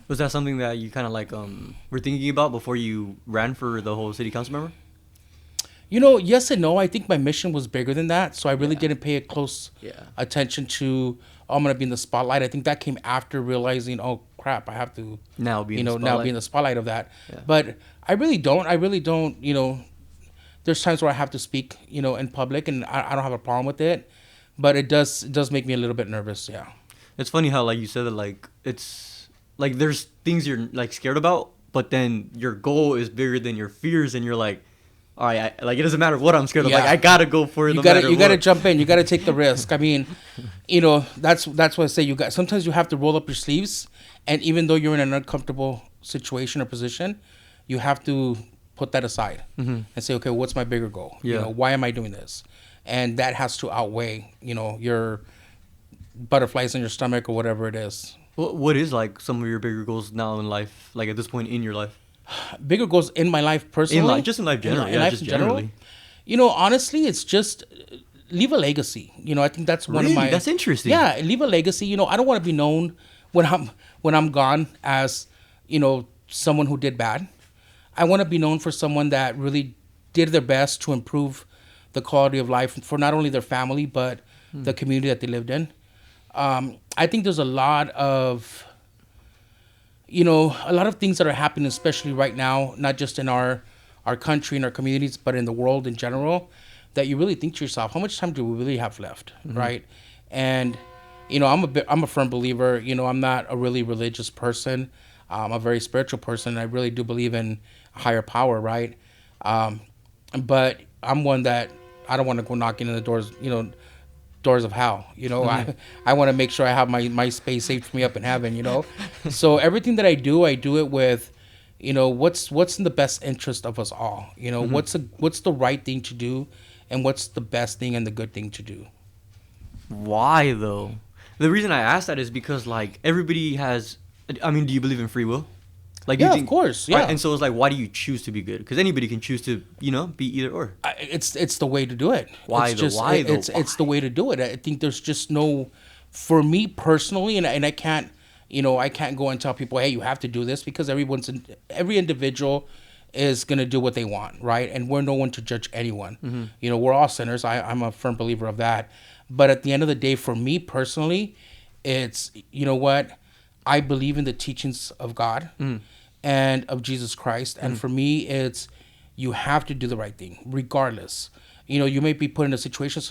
Was that something that you kind of like were thinking about before you ran for the whole city council member? Yes and no. I think my mission was bigger than that, so I really Yeah. didn't pay a close Yeah. attention to. Oh, I'm gonna be in the spotlight. I think that came after realizing, oh crap, I have to, Now be in the now be in spotlight. the spotlight of that. Yeah. But I really don't. I really don't. There's times where I have to speak, in public, and I don't have a problem with it. But it does make me a little bit nervous. Yeah. It's funny how like you said that like it's like there's things you're like scared about, but then your goal is bigger than your fears, and you're like, all right, like it doesn't matter what I'm scared of. Like Yeah. I gotta go for it You no gotta matter you gotta what. jump in. You gotta take the risk. I mean, that's what I say. Sometimes you have to roll up your sleeves, and even though you're in an uncomfortable situation or position, you have to put that aside Mm-hmm. and say, okay, what's my bigger goal? Yeah. Why am I doing this? And that has to outweigh, your butterflies in your stomach or whatever it is. What is like some of your bigger goals now in life? Like at this point in your life, Bigger goals in my life personally. in life, just in life generally, yeah, life just in general. generally. Honestly, it's just leave a legacy. I think that's one of Really, my. that's interesting. Yeah, leave a legacy. I don't want to be known when I'm gone as someone who did bad. I want to be known for someone that really did their best to improve the quality of life for not only their family but the community that they lived in. I think there's a lot of things that are happening, especially right now, not just in our country and our communities, but in the world in general, that you really think to yourself, how much time do we really have left, right? And I'm a firm believer. I'm not a really religious person. I'm a very spiritual person. And I really do believe in a higher power, right? But I'm one that I don't want to go knocking on the doors of hell. I want to make sure I have my space saved for me up in heaven. So everything that I do it with, what's in the best interest of us all. What's the right thing to do, and what's the best thing and the good thing to do. Why though? The reason I asked that is because like everybody has. I mean, do you believe in free will? Like, do you Yeah, think, of course. right? Yeah, And so it's like, why do you choose to be good? Because anybody can choose to, be either or. it's the way to do it. Why It's though? just Why though? it's the way to do it. I think there's just no, for me personally, and I can't, I can't go and tell people, hey, you have to do this, because every individual is gonna do what they want, right? And we're no one to judge anyone. We're all sinners. I'm a firm believer of that. But at the end of the day, for me personally, it's, what, I believe in the teachings of God and of Jesus Christ. And for me, it's, you have to do the right thing regardless. You may be put in a situation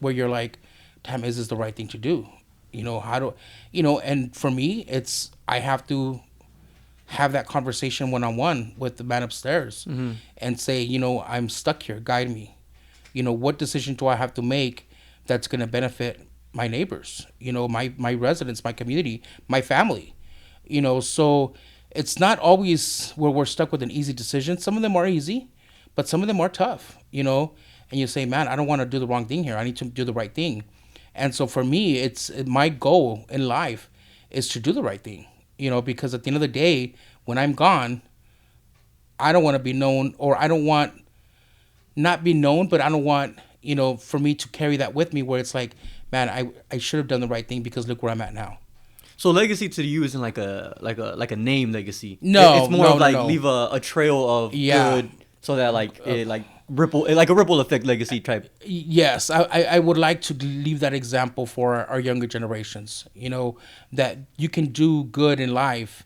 where you're like, damn, is this the right thing to do? And for me, it's, I have to have that conversation one-on-one with the man upstairs and say, I'm stuck here, guide me. What decision do I have to make that's going to benefit my neighbors, my residents, my community, my family, so it's not always where we're stuck with an easy decision. Some of them are easy, but some of them are tough, and you say, man, I don't want to do the wrong thing here. I need to do the right thing. And so for me, it's my goal in life is to do the right thing, because at the end of the day, when I'm gone, I don't want to be known, or I don't want not be known, but I don't want, for me to carry that with me where it's like, man, I should have done the right thing because look where I'm at now. So legacy to you isn't like a name legacy. No, It's more no, of like no. leave a trail of Yeah. good, so that like it like like a ripple effect legacy type. Yes, I would like to leave that example for our younger generations, that you can do good in life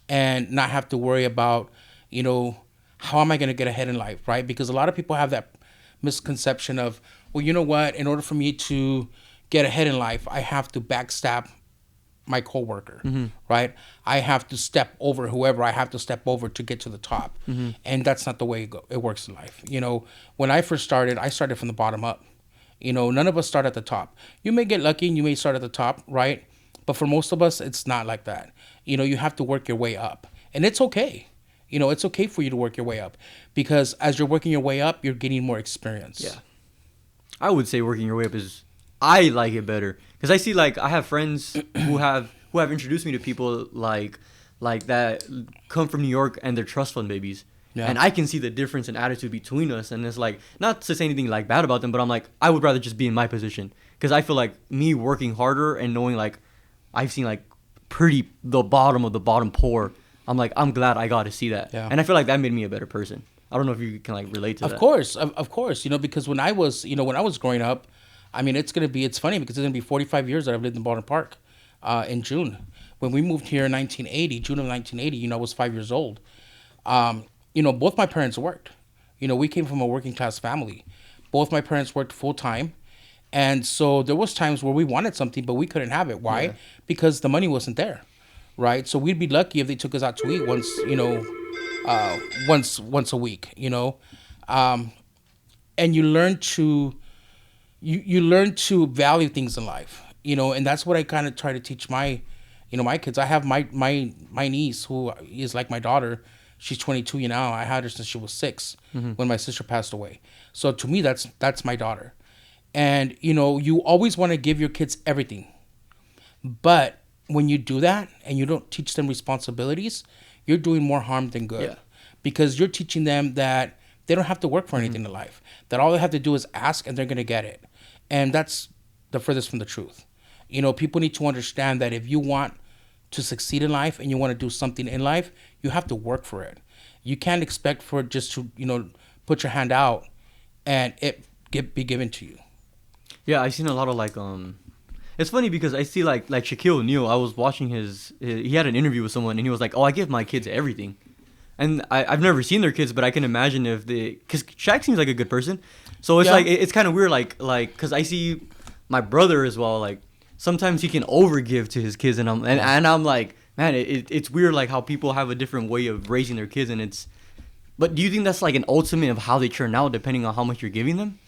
and not have to worry about, how am I going to get ahead in life, right? Because a lot of people have that misconception of, well, you know what, in order for me to get ahead in life, I have to backstab my coworker, right? I have to step over whoever I have to step over to get to the top. And that's not the way it works in life. When I first started, I started from the bottom up. None of us start at the top. You may get lucky and you may start at the top, right? But for most of us, it's not like that. You have to work your way up. And it's okay. It's okay for you to work your way up, because as you're working your way up, you're getting more experience. Yeah. I would say working your way up is, I like it better because I see like I have friends who have introduced me to people like that come from New York, and they're trust fund babies. Yeah. And I can see the difference in attitude between us, and it's like, not to say anything like bad about them, but I'm like, I would rather just be in my position, because I feel like me working harder and knowing like I've seen like pretty the bottom of the bottom poor, I'm like, I'm glad I got to see that. Yeah. And I feel like that made me a better person. I don't know if you can like relate to that. Of course, because when I was growing up, I mean, it's funny because it's gonna be 45 years that I've lived in Baldwin Park, in June. When we moved here in 1980, June of 1980, I was 5 years old. Both my parents worked. We came from a working class family. Both my parents worked full time. And so there was times where we wanted something, but we couldn't have it. Why? Yeah. Because the money wasn't there, right? So we'd be lucky if they took us out to eat once a week, and you learn to value things in life, and that's what I kind of try to teach my kids. I have my niece who is like my daughter. She's 22 now. I had her since she was 6 when my sister passed away. So to me, that's my daughter. And, you always want to give your kids everything. But when you do that and you don't teach them responsibilities, you're doing more harm than good. Yeah. Because you're teaching them that they don't have to work for anything in life. That all they have to do is ask and they're going to get it. And that's the furthest from the truth. People need to understand that if you want to succeed in life and you want to do something in life, you have to work for it. You can't expect for it just to, put your hand out and it be given to you. Yeah, I've seen a lot of it's funny because I see like Shaquille O'Neal. I was watching he had an interview with someone and he was like, "Oh, I give my kids everything," and I've never seen their kids, but I can imagine because Shaq seems like a good person, so it's like it's kind of weird, because I see my brother as well. Like sometimes he can overgive to his kids, and I'm like, man, it's weird like how people have a different way of raising their kids, but do you think that's like an ultimate of how they turn out depending on how much you're giving them?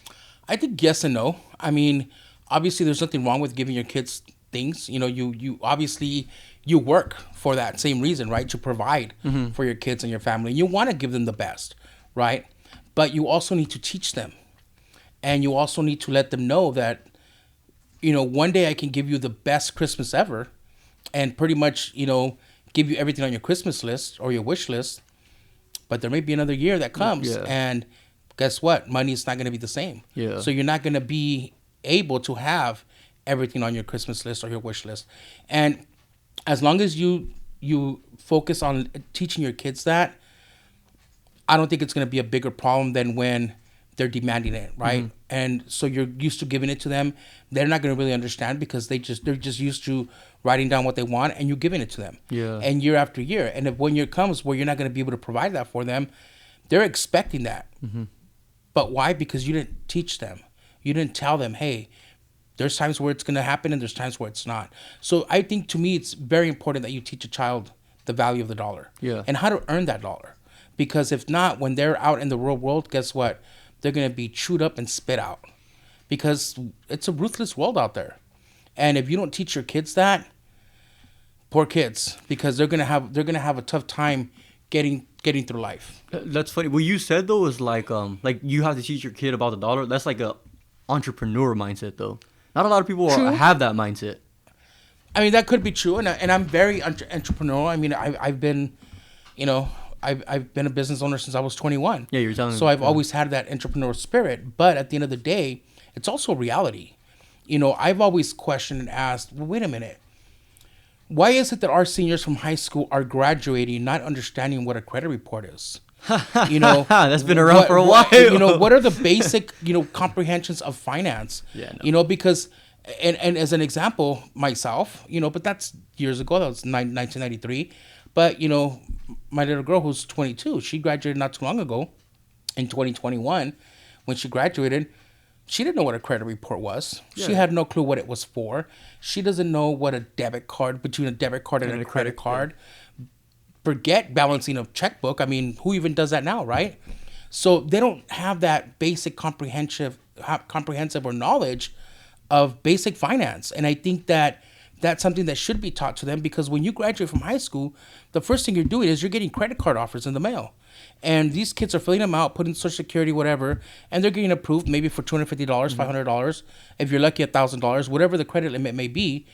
I think yes and no. I mean, obviously there's nothing wrong with giving your kids things. You obviously you work for that same reason, right? To provide for your kids and your family. You want to give them the best, right? But you also need to teach them. And you also need to let them know that, one day I can give you the best Christmas ever and pretty much, give you everything on your Christmas list or your wish list. But there may be another year that comes and guess what? Money is not going to be the same. Yeah. So you're not going to be able to have everything on your Christmas list or your wish list. And as long as you focus on teaching your kids that, I don't think it's going to be a bigger problem than when they're demanding it, right? Mm-hmm. And so you're used to giving it to them. They're not going to really understand because they're just used to writing down what they want and you giving it to them. Yeah. And year after year. And if one year comes where you're not going to be able to provide that for them, they're expecting that. Mm-hmm. But why? Because you didn't teach them. You didn't tell them, hey, there's times where it's going to happen and there's times where it's not. So I think to me, it's very important that you teach a child the value of the dollar and how to earn that dollar. Because if not, when they're out in the real world, guess what? They're going to be chewed up and spit out because it's a ruthless world out there. And if you don't teach your kids that, poor kids, because they're going to have a tough time getting through life. That's funny. What you said though is like you have to teach your kid about the dollar. That's like a entrepreneur mindset though. Not a lot of people have that mindset. I mean, that could be true, and I'm very entrepreneurial. I mean, I've been, I've been a business owner since I was 21. Yeah, you're telling me. So I've always had that entrepreneurial spirit. But at the end of the day, it's also reality. I've always questioned and asked, well, wait a minute. Why is it that our seniors from high school are graduating not understanding what a credit report is? That's been around for a while. What are the basic, comprehensions of finance? Yeah, no. Because, and as an example, myself, but that's years ago. That was 1993. But, my little girl who's 22, she graduated not too long ago in 2021. When she graduated, she didn't know what a credit report was. Yeah. She had no clue what it was for. She doesn't know what a debit card, between a debit card and a credit card. Yeah. Forget balancing a checkbook. I mean, who even does that now, right? So they don't have that basic comprehensive or knowledge of basic finance. And I think that that's something that should be taught to them, because when you graduate from high school, the first thing you're doing is you're getting credit card offers in the mail. And these kids are filling them out, putting Social Security, whatever, and they're getting approved maybe for $250, $500, if you're lucky, $1,000, whatever the credit limit may be.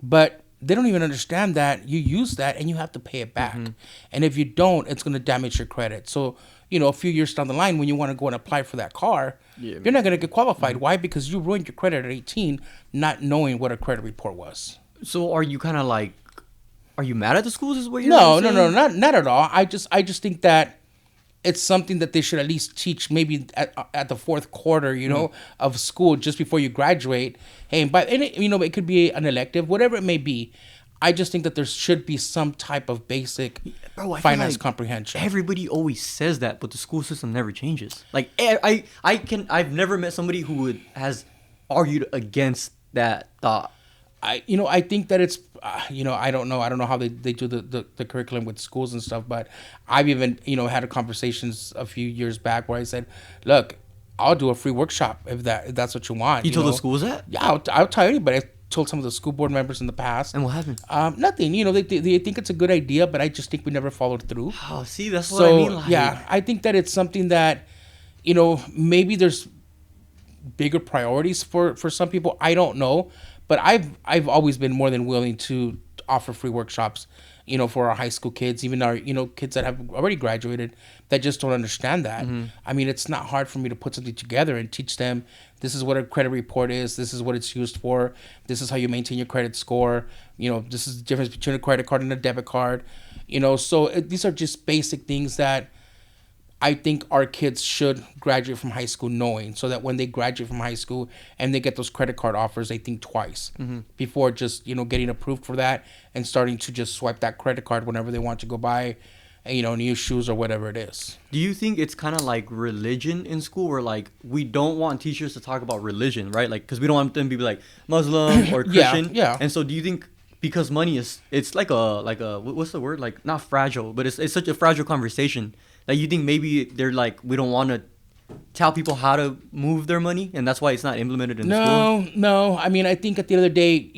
But they don't even understand that you use that and you have to pay it back. Mm-hmm. And if you don't, it's going to damage your credit. So, a few years down the line, when you want to go and apply for that car, you're not going to get qualified. Mm-hmm. Why? Because you ruined your credit at 18, not knowing what a credit report was. So are you kind of like Are you mad at the schools? Is what you're No, no, saying? no, not at all. I just think that it's something that they should at least teach maybe at the fourth quarter, of school just before you graduate. Hey, it could be an elective, whatever it may be. I just think that there should be some type of basic Bro, I feel finance like comprehension. everybody always says that, but the school system never changes. Like I've never met somebody who has argued against that thought. I think that it's, I don't know how they do the curriculum with schools and stuff, but I've even, had conversations a few years back where I said, look, I'll do a free workshop if that's what you want. You told the schools that? Yeah, I'll tell anybody. I told some of the school board members in the past. And what happened? Nothing. They think it's a good idea, but I just think we never followed through. Oh, see, that's what I mean. Like, yeah, I think that it's something that, maybe there's bigger priorities for some people. I don't know. But I've always been more than willing to offer free workshops, for our high school kids, even our, kids that have already graduated that just don't understand that. Mm-hmm. I mean, it's not hard for me to put something together and teach them, this is what a credit report is, this is what it's used for, this is how you maintain your credit score, this is the difference between a credit card and a debit card, so these are just basic things that I think our kids should graduate from high school knowing, so that when they graduate from high school and they get those credit card offers, they think twice before just, getting approved for that and starting to just swipe that credit card whenever they want to go buy, new shoes or whatever it is. Do you think it's kind of like religion in school, where like we don't want teachers to talk about religion, right? Like, because we don't want them to be like Muslim or Christian. Yeah. And so do you think because money it's like a what's the word, like not fragile, but it's such a fragile conversation that you think maybe they're like, we don't want to tell people how to move their money, and that's why it's not implemented in school? No. I mean, I think at the end of the day,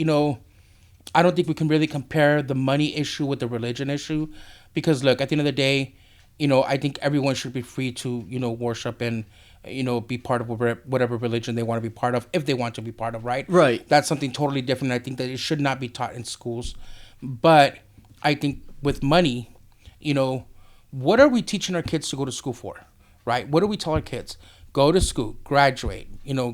I don't think we can really compare the money issue with the religion issue, because look, at the end of the day, I think everyone should be free to, worship and, be part of whatever religion they want to be part of, if they want to be part of, right? Right. That's something totally different. I think that it should not be taught in schools. But I think with money, what are we teaching our kids to go to school for, right? What do we tell our kids? Go to school, graduate,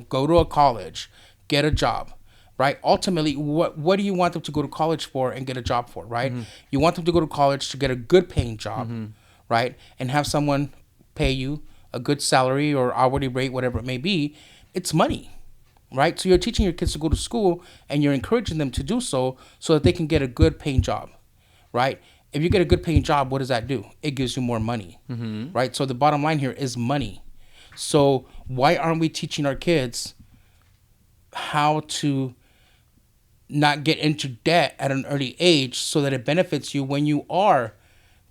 go to a college, get a job, right? Ultimately, what do you want them to go to college for and get a job for, right? Mm-hmm. You want them to go to college to get a good paying job, right? And have someone pay you a good salary or hourly rate, whatever it may be. It's money, right? So you're teaching your kids to go to school and you're encouraging them to do so that they can get a good paying job, right? If you get a good paying job, what does that do? It gives you more money, right? So the bottom line here is money. So why aren't we teaching our kids how to not get into debt at an early age so that it benefits you when you are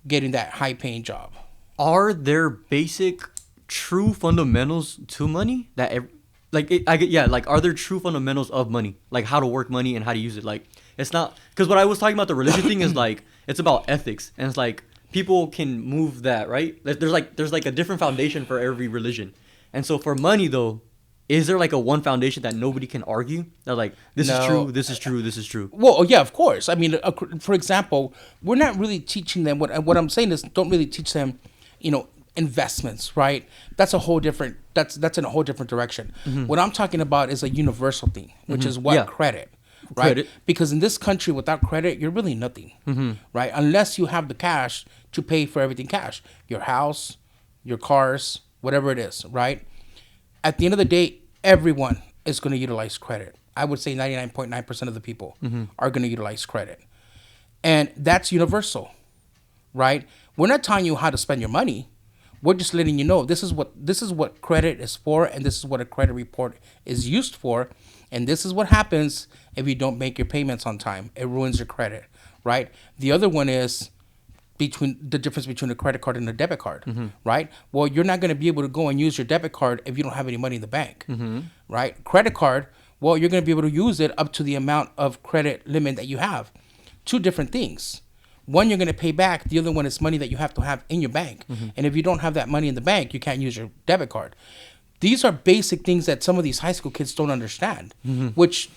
getting that high paying job? Are there basic true fundamentals to money that are there true fundamentals of money, like how to work money and how to use it? Like, it's not, because what I was talking about, the religion thing, is like, it's about ethics, and it's like people can move that, right? There's like a different foundation for every religion. And so for money though, is there like a one foundation that nobody can argue, that like, this is true, this is true, this is true? Well, yeah, of course. I mean, for example, we're not really teaching them, what I'm saying is, don't really teach them, investments, right? That's a whole different, that's in a whole different direction. What I'm talking about is a universal thing, which is what? Credit. Right? Credit. Because in this country, without credit, you're really nothing, right? Unless you have the cash to pay for everything cash, your house, your cars, whatever it is, right? At the end of the day, everyone is going to utilize credit. I would say 99.9% of the people are going to utilize credit. And that's universal, right? We're not telling you how to spend your money. We're just letting you know this is what credit is for, and this is what a credit report is used for. And this is what happens if you don't make your payments on time. It ruins your credit, right? The other one is the difference between a credit card and a debit card, right? Well, you're not going to be able to go and use your debit card if you don't have any money in the bank, right? Credit card, well, you're going to be able to use it up to the amount of credit limit that you have. Two different things. One, you're going to pay back. The other one is money that you have to have in your bank. And if you don't have that money in the bank, you can't use your debit card. These are basic things that some of these high school kids don't understand, which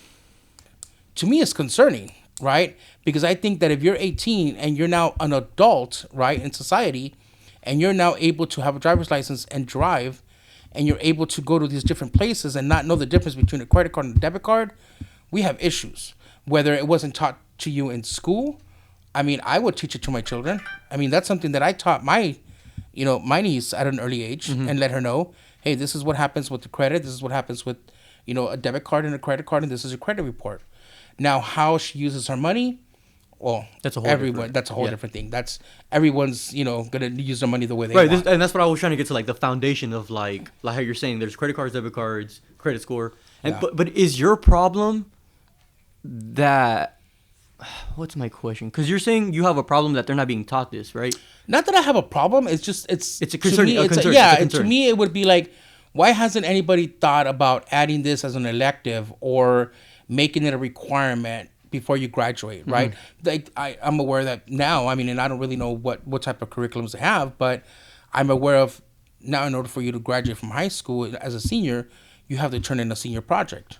to me is concerning, right? Because I think that if you're 18 and you're now an adult, right, in society, and you're now able to have a driver's license and drive, and you're able to go to these different places and not know the difference between a credit card and a debit card, we have issues. Whether it wasn't taught to you in school, I mean, I would teach it to my children. I mean, that's something that I taught my, my niece at an early age, and let her know, hey, this is what happens with the credit. This is what happens with, a debit card and a credit card, and this is a credit report. Now, how she uses her money, well, that's a whole different thing. That's everyone's, gonna use their money the way they want. And that's what I was trying to get to, like the foundation of like how you're saying there's credit cards, debit cards, credit score, and but is your problem that? What's my question? Because you're saying you have a problem that they're not being taught this, right? Not that I have a problem. It's just it's a concern. To me, it would be like, why hasn't anybody thought about adding this as an elective or making it a requirement before you graduate, right? Like I'm aware that now. I mean, and I don't really know what type of curriculums they have, but I'm aware of now. In order for you to graduate from high school as a senior, you have to turn in a senior project.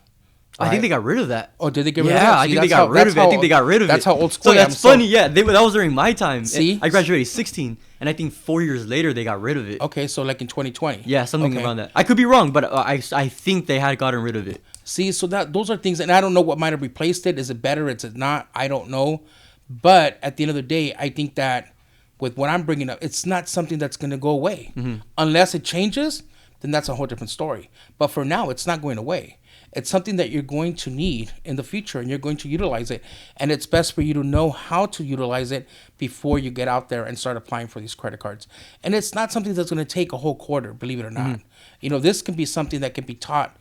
Right? I think they got rid of that. Oh, did they get rid of that? Yeah, I think they got rid of it. I think they got rid of it. That's how old school. So that's funny. Yeah, that was during my time. See, I graduated 16, and I think 4 years later they got rid of it. Okay, so like in 2020. Yeah, something around that. I could be wrong, but I think they had gotten rid of it. See, so those are things, and I don't know what might have replaced it. Is it better? Is it not? I don't know. But at the end of the day, I think that with what I'm bringing up, it's not something that's going to go away. Unless it changes, then that's a whole different story. But for now, it's not going away. It's something that you're going to need in the future, and you're going to utilize it. And it's best for you to know how to utilize it before you get out there and start applying for these credit cards. And it's not something that's going to take a whole quarter, believe it or not. This can be something that can be taught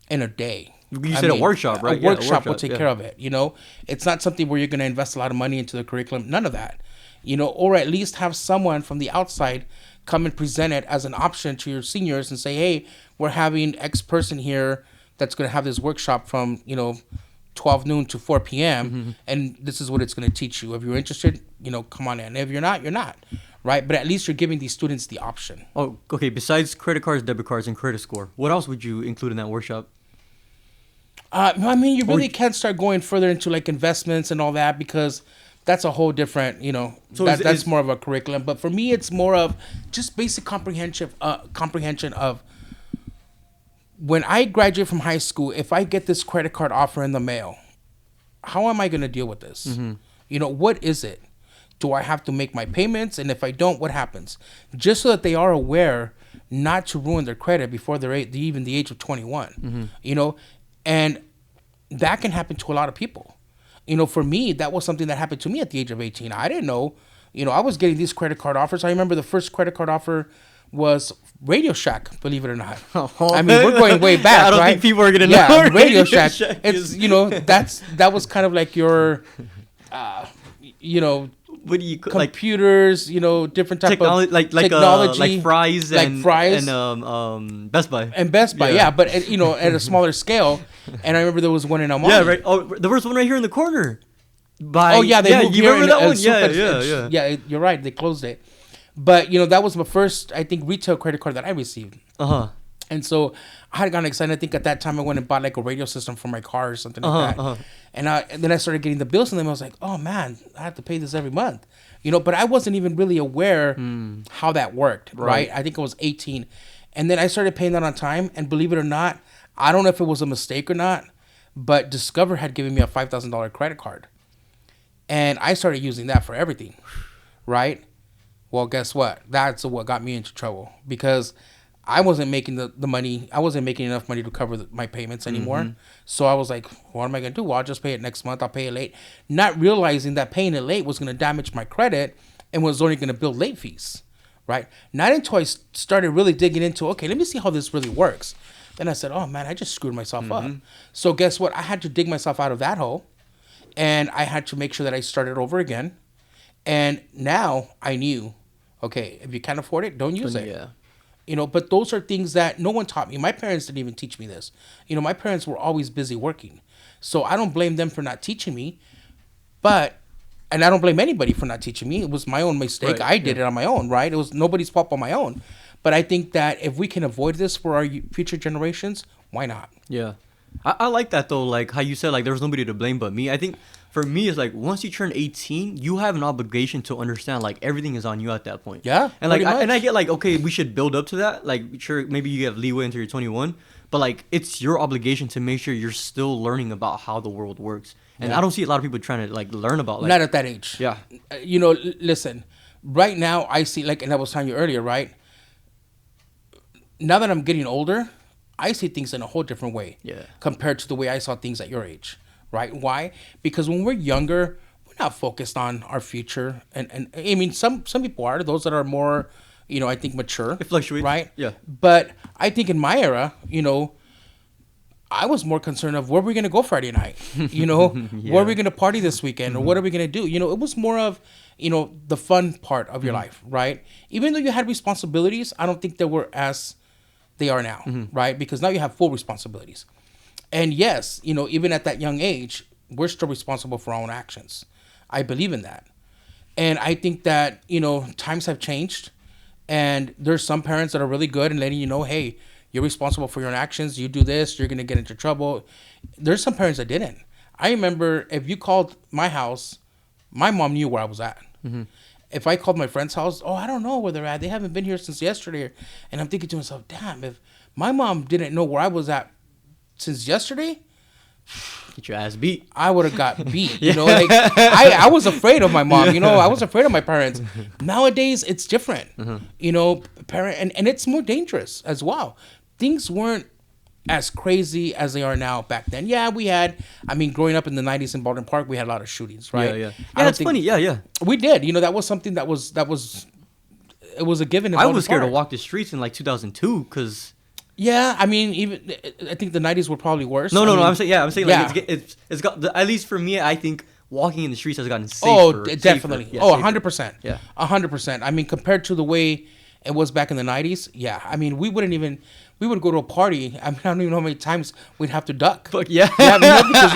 in a day. You said a workshop, right? A workshop will take care of it. It's not something where you're going to invest a lot of money into the curriculum. None of that. Or at least have someone from the outside come and present it as an option to your seniors and say, hey, we're having X person here that's going to have this workshop from 12 noon to 4 p.m. And this is what it's going to teach you. If you're interested, come on in. If you're not, you're not, right? But at least you're giving these students the option. Oh, okay. Besides credit cards, debit cards, and credit score, what else would you include in that workshop? I mean, you really can't start going further into like investments and all that, because that's a whole different, so that's more of a curriculum. But for me, it's more of just basic comprehension of, when I graduate from high school, if I get this credit card offer in the mail, how am I going to deal with this? What is it? Do I have to make my payments? And if I don't, what happens? Just so that they are aware not to ruin their credit before they're even the age of 21. And that can happen to a lot of people. For me, that was something that happened to me at the age of 18. I didn't know. I was getting these credit card offers. I remember the first credit card offer was Radio Shack, believe it or not. I mean, we're going way back, I don't right? think people are gonna know. Yeah, Radio Shack. It's that was kind of like your, what do you computers, different type of technology, like fries and Best Buy. And Best Buy, yeah, but at a smaller scale. And I remember there was one in Amani. Yeah, right. Oh, there was one right here in the corner. They moved you here remember that one? Yeah. Yeah, you're right. They closed it. But, that was my first, I think, retail credit card that I received. And so I had gotten excited. I think at that time I went and bought like a radio system for my car or something like that. And then I started getting the bills from them. I was like, oh, man, I have to pay this every month. But I wasn't even really aware how that worked, right? I think I was 18. And then I started paying that on time. And believe it or not, I don't know if it was a mistake or not, but Discover had given me a $5,000 credit card. And I started using that for everything, right? Well, guess what? That's what got me into trouble, because I wasn't making the money. I wasn't making enough money to cover my payments anymore. So I was like, what am I going to do? Well, I'll just pay it next month. I'll pay it late. Not realizing that paying it late was going to damage my credit and was only going to build late fees, right? Not until I started really digging into, okay, let me see how this really works. Then I said, oh, man, I just screwed myself up. So guess what? I had to dig myself out of that hole, and I had to make sure that I started over again. And now I knew, okay, if you can't afford it, don't use it. Yeah. But those are things that no one taught me. My parents didn't even teach me this. My parents were always busy working. So I don't blame them for not teaching me. And I don't blame anybody for not teaching me. It was my own mistake. Right. I did it on my own, right? It was nobody's fault but my own. But I think that if we can avoid this for our future generations, why not? Yeah. I like that, though, like how you said, like, there was nobody to blame but me. I think for me, it's like once you turn 18, you have an obligation to understand, like, everything is on you at that point. Yeah. And like, I get like, okay, we should build up to that. Like, sure, maybe you have leeway until you're 21, but like, it's your obligation to make sure you're still learning about how the world works. And I don't see a lot of people trying to like learn about like not at that age. yeah. Listen, right now I see, like, and I was telling you earlier, right? Now that I'm getting older, I see things in a whole different way. Yeah. Compared to the way I saw things at your age, right? Why? Because when we're younger, we're not focused on our future, and I mean some people are, those that are more, I think mature. It fluctuates, right? Yeah. But I think in my era, I was more concerned of where we're going to go Friday night, where are we going to party this weekend, or what are we going to do? It was more of, the fun part of your life, right? Even though you had responsibilities, I don't think they were as they are now, right? Because now you have full responsibilities. And yes, even at that young age, we're still responsible for our own actions. I believe in that. And I think that, times have changed, and there's some parents that are really good in letting you know, hey, you're responsible for your own actions. You do this, you're going to get into trouble. There's some parents that didn't. I remember if you called my house, my mom knew where I was at. If I called my friend's house, I don't know where they're at. They haven't been here since yesterday. And I'm thinking to myself, damn, if my mom didn't know where I was at since yesterday, get your ass beat. I would have got beat. I was afraid of my mom. I was afraid of my parents. Nowadays, it's different. Parent, and it's more dangerous as well. Things weren't as crazy as they are now back then. Yeah, we had. Growing up in the '90s in Baldwin Park, we had a lot of shootings, right? Yeah. That's funny. Yeah. We did. That was something that was. It was a given. I was scared to walk the streets in like 2002 because. Yeah, even I think the '90s were probably worse. No. I'm saying like it's got at least for me. I think walking in the streets has gotten safer. Oh, definitely. Yeah, 100%. Yeah, 100%. Compared to the way it was back in the '90s. Yeah, we would go to a party. I don't even know how many times we'd have to duck. Fuck yeah. Because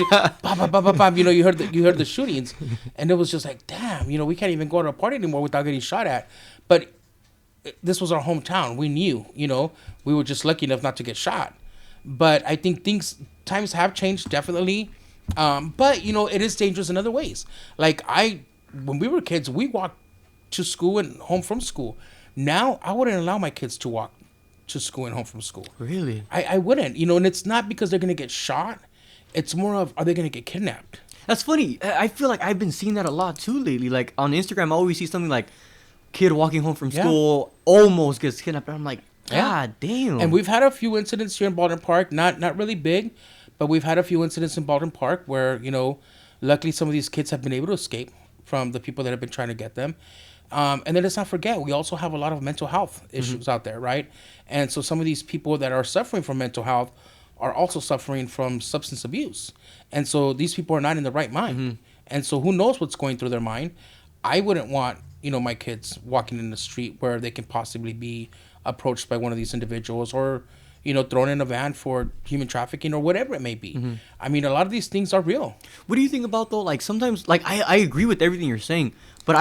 you heard the shootings, and it was just like, damn, we can't even go to a party anymore without getting shot at. But this was our hometown. We knew, we were just lucky enough not to get shot. But I think times have changed, definitely. But, it is dangerous in other ways. Like when we were kids, we walked to school and home from school. Now, I wouldn't allow my kids to walk to school and home from school. Really? I wouldn't, and it's not because they're going to get shot. It's more of, are they going to get kidnapped? That's funny. I feel like I've been seeing that a lot too lately. Like on Instagram, I always see something like kid walking home from school almost gets kidnapped. And I'm like, God damn. And we've had a few incidents here in Baldwin Park, not really big, but we've had a few incidents in Baldwin Park where, luckily some of these kids have been able to escape from the people that have been trying to get them. And then let's not forget, we also have a lot of mental health issues out there, right? And so some of these people that are suffering from mental health are also suffering from substance abuse. And so these people are not in the right mind. And so who knows what's going through their mind. I wouldn't want, my kids walking in the street where they can possibly be approached by one of these individuals or, thrown in a van for human trafficking or whatever it may be. A lot of these things are real. What do you think about though? Like sometimes, like I agree with everything you're saying, but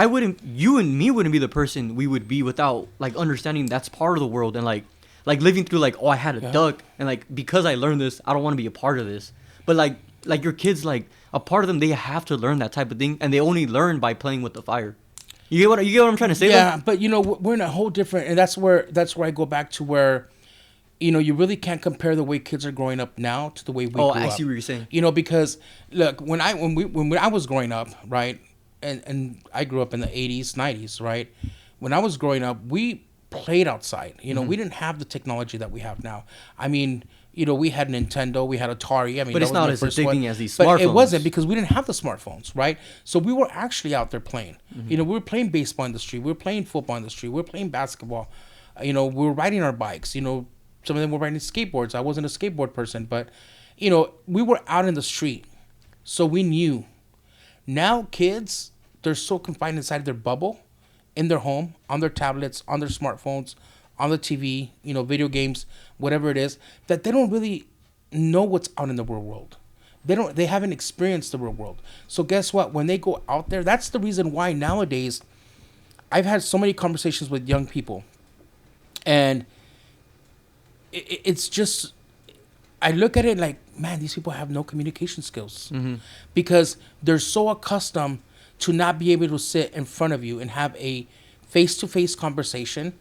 you and me wouldn't be the person we would be without like understanding that's part of the world and like living through like, I had a duck and like, because I learned this, I don't want to be a part of this. But like your kids, like a part of them, they have to learn that type of thing and they only learn by playing with the fire. You get what I'm trying to say? Yeah, but we're in a whole different, and that's where I go back to where, you really can't compare the way kids are growing up now to the way we grew up. Oh, I see what you're saying. Because look, when I was growing up, right, and I grew up in the 80s, 90s, right? When I was growing up, we played outside. We didn't have the technology that we have now. We had Nintendo, we had Atari. But it's not as addicting as these smartphones. But it wasn't because we didn't have the smartphones, right? So we were actually out there playing. We were playing baseball in the street. We were playing football in the street. We were playing basketball. We were riding our bikes. Some of them were riding skateboards. I wasn't a skateboard person, but, we were out in the street. So we knew. Now kids, they're so confined inside their bubble, in their home, on their tablets, on their smartphones, on the TV, video games, whatever it is, that they don't really know what's out in the real world. They haven't experienced the real world. So guess what? When they go out there, that's the reason why nowadays I've had so many conversations with young people. And it's just, I look at it like, man, these people have no communication skills. Because they're so accustomed to not be able to sit in front of you and have a face-to-face conversation,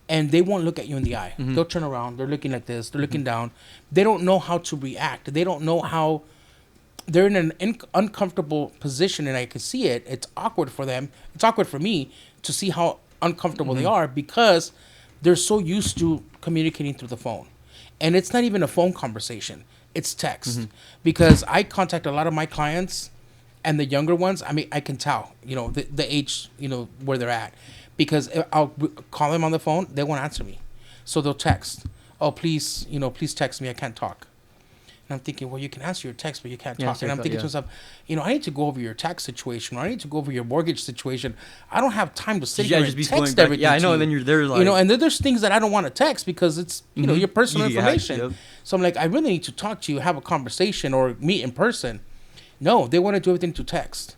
and they won't look at you in the eye. They'll turn around. They're looking like this. They're looking down. They don't know how to react. They don't know how they're in an uncomfortable position, and I can see it. It's awkward for them. It's awkward for me to see how uncomfortable they are because they're so used to communicating through the phone. And it's not even a phone conversation. It's text. Because I contact a lot of my clients and the younger ones. I mean, I can tell, the age, where they're at. Because I'll call them on the phone. They won't answer me. So they'll text. Oh, please text me. I can't talk. And I'm thinking, well, you can answer your text, but you can't talk. And I'm thinking to myself, I need to go over your tax situation, or I need to go over your mortgage situation. I don't have time to sit here and text everything. Yeah, I know. And then you're there like, and then there's things that I don't want to text because it's, your personal information. So I'm like, I really need to talk to you, have a conversation, or meet in person. No, they want to do everything to text.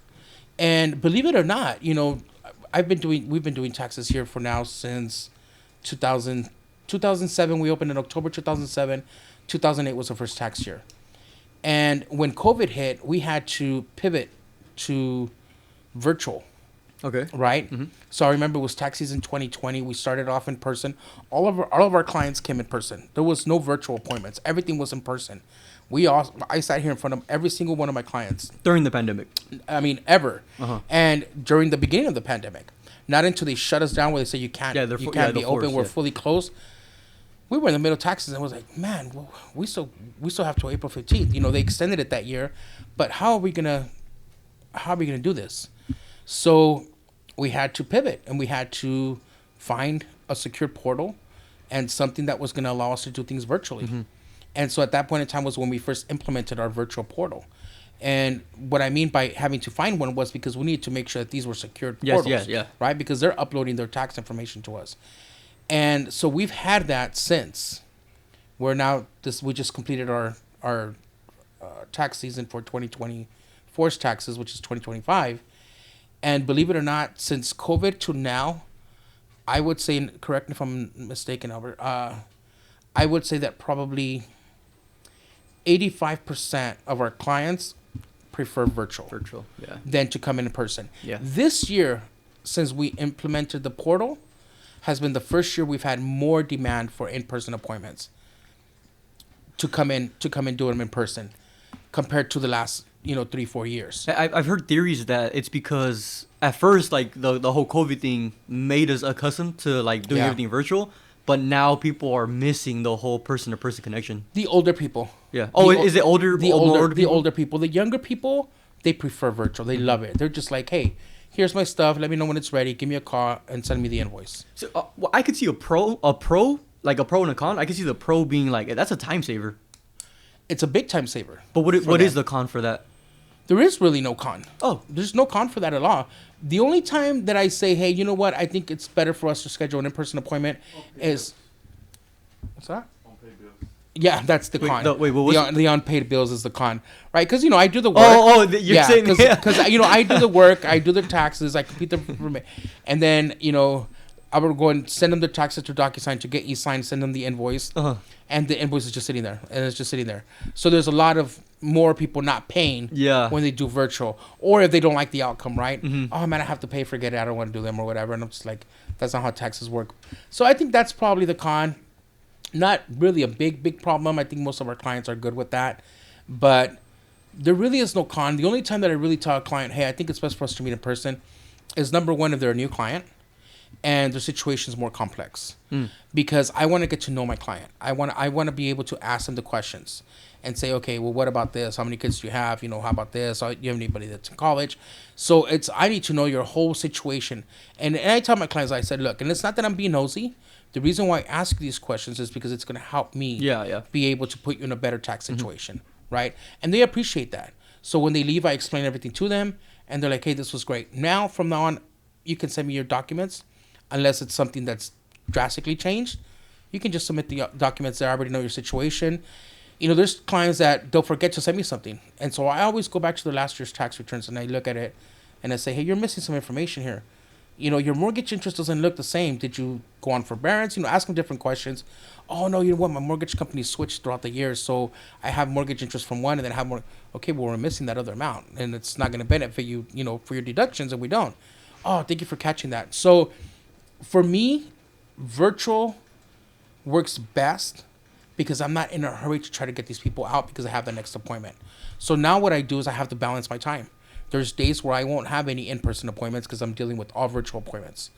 And believe it or not, we've been doing taxes here for now since 2007. We opened in October 2007. 2008 was the first tax year. And when COVID hit, we had to pivot to virtual. Okay. Right? So I remember it was tax season 2020. We started off in person. All of our clients came in person. There was no virtual appointments. Everything was in person. I sat here in front of every single one of my clients. During the pandemic? I mean, ever. And during the beginning of the pandemic. Not until they shut us down where they say you can't be open. We're fully closed. We were in the middle of taxes and was like, man, well, we still have till April 15th. They extended it that year, but how are we gonna do this? So we had to pivot, and we had to find a secure portal and something that was gonna allow us to do things virtually. And so at that point in time was when we first implemented our virtual portal. And what I mean by having to find one was because we needed to make sure that these were secured portals, right? Because they're uploading their tax information to us. And so we've had that since. We just completed our tax season for 2024's taxes, which is 2025. And believe it or not, since COVID to now, I would say, correct me if I'm mistaken, Albert, I would say that probably 85% of our clients prefer virtual. Than to come in person. Yeah. This year, since we implemented the portal, has been the first year we've had more demand for in-person appointments to come in do them in person compared to the last 3-4 years. I've heard theories that it's because at first like the whole COVID thing made us accustomed to like doing everything virtual, but now people are missing the whole person-to-person connection. The older people. Yeah. Oh, is it older? The older people. The younger people, they prefer virtual. They love it. They're just like, hey, here's my stuff. Let me know when it's ready. Give me a call and send me the invoice. So, well, I could see a pro, like a pro and a con. I could see the pro being like, that's a time saver. It's a big time saver. But what is the con for that? There is really no con. Oh. There's no con for that at all. The only time that I say, hey, you know what? I think it's better for us to schedule an in-person appointment is... What's that? Yeah, that's the con. The unpaid bills is the con, right? Because I do the work. You're saying because I do the work, I do the taxes, I complete the, and then I would go and send them the taxes to DocuSign to get e-signed, send them the invoice, and the invoice is just sitting there, and it's just sitting there. So there's a lot of more people not paying when they do virtual, or if they don't like the outcome, right? Oh man, I have to pay, forget it, I don't want to do them or whatever, and I'm just like, that's not how taxes work. So I think that's probably the con. Not really a big problem. I think most of our clients are good with that. But there really is no con. The only time that I really tell a client, hey, I think it's best for us to meet in person is number one, if they're a new client and their situation is more complex. Because I want to get to know my client. I want to be able to ask them the questions and say, okay, well, what about this? How many kids do you have? How about this? Do you have anybody that's in college? So I need to know your whole situation. And I tell my clients, I said, look, and it's not that I'm being nosy. The reason why I ask these questions is because it's going to help me be able to put you in a better tax situation, right? And they appreciate that. So when they leave, I explain everything to them, and they're like, hey, this was great. Now, from now on, you can send me your documents, unless it's something that's drastically changed. You can just submit the documents that I already know your situation. There's clients that they'll forget to send me something. And so I always go back to the last year's tax returns, and I look at it, and I say, hey, you're missing some information here. Your mortgage interest doesn't look the same. Did you go on forbearance? Ask them different questions. Oh, no, you know what? My mortgage company switched throughout the years, so I have mortgage interest from one and then have more. Okay, well, we're missing that other amount, and it's not going to benefit you, for your deductions, and we don't. Oh, thank you for catching that. So for me, virtual works best because I'm not in a hurry to try to get these people out because I have the next appointment. So now what I do is I have to balance my time. There's days where I won't have any in-person appointments because I'm dealing with all virtual appointments.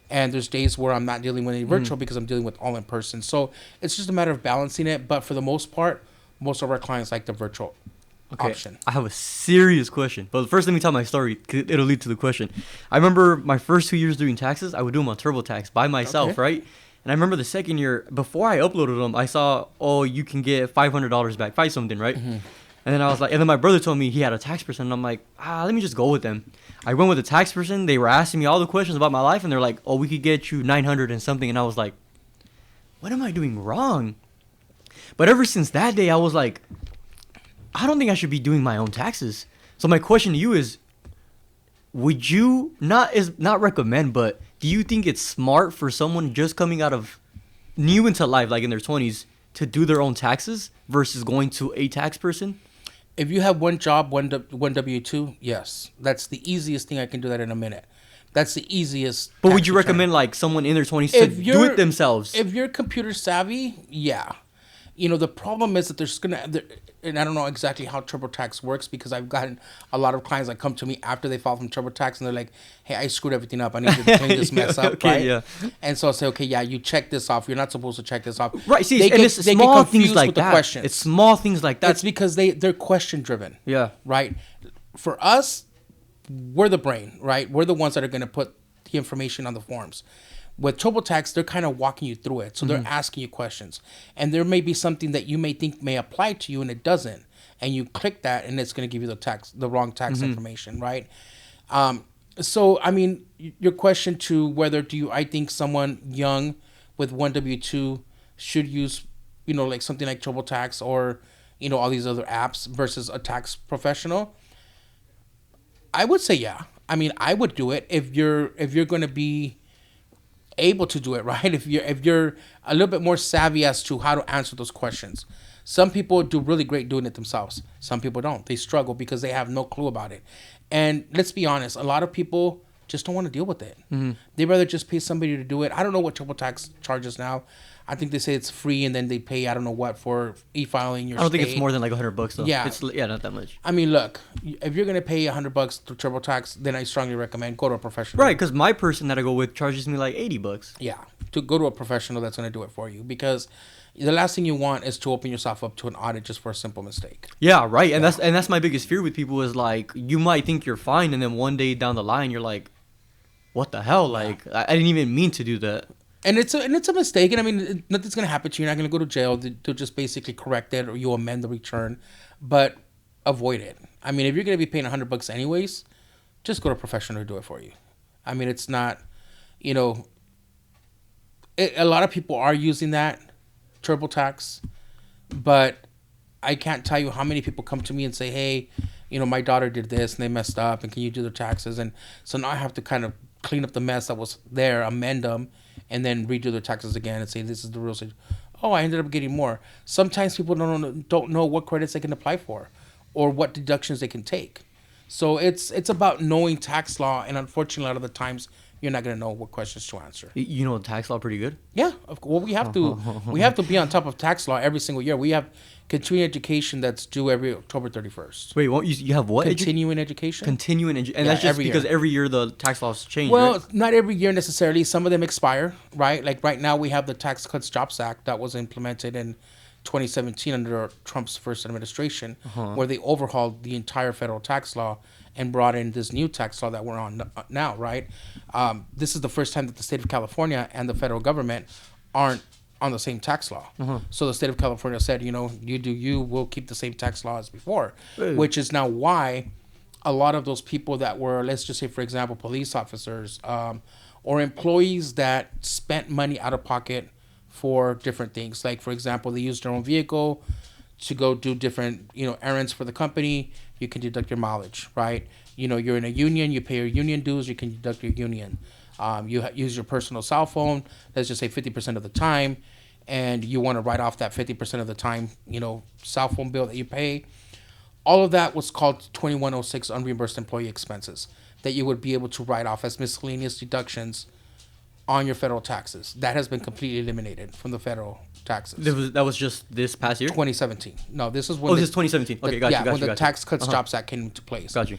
And there's days where I'm not dealing with any virtual because I'm dealing with all in person. So it's just a matter of balancing it. But for the most part, most of our clients like the virtual option. I have a serious question. But first, let me tell my story. 'Cause it'll lead to the question. I remember my first 2 years doing taxes. I would do them on TurboTax by myself, Okay. right? And I remember the second year, before I uploaded them, I saw, oh, you can get $500 back, five something, right? And then I was like, and then my brother told me he had a tax person. And I'm like, let me just go with them. I went with the tax person. They were asking me all the questions about my life. And they're like, oh, we could get you 900 and something. And I was like, what am I doing wrong? But ever since that day, I was like, I don't think I should be doing my own taxes. So my question to you is, would you not recommend, but do you think it's smart for someone just coming out of new into life, like in their 20s, to do their own taxes versus going to a tax person? If you have one job, one W-2, yes. That's the easiest thing. I can do that in a minute. That's the easiest. But would tax you return. recommend like someone in their 20s to do it themselves? If you're computer savvy, yeah. You know, the problem is that and I don't know exactly how TurboTax works because I've gotten a lot of clients that come to me after they file from TurboTax and they're like, hey, I screwed everything up. I need to clean this mess up, Okay, right? yeah. And so I'll say, okay, yeah, you check this off. You're not supposed to check this off. Right, see, they and get, it's they small get things confused like with the that. questions. It's small things like that. That's because they're question driven. Yeah. Right? For us, we're the brain, right? We're the ones that are going to put the information on the forms. With TurboTax, they're kind of walking you through it. So they're asking you questions. And there may be something that you may think may apply to you and it doesn't. And you click that and it's going to give you the wrong tax information, right? So, I mean, your question to whether I think someone young with one W-2 should use, like something like TurboTax or, all these other apps versus a tax professional. I would say, yeah. I mean, I would do it if you're going to be able to do it, right? If you're a little bit more savvy as to how to answer those questions. Some people do really great doing it themselves. Some people don't. They struggle because they have no clue about it. And let's be honest, a lot of people just don't want to deal with it. They'd rather just pay somebody to do it. I don't know what TurboTax charges now. I think they say it's free and then they pay, I don't know what, for e-filing your I don't think state. it's more than like $100 though. Yeah. It's not that much. I mean, look, if you're going to pay $100 to TurboTax, then I strongly recommend go to a professional. Right, because my person that I go with charges me like $80. Yeah, to go to a professional that's going to do it for you, because the last thing you want is to open yourself up to an audit just for a simple mistake. Yeah, right. And that's my biggest fear with people is like, you might think you're fine and then one day down the line you're like, what the hell? Like, I didn't even mean to do that. And it's a mistake, and I mean, nothing's gonna happen to you. You're not gonna go to jail. They'll just basically correct it, or you amend the return, but avoid it. I mean, if you're gonna be paying $100 anyways, just go to a professional to do it for you. I mean, it's not, a lot of people are using that TurboTax, but I can't tell you how many people come to me and say, hey, my daughter did this and they messed up, and can you do their taxes? And so now I have to kind of clean up the mess that was there, amend them, and then redo their taxes again and say, this is the real situation. Oh, I ended up getting more. Sometimes people don't know what credits they can apply for or what deductions they can take. So it's about knowing tax law, and unfortunately, a lot of the times, you're not going to know what questions to answer. You know tax law pretty good? Yeah. Well, we have to be on top of tax law every single year. We have continuing education that's due every October 31st. Wait, you have what? Continuing education? Continuing education. And that's just because every year the tax laws change, Well, right? not every year necessarily. Some of them expire, right? Like right now we have the Tax Cuts Jobs Act that was implemented in 2017 under Trump's first administration, where they overhauled the entire federal tax law and brought in this new tax law that we're on now, right? This is the first time that the state of California and the federal government aren't on the same tax law. So the state of California said, you do you, we'll keep the same tax law as before, which is now why a lot of those people that were, let's just say, for example, police officers or employees that spent money out of pocket for different things. Like, for example, they used their own vehicle to go do different, errands for the company. You can deduct your mileage, right? You're in a union, you pay your union dues, you can deduct your union. You use your personal cell phone, let's just say 50% of the time, and you want to write off that 50% of the time, cell phone bill that you pay. All of that was called 2106 unreimbursed employee expenses that you would be able to write off as miscellaneous deductions on your federal taxes. That has been completely eliminated from the federal taxes. That was just this past year? 2017. No, this is when this is 2017. Okay, got you. when the Tax Cuts Jobs Act came into place. Got you.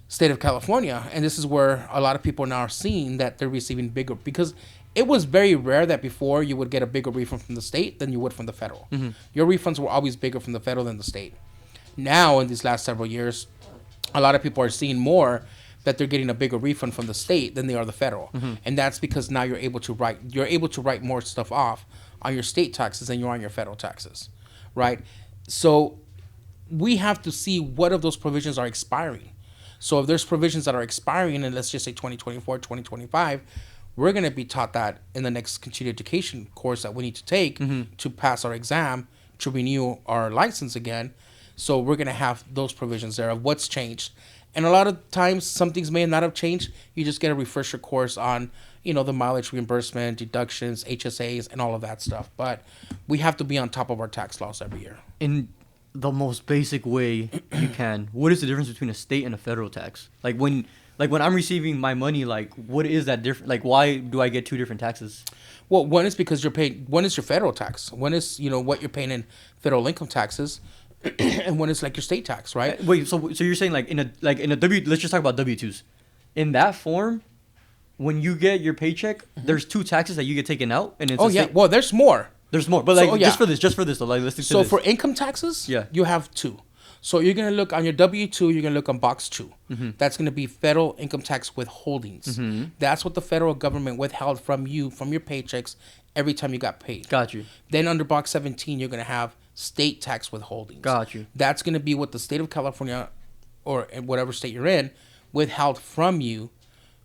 State of California, and this is where a lot of people now are seeing that they're receiving bigger, because it was very rare that before you would get a bigger refund from the state than you would from the federal. Your refunds were always bigger from the federal than the state. Now, in these last several years, a lot of people are seeing more that they're getting a bigger refund from the state than they are the federal, and that's because now you're able to write more stuff off on your state taxes than you're on your federal taxes, right? So we have to see what of those provisions are expiring. So if there's provisions that are expiring, and let's just say 2024, 2025, we're going to be taught that in the next continuing education course that we need to take to pass our exam, to renew our license again. So we're going to have those provisions there of what's changed. And a lot of times, some things may not have changed. You just get a refresher course on, the mileage reimbursement, deductions, HSAs, and all of that stuff. But we have to be on top of our tax laws every year. In the most basic way you can, what is the difference between a state and a federal tax? Like when I'm receiving my money, like what is that different? Like why do I get two different taxes? Well, one is because you're paying. One is your federal tax. One is what you're paying in federal income taxes. And one is like your state tax, right? Wait, so you're saying like in a W, let's just talk about W-2s. In that form, when you get your paycheck, there's two taxes that you get taken out, and it's well, there's more. There's more, but just for this though, like let's stick to this. So for income taxes, Yeah. you have two. So you're gonna look on your W-2, you're gonna look on box 2. That's gonna be federal income tax withholdings. That's what the federal government withheld from you from your paychecks every time you got paid. Got you. Then under box 17, you're gonna have state tax withholdings. Got you. That's going to be what the state of California, or in whatever state you're in, withheld from you,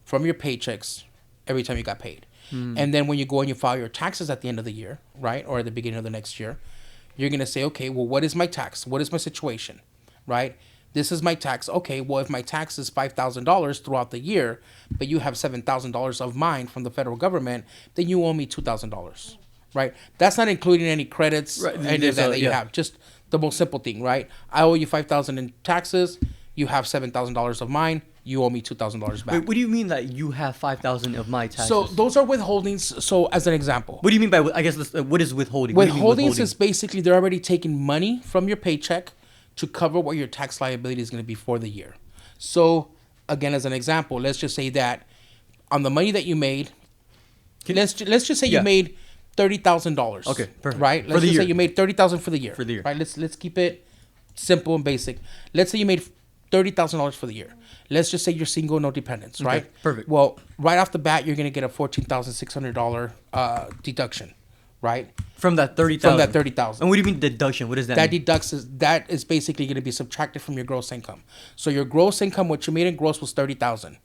from your paychecks every time you got paid. And then when you go and you file your taxes at the end of the year, right, or at the beginning of the next year, you're going to say, okay, well, what is my tax? What is my situation, right? This is my tax. Okay, well, if my tax is $5,000 throughout the year, but you have $7,000 of mine from the federal government, then you owe me $2,000. Right, that's not including any credits, right, any of that you have. Just the most simple thing, right? I owe you $5,000 in taxes. You have $7,000 of mine. You owe me $2,000 back. Wait, what do you mean that you have 5,000 of my taxes? So those are withholdings. So as an example, what do you mean by? I guess what is withholding? Withholdings is basically they're already taking money from your paycheck to cover what your tax liability is going to be for the year. So again, as an example, let's just say that on the money that you made, let's just say you made $30,000. Okay, perfect. Right? Let's just say you made $30,000 for the year. For the year. Right? Let's keep it simple and basic. Let's say you made $30,000 for the year. Let's just say you're single, no dependents, right? Okay, perfect. Well, right off the bat, you're going to get a $14,600 deduction, right? From that 30,000. From that 30,000. And what do you mean deduction? What does that mean? That is basically going to be subtracted from your gross income. So your gross income, what you made in gross was 30,000.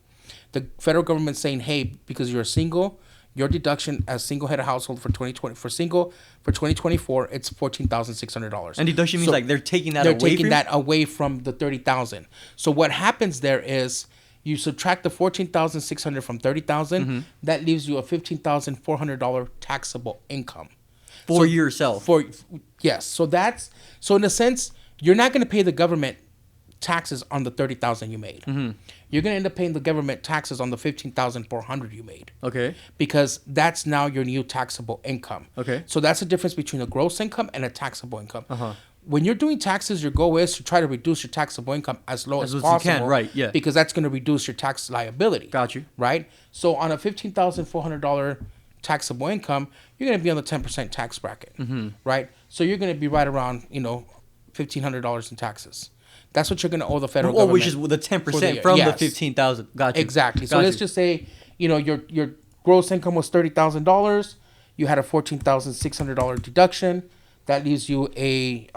The federal government's saying, hey, because you're single, your deduction as single head of household for 2024, it's $14,600. And deduction means like they're taking that away. They're taking that away from the 30,000. So what happens there is you subtract the $14,600 from 30,000. That leaves you a $15,400 taxable income for yourself. Yes. So in a sense, you're not going to pay the government taxes on the 30,000 you made. You're going to end up paying the government taxes on the 15,400 you made. Okay. Because that's now your new taxable income. Okay. So that's the difference between a gross income and a taxable income. When you're doing taxes, your goal is to try to reduce your taxable income as low as possible. You can, right? Yeah. Because that's going to reduce your tax liability. Got you. Right. So on a $15,400 taxable income, you're going to be on the 10% tax bracket. Right. So you're going to be right around $1,500 in taxes. That's what you're going to owe the federal government. Which is the 10% from the 15,000. Got you. Exactly. So let's just say, your gross income was $30,000. You had a $14,600 deduction. That leaves you a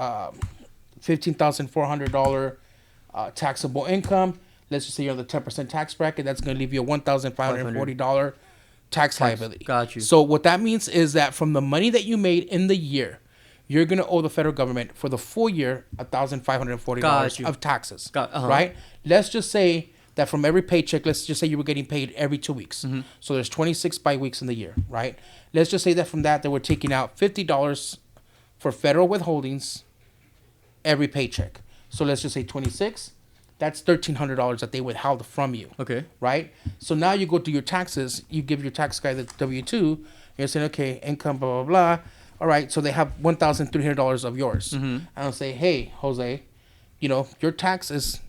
$15,400 taxable income. Let's just say you're on the 10% tax bracket. That's going to leave you a $1,540 tax liability. Got you. So what that means is that from the money that you made in the year, you're going to owe the federal government for the full year $1,540 of taxes. Right? Let's just say that from every paycheck, let's just say you were getting paid every 2 weeks. So there's 26 weeks in the year, right? Let's just say that from that, they were taking out $50 for federal withholdings every paycheck. So let's just say 26. That's $1,300 that they withheld from you. Okay. Right? So now you go do your taxes, you give your tax guy the W-2, you're saying, okay, income, blah, blah, blah. All right, so they have $1,300 of yours. Mm-hmm. And I'll say, hey, Jose, your tax is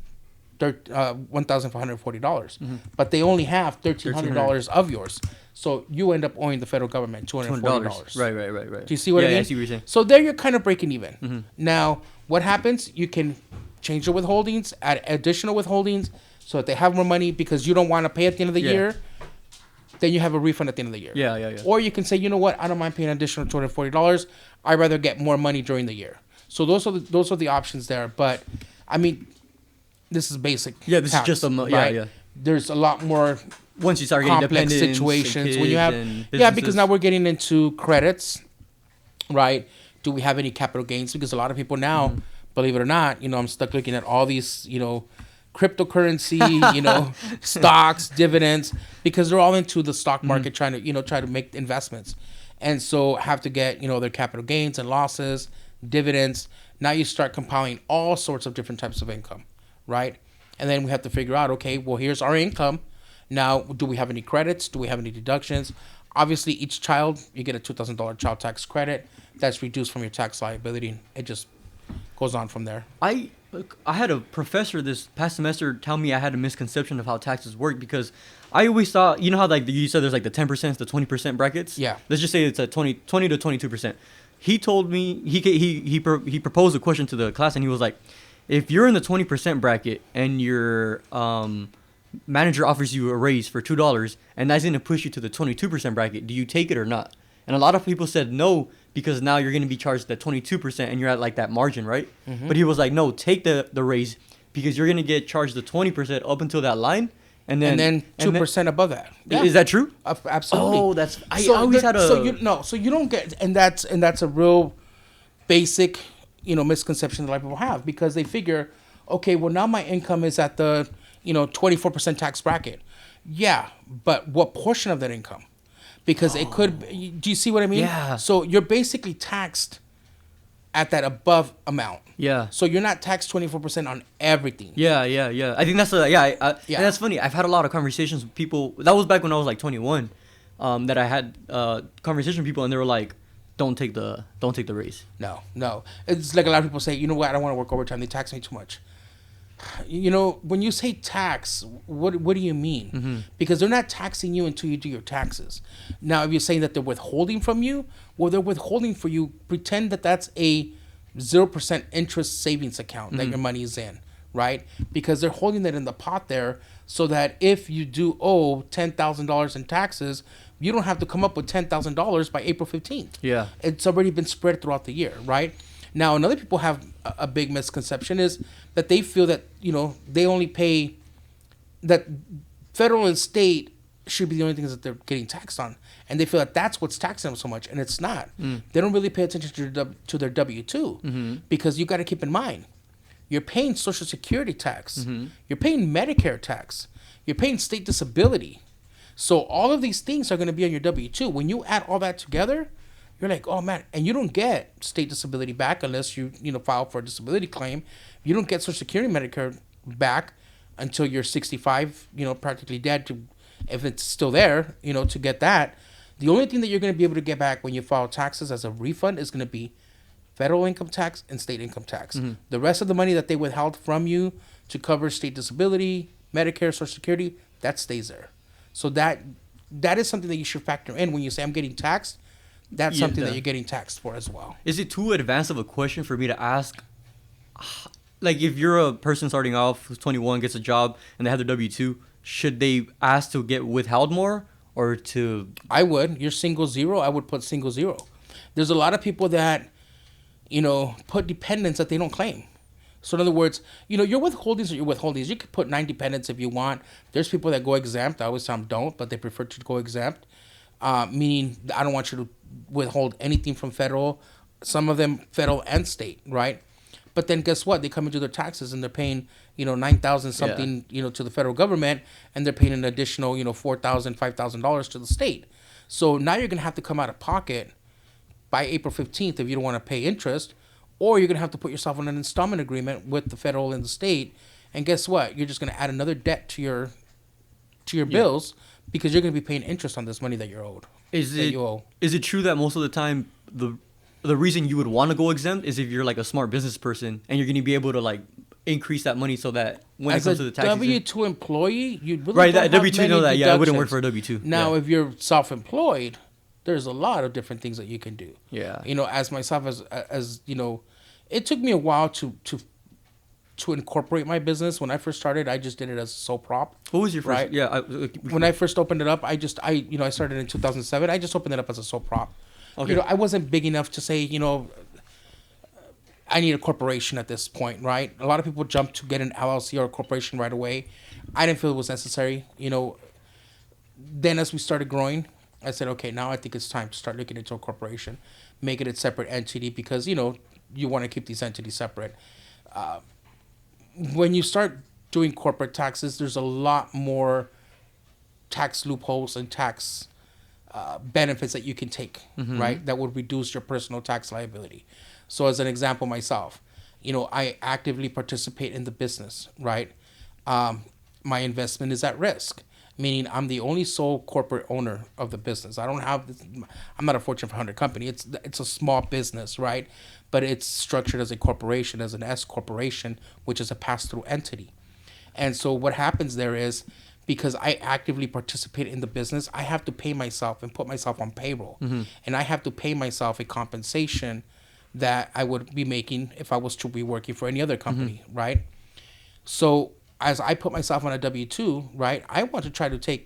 $1,540. Mm-hmm. But they only have $1,300 of yours. So you end up owing the federal government $240. Right. Do you see what I mean? Yeah, I see what you're saying. So there you're kind of breaking even. Mm-hmm. Now, what happens? You can change the withholdings, add additional withholdings, so that they have more money because you don't want to pay at the end of the year. Then you have a refund at the end of the year. Yeah. Or you can say, you know what? I don't mind paying an additional $240. I'd rather get more money during the year. So those are the options there. But I mean, this is basic. Yeah, this tax, is just right? yeah. There's a lot more Once you start getting complex dependents situations and when you have because now we're getting into credits, right? Do we have any capital gains? Because a lot of people now, believe it or not, I'm stuck looking at all these, cryptocurrency, stocks, dividends, because they're all into the stock market trying to make investments. And so have to get, their capital gains and losses, dividends. Now you start compiling all sorts of different types of income, right? And then we have to figure out, okay, well, here's our income. Now, do we have any credits? Do we have any deductions? Obviously, each child, you get a $2,000 child tax credit. That's reduced from your tax liability. It just goes on from there. I had a professor this past semester tell me I had a misconception of how taxes work because I always thought, you know how like you said there's like the 10%, the 20% brackets? Yeah. Let's just say it's a 20 to 22%. He told me, he proposed a question to the class and he was like, if you're in the 20% bracket and your manager offers you a raise for $2 and that's going to push you to the 22% bracket, do you take it or not? And a lot of people said no because now you're going to be charged at 22% and you're at like that margin, right? Mm-hmm. But he was like, no, take the raise because you're going to get charged the 20% up until that line. And then 2% above that. Yeah. Is that true? Absolutely. Oh, that's I always had a so you don't get and that's a real basic misconception that a lot of people have because they figure, okay, well now my income is at the 24% tax bracket. Yeah, but what portion of that income? Because it could. Do you see what I mean? Yeah. So you're basically taxed at that above amount. Yeah. So you're not taxed 24% on everything. Yeah. I think that's and that's funny. I've had a lot of conversations with people. That was back when I was like 21. That I had conversations with people and they were like, "Don't take the raise." No. It's like a lot of people say, you know what? I don't want to work overtime. They tax me too much. When you say tax, what do you mean? Mm-hmm. Because they're not taxing you until you do your taxes. Now, if you're saying that they're withholding from you, well, they're withholding for you. Pretend that that's a 0% interest savings account that your money is in, right? Because they're holding that in the pot there so that if you do owe $10,000 in taxes, you don't have to come up with $10,000 by April 15th. Yeah. It's already been spread throughout the year, right? Now, another people have a big misconception is that they feel that, they only pay, that federal and state should be the only things that they're getting taxed on. And they feel that that's what's taxing them so much. And it's not. They don't really pay attention to their W-2 because you got to keep in mind, you're paying Social Security tax. You're paying Medicare tax. You're paying state disability. So all of these things are going to be on your W-2. When you add all that together, you're like, oh man, and you don't get state disability back unless you file for a disability claim. You don't get Social Security, Medicare back until you're 65, practically dead. If it's still there, to get that. The only thing that you're going to be able to get back when you file taxes as a refund is going to be federal income tax and state income tax. The rest of the money that they withheld from you to cover state disability, Medicare, Social Security, that stays there. So that is something that you should factor in when you say I'm getting taxed. That's something that you're getting taxed for as well. Is it too advanced of a question for me to ask? Like, if you're a person starting off who's 21, gets a job, and they have their W-2, should they ask to get withheld more or to... I would. You're single zero, I would put single zero. There's a lot of people that, put dependents that they don't claim. So in other words, your withholdings are your withholdings. You could put 9 dependents if you want. There's people that go exempt. I always tell them don't, but they prefer to go exempt. Meaning I don't want you to withhold anything from federal, some of them federal and state, right? But then guess what? They come into their taxes and they're paying, $9,000 something, to the federal government, and they're paying an additional, $4,000, $5,000 to the state. So now you're going to have to come out of pocket by April 15th if you don't want to pay interest, or you're going to have to put yourself on an installment agreement with the federal and the state, And guess what? You're just going to add another debt to your bills because you're going to be paying interest on this money that you're owed. Is it true that most of the time the reason you would want to go exempt is if you're like a smart business person and you're going to be able to like increase that money so that when it comes to the taxes, W-2 employee, you really right? don't That have W-2 know that. many Yeah, I wouldn't work deductions. for a W-2. Now, yeah. if you're self-employed, there's a lot of different things that you can do. Yeah. You know, as myself, as you know, it took me a while to incorporate my business. When I first started, I just did it as a sole prop. What was your first? Right? Yeah. When I first opened it up, I started in 2007. I just opened it up as a sole prop. Okay. You know, I wasn't big enough to say, you know, I need a corporation at this point, right? A lot of people jump to get an LLC or a corporation right away. I didn't feel it was necessary. You know, then as we started growing, I said, okay, now I think it's time to start looking into a corporation, make it a separate entity because, you know, you want to keep these entities separate. When you start doing corporate taxes, there's a lot more tax loopholes and tax benefits that you can take, right? That would reduce your personal tax liability. So as an example, myself, you know, I actively participate in the business, right? My investment is at risk, meaning I'm the only sole corporate owner of the business. I don't have, I'm not a Fortune 500 company. It's a small business, right? But it's structured as a corporation, as an S corporation, which is a pass-through entity. And so what happens there is, because I actively participate in the business, I have to pay myself and put myself on payroll. And I have to pay myself a compensation that I would be making if I was to be working for any other company, right? So as I put myself on a W-2, right, I want to try to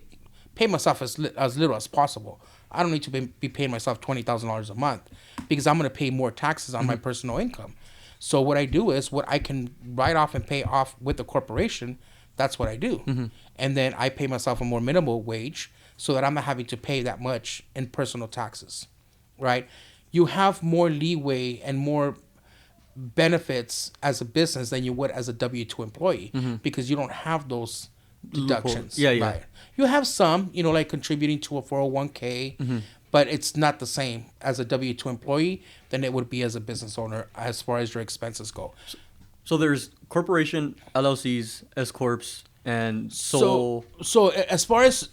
pay myself as little as possible. I don't need to be paying myself $20,000 a month because I'm going to pay more taxes on my personal income. So what I do is what I can write off and pay off with the corporation, that's what I do. And then I pay myself a more minimal wage so that I'm not having to pay that much in personal taxes, right? You have more leeway and more benefits as a business than you would as a W-2 employee because you don't have those deductions. Yeah. Right? You have some, you know, like contributing to a 401k, but it's not the same as a W-2 employee than it would be as a business owner as far as your expenses go. So there's corporation, LLCs, S corps, and So as far as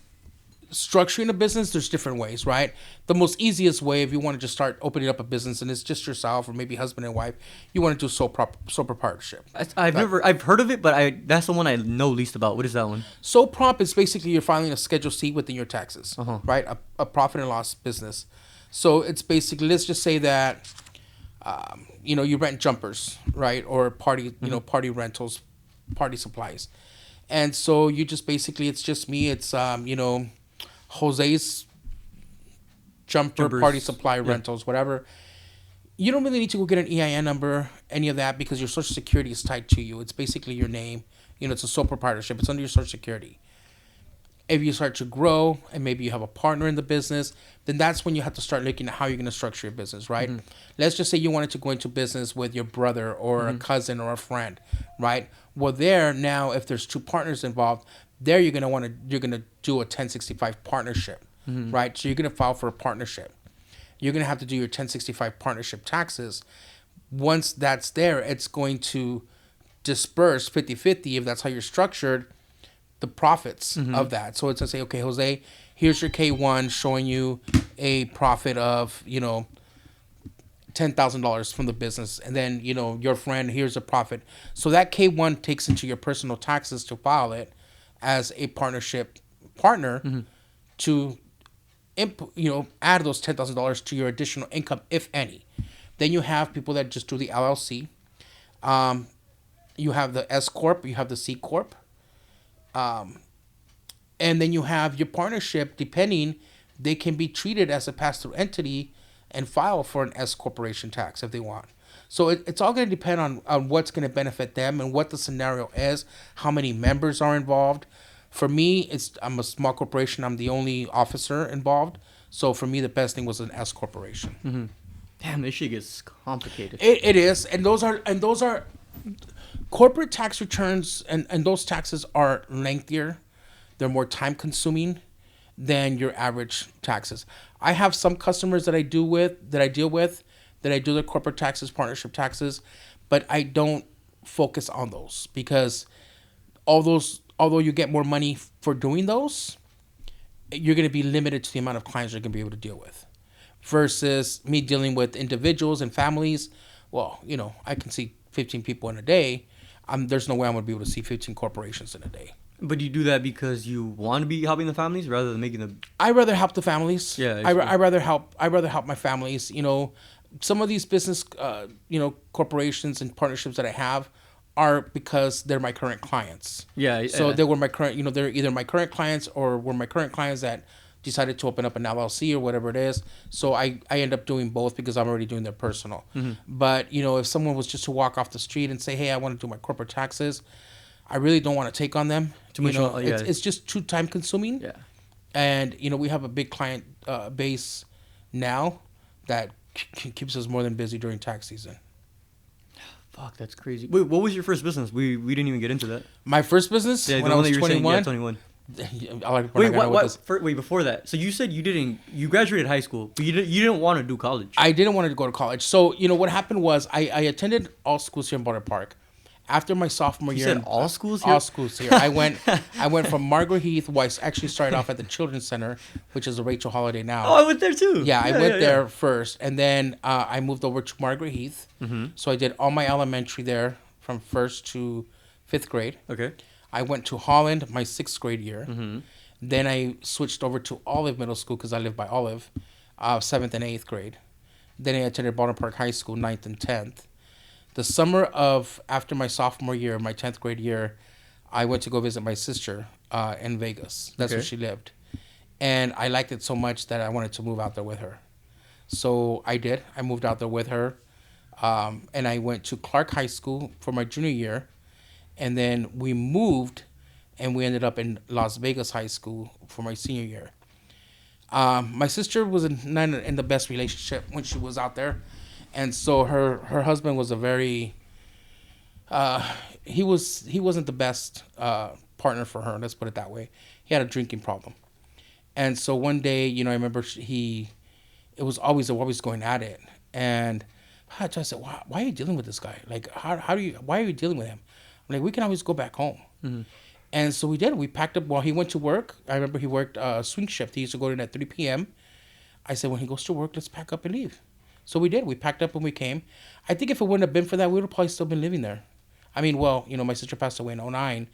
structuring a business, there's different ways, right? The most easiest way, if you want to just start opening up a business and it's just yourself or maybe husband and wife, you want to do sole proprietorship. I've heard of it, but that's the one I know least about. What is that one? Sole prop is basically you're filing a Schedule C within your taxes, right? A profit and loss business. So it's basically, let's just say that, you know, you rent jumpers, right? Or party rentals, party supplies. And so you just basically, it's just me. It's, you know, Jose's jumpers, party supply rentals, whatever. You don't really need to go get an EIN number, any of that, because your Social Security is tied to you. It's basically your name. You know, it's a sole proprietorship. It's under your Social Security. If you start to grow and maybe you have a partner in the business, then that's when you have to start looking at how you're going to structure your business, right? Let's just say you wanted to go into business with your brother or a cousin or a friend, right? Well, there now, if there's two partners involved, there you're going to do a 1065 partnership, right? So you're going to file for a partnership. You're going to have to do your 1065 partnership taxes. Once that's there, it's going to disperse 50-50 if that's how you're structured, the profits of that. So it's going to say, okay, Jose, here's your K1 showing you a profit of, you know, $10,000 from the business. And then, you know, your friend, here's a profit. So that K1 takes into your personal taxes to file it as a partnership partner to, you know, add those $10,000 to your additional income, if any. Then you have people that just do the LLC. You have the S Corp, you have the C Corp. And then you have your partnership, depending, they can be treated as a pass-through entity and file for an S corporation tax if they want. So it's all going to depend on what's going to benefit them and what the scenario is, how many members are involved. For me, I'm a small corporation. I'm the only officer involved. So for me, the best thing was an S corporation. Damn, this shit gets complicated. It is, and those are corporate tax returns, and those taxes are lengthier. They're more time consuming than your average taxes. I have some customers that I deal with that I do their corporate taxes, partnership taxes, but I don't focus on those because although you get more money for doing those, you're going to be limited to the amount of clients you're going to be able to deal with. Versus me dealing with individuals and families, well, I can see 15 people in a day. There's no way I'm going to be able to see 15 corporations in a day. But you do that because you want to be helping the families rather than making them. I rather help the families. Yeah, I rather help my families. Some of these business, corporations and partnerships that I have are because they're my current clients. Yeah. So they were my current, they're either my current clients or were my current clients that decided to open up an LLC or whatever it is. So I end up doing both because I'm already doing their personal. Mm-hmm. But, if someone was just to walk off the street and say, hey, I want to do my corporate taxes, I really don't want to take on them. Too much. It's just too time consuming. Yeah. And, we have a big client base now that keeps us more than busy during tax season. Fuck, that's crazy. Wait, what was your first business? We didn't even get into that. My first business when I was 21. Yeah, 21. Wait, what? Wait, before that. So you said you graduated high school, but you didn't want to do college. I didn't want to go to college. So, what happened was I attended all schools here in Baldwin Park. After my sophomore year, said all schools here? All schools here. I went from Margaret Heath, where I actually started off at the Children's Center, which is a Rachel Holiday now. Oh, I went there too. Yeah, I went there first, and then I moved over to Margaret Heath. Mm-hmm. So I did all my elementary there from 1st to 5th grade. Okay. I went to Holland my 6th grade year. Mm-hmm. Then I switched over to Olive Middle School because I live by Olive, 7th and 8th grade. Then I attended Baldwin Park High School 9th and 10th. The summer after my sophomore year, my 10th grade year, I went to go visit my sister in Vegas. That's where she lived. And I liked it so much that I wanted to move out there with her. So I did. I moved out there with her. And I went to Clark High School for my junior year. And then we moved and we ended up in Las Vegas High School for my senior year. My sister was not in the best relationship when she was out there. And so her husband was a very, he wasn't the best partner for her. Let's put it that way. He had a drinking problem. And so one day, I remember it was always going at it. And I said, why are you dealing with this guy? Like, why are you dealing with him? I'm like, we can always go back home. Mm-hmm. And so we did. We packed up while he went to work. I remember he worked swing shift. He used to go in at 3 p.m. I said, when he goes to work, let's pack up and leave. So we did. We packed up and we came. I think if it wouldn't have been for that, we would have probably still been living there. I mean, well, my sister passed away in 2009.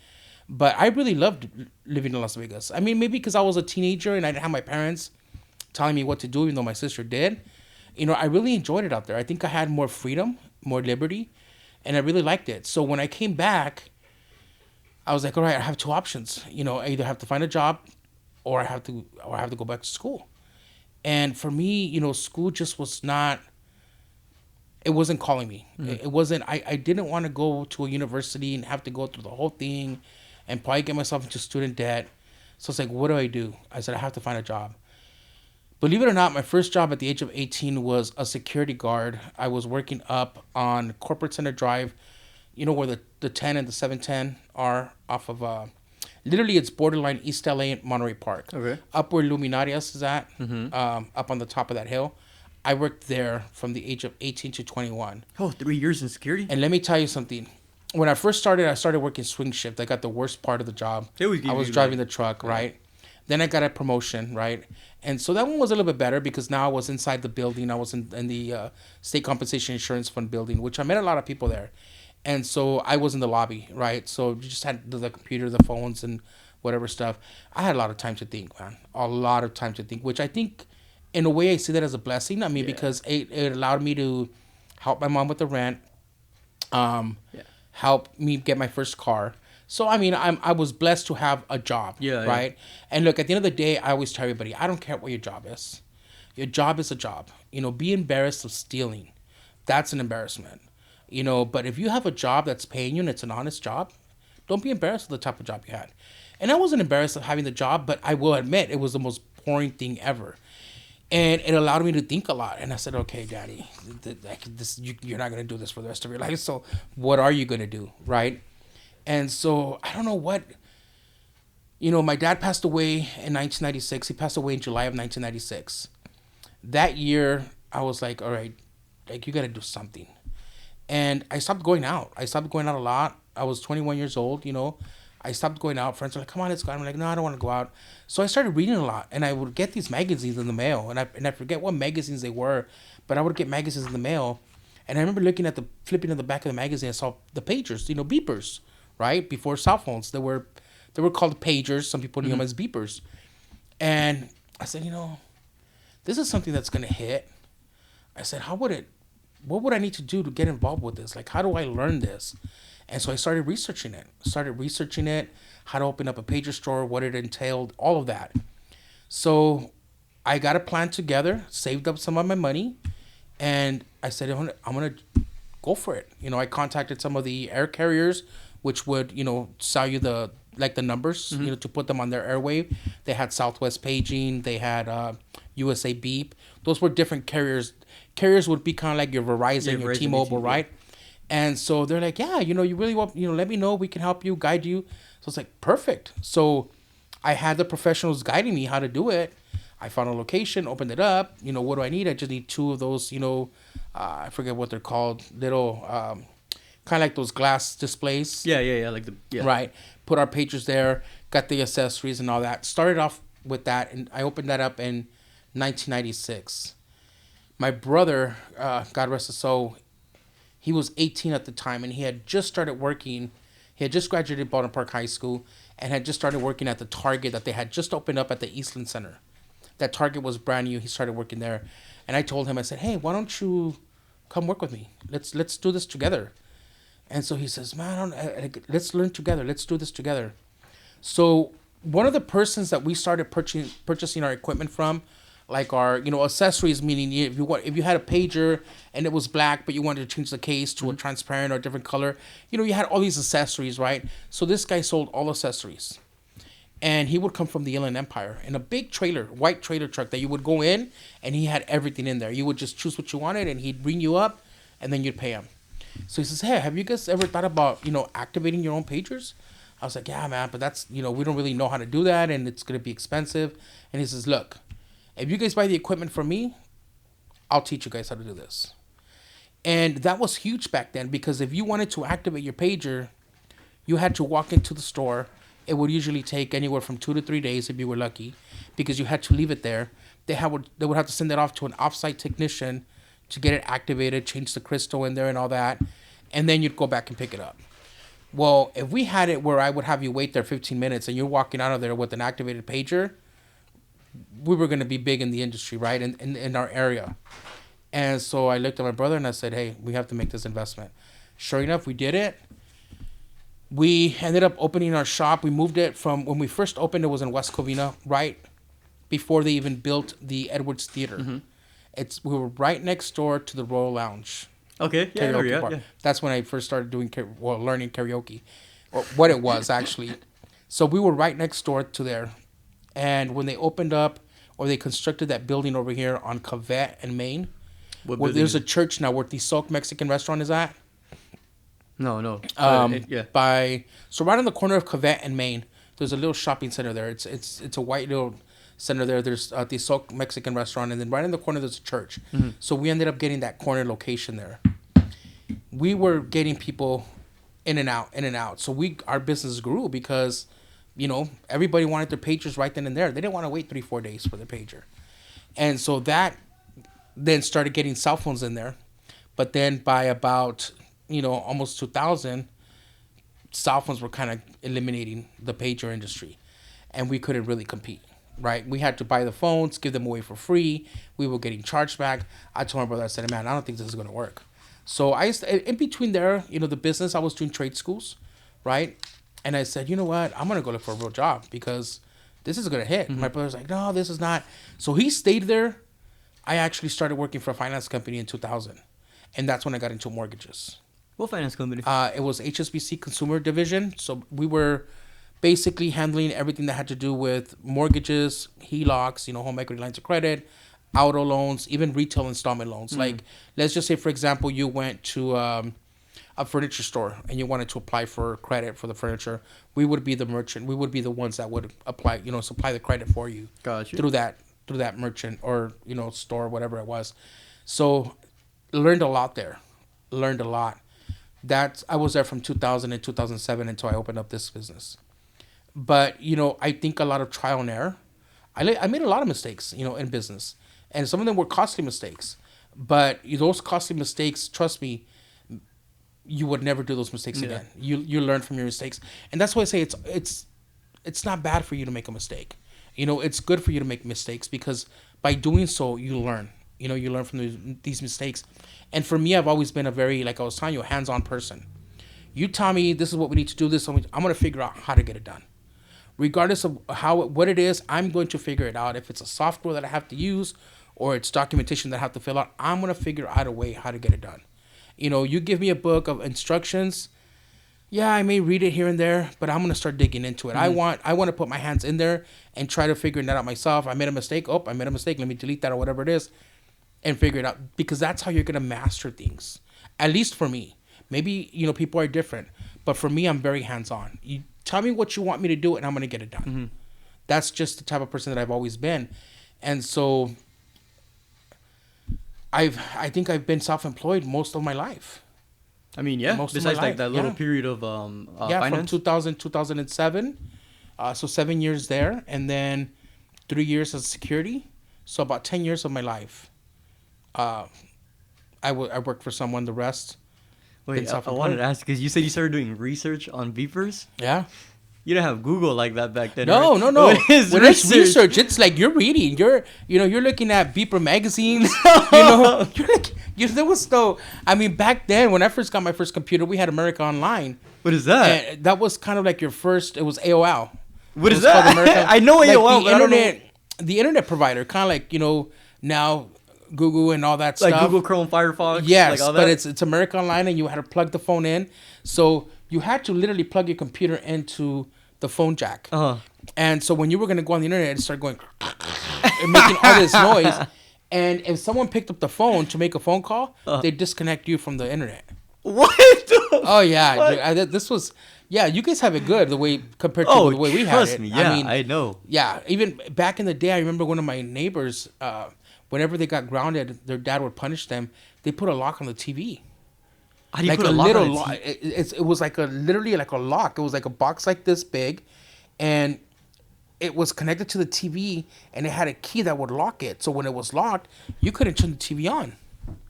But I really loved living in Las Vegas. I mean, maybe because I was a teenager and I didn't have my parents telling me what to do, even though my sister did. I really enjoyed it out there. I think I had more freedom, more liberty, and I really liked it. So when I came back, I was like, all right, I have two options. I either have to find a job or I have to go back to school. And for me, school just was not, it wasn't calling me. Mm-hmm. It wasn't, I didn't want to go to a university and have to go through the whole thing and probably get myself into student debt. So it's like, what do I do? I said, I have to find a job. Believe it or not, my first job at the age of 18 was a security guard. I was working up on Corporate Center Drive, where the 10 and the 710 are off of, literally, it's borderline East LA and Monterey Park. Okay. Up where Luminarias is at, up on the top of that hill. I worked there from the age of 18 to 21. Oh, 3 years in security? And let me tell you something. When I first started, I started working swing shift. I got the worst part of the job. I was driving the truck, right? Then I got a promotion, right? And so that one was a little bit better because now I was inside the building. I was in the State Compensation Insurance Fund building, which I met a lot of people there. And so I was in the lobby, right? So you just had the computer, the phones, and whatever stuff. I had a lot of time to think, man. A lot of time to think, which I think, in a way, I see that as a blessing. I mean, because it allowed me to help my mom with the rent, help me get my first car. So, I mean, I was blessed to have a job, right? Yeah. And look, at the end of the day, I always tell everybody, I don't care what your job is. Your job is a job. Be embarrassed of stealing. That's an embarrassment. But if you have a job that's paying you and it's an honest job, don't be embarrassed of the type of job you had. And I wasn't embarrassed of having the job, but I will admit it was the most boring thing ever. And it allowed me to think a lot. And I said, okay, Daddy, you're not going to do this for the rest of your life. So what are you going to do, right? And so I don't know what, my dad passed away in 1996. He passed away in July of 1996. That year, I was like, all right, you got to do something. And I stopped going out. I stopped going out a lot. I was 21 years old, I stopped going out. Friends were like, come on, let's go. I'm like, no, I don't want to go out. So I started reading a lot, and I would get these magazines in the mail, and I forget what magazines they were, but I would get magazines in the mail, and I remember flipping to the back of the magazine. I saw the pagers, beepers, right before cell phones. They were called pagers. Some people knew them as beepers, and I said, this is something that's gonna hit. I said, what would I need to do to get involved with this? Like, how do I learn this? And so I started researching it, how to open up a pager store, what it entailed, all of that. So I got a plan together, saved up some of my money, and I said, I'm gonna go for it. I contacted some of the air carriers, which would, sell you the numbers, to put them on their airwave. They had Southwest Paging, they had USA Beep. Those were different carriers. Carriers would be kind of like your Verizon, your T-Mobile, right? And so they're like, yeah, you really want, let me know. We can help you, guide you. So it's like, perfect. So I had the professionals guiding me how to do it. I found a location, opened it up. What do I need? I just need 2 of those, I forget what they're called, little, kind of like those glass displays. Yeah. Right. Put our pagers there, got the accessories and all that. Started off with that, and I opened that up in 1996. My brother, God rest his soul, he was 18 at the time, and he had just started working. He had just graduated Baldwin Park High School and had just started working at the Target that they had just opened up at the Eastland Center. That Target was brand new. He started working there. And I told him, I said, hey, why don't you come work with me? Let's do this together. And so he says, man, let's learn together. Let's do this together. So one of the persons that we started purchasing our equipment from, like our, accessories, meaning if you had a pager and it was black, but you wanted to change the case to a transparent or different color, you had all these accessories, right? So this guy sold all accessories. And he would come from the Inland Empire in a big trailer, white trailer truck that you would go in, and he had everything in there. You would just choose what you wanted, and he'd bring you up, and then you'd pay him. So he says, hey, have you guys ever thought about, activating your own pagers? I was like, yeah, man, but that's, we don't really know how to do that, and it's going to be expensive. And he says, look, if you guys buy the equipment from me, I'll teach you guys how to do this. And that was huge back then, because if you wanted to activate your pager, you had to walk into the store. It would usually take anywhere from 2 to 3 days if you were lucky, because you had to leave it there. They would have to send it off to an off-site technician to get it activated, change the crystal in there and all that, and then you'd go back and pick it up. Well, if we had it where I would have you wait there 15 minutes and you're walking out of there with an activated pager, we were going to be big in the industry, right, in our area. And so I looked at my brother and I said, hey, we have to make this investment. Sure enough, we did it. We ended up opening our shop. We moved it from, when we first opened, it was in West Covina, right before they even built the Edwards Theater. Mm-hmm. We were right next door to the Royal Lounge. Okay, yeah. That's when I first started learning karaoke, or what it was actually. So we were right next door to there. And when they opened up, or they constructed that building over here on Cavett and Main, where there's a church now where the Soak Mexican restaurant is at. No. So right on the corner of Cavett and Main, there's a little shopping center there. It's a white little center there. There's the Soak Mexican restaurant, and then right in the corner there's a church. Mm-hmm. So we ended up getting that corner location there. We were getting people in and out. So our business grew because, everybody wanted their pagers right then and there. They didn't want to wait 3-4 days for their pager. And so that then started getting cell phones in there. But then by about, almost 2000, cell phones were kind of eliminating the pager industry. And we couldn't really compete, right? We had to buy the phones, give them away for free. We were getting charged back. I told my brother, I said, man, I don't think this is going to work. So in between there, the business, I was doing trade schools, right? And I said, you know what? I'm going to go look for a real job because this is going to hit. Mm-hmm. My brother's like, no, this is not. So he stayed there. I actually started working for a finance company in 2000. And that's when I got into mortgages. What finance company? It was HSBC Consumer Division. So we were basically handling everything that had to do with mortgages, HELOCs, home equity lines of credit, auto loans, even retail installment loans. Mm-hmm. Like, let's just say, for example, you went to a furniture store and you wanted to apply for credit for the furniture. We would be the merchant. We would be the ones that would apply, supply the credit for you. Gotcha. through that merchant or, store, whatever it was. So learned a lot there. I was there from 2000 and 2007 until I opened up this business. But, I think a lot of trial and error. I made a lot of mistakes, in business. And some of them were costly mistakes. But those costly mistakes, trust me, you would never do those mistakes again. You learn from your mistakes. And that's why I say it's not bad for you to make a mistake. It's good for you to make mistakes because by doing so, you learn. You learn from these mistakes. And for me, I've always been a very, like I was telling you, a hands-on person. You tell me this is what we need to do, I'm going to figure out how to get it done. Regardless of what it is, I'm going to figure it out. If it's a software that I have to use or it's documentation that I have to fill out, I'm going to figure out a way how to get it done. You give me a book of instructions. Yeah, I may read it here and there, but I'm going to start digging into it. Mm-hmm. I want to put my hands in there and try to figure that out myself. I made a mistake. I made a mistake. Let me delete that or whatever it is and figure it out because that's how you're going to master things. At least for me. Maybe, people are different, but for me, I'm very hands-on. You tell me what you want me to do and I'm going to get it done. Mm-hmm. That's just the type of person that I've always been. And so I think I've been self-employed most of my life. I mean, yeah. Most besides like that little period of finance? From 2007. So 7 years there, and then 3 years as security. So about 10 years of my life. I worked for someone. The rest. Wait, I wanted to ask because you said you started doing research on beepers. Yeah. You didn't have Google like that back then. No, right? no. When it's research, it's like you're reading. You're looking at beeper magazines. There was no. I mean, back then when I first got my first computer, we had America Online. What is that? And that was kind of like your first. It was AOL. What is that? I know AOL, but I don't know. The internet provider, kind of like now Google and all that stuff. Like Google Chrome, Firefox. Yes, like all that? But it's America Online, and you had to plug the phone in. So you had to literally plug your computer into the phone jack. Uh-huh. And so when you were going to go on the internet, it started going and making all this noise. And if someone picked up the phone to make a phone call, they'd disconnect you from the internet. What? Oh, yeah. This was... Yeah, you guys have it good the way compared to the way we had it. Trust me. Yeah, I know. Yeah, even back in the day, I remember one of my neighbors, whenever they got grounded, their dad would punish them. They put a lock on the TV. How do you put a lock on the TV? It was literally like a lock. It was like a box like this big, and it was connected to the TV, and it had a key that would lock it. So when it was locked, you couldn't turn the TV on.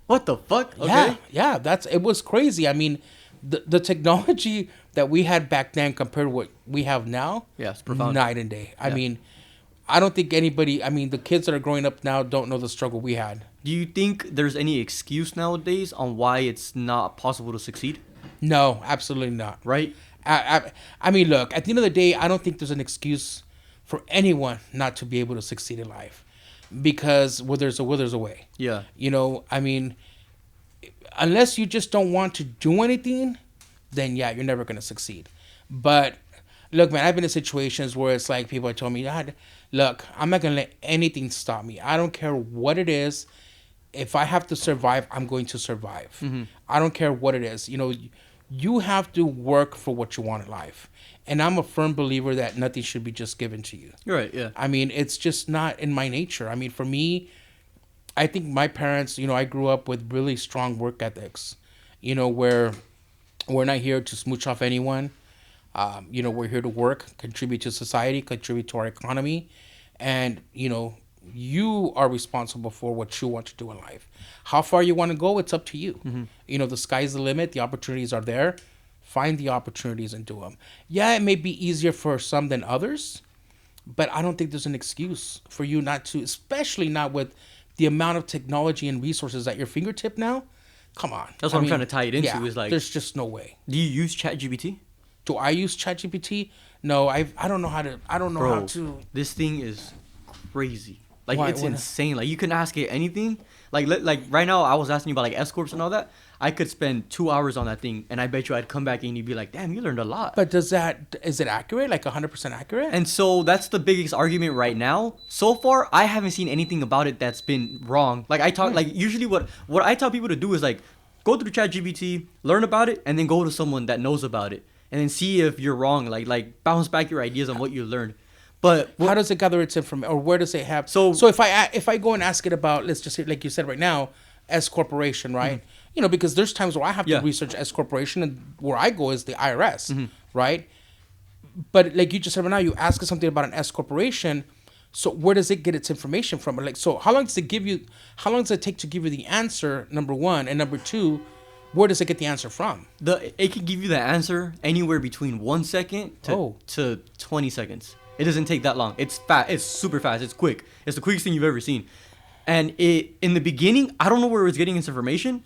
What the fuck? Okay. Yeah. It was crazy. I mean, the technology that we had back then compared to what we have now, it's profound. Night and day. I mean, I don't think anybody, the kids that are growing up now don't know the struggle we had. Do you think there's any excuse nowadays on why it's not possible to succeed? No, absolutely not. Right? I mean, look, at the end of the day, I don't think there's an excuse for anyone not to be able to succeed in life. Because where there's a will, there's a way. Yeah. Unless you just don't want to do anything, then you're never going to succeed. But look, man, I've been in situations where it's like people have told me, look, I'm not going to let anything stop me. I don't care what it is. If I have to survive, I'm going to survive. Mm-hmm. I don't care what it is. You have to work for what you want in life. And I'm a firm believer that nothing should be just given to you. You're right, yeah. I mean, it's just not in my nature. I mean, for me, I think my parents, I grew up with really strong work ethics, where we're not here to smooch off anyone. We're here to work, contribute to society, contribute to our economy. And, you are responsible for what you want to do in life. How far you want to go, it's up to you. Mm-hmm. The sky's the limit. The opportunities are there. Find the opportunities and do them. Yeah, it may be easier for some than others, but I don't think there's an excuse for you not to, especially not with the amount of technology and resources at your fingertip now. Come on. That's what I'm trying to tie it into. Is like, there's just no way. Do you use ChatGPT? Do I use ChatGPT? No, I don't know how to. I don't know how to. This thing is crazy. Like, it's insane. Like, you can ask it anything. Like right now, I was asking you about like S corps and all that. I could spend 2 hours on that thing, and I bet you I'd come back and you'd be like, "Damn, you learned a lot." But is it accurate? Like 100% accurate? And so that's the biggest argument right now. So far, I haven't seen anything about it that's been wrong. Like usually what I tell people to do is like go through ChatGPT, learn about it, and then go to someone that knows about it, and then see if you're wrong. Like bounce back your ideas on what you learned. But how does it gather its information, or where does it have? So if I go and ask it about, let's just say, like you said right now, S corporation, right? Mm-hmm. Because there's times where I have to research S corporation, and where I go is the IRS, mm-hmm. right? But like you just said right now, you ask us something about an S corporation. So where does it get its information from? Like, so how long does it give you? How long does it take to give you the answer? Number one, and number two, where does it get the answer from? It can give you the answer anywhere between 1 second to 20 seconds. It doesn't take that long. It's fast. It's super fast. It's quick. It's the quickest thing you've ever seen. And in the beginning, I don't know where it was getting its information,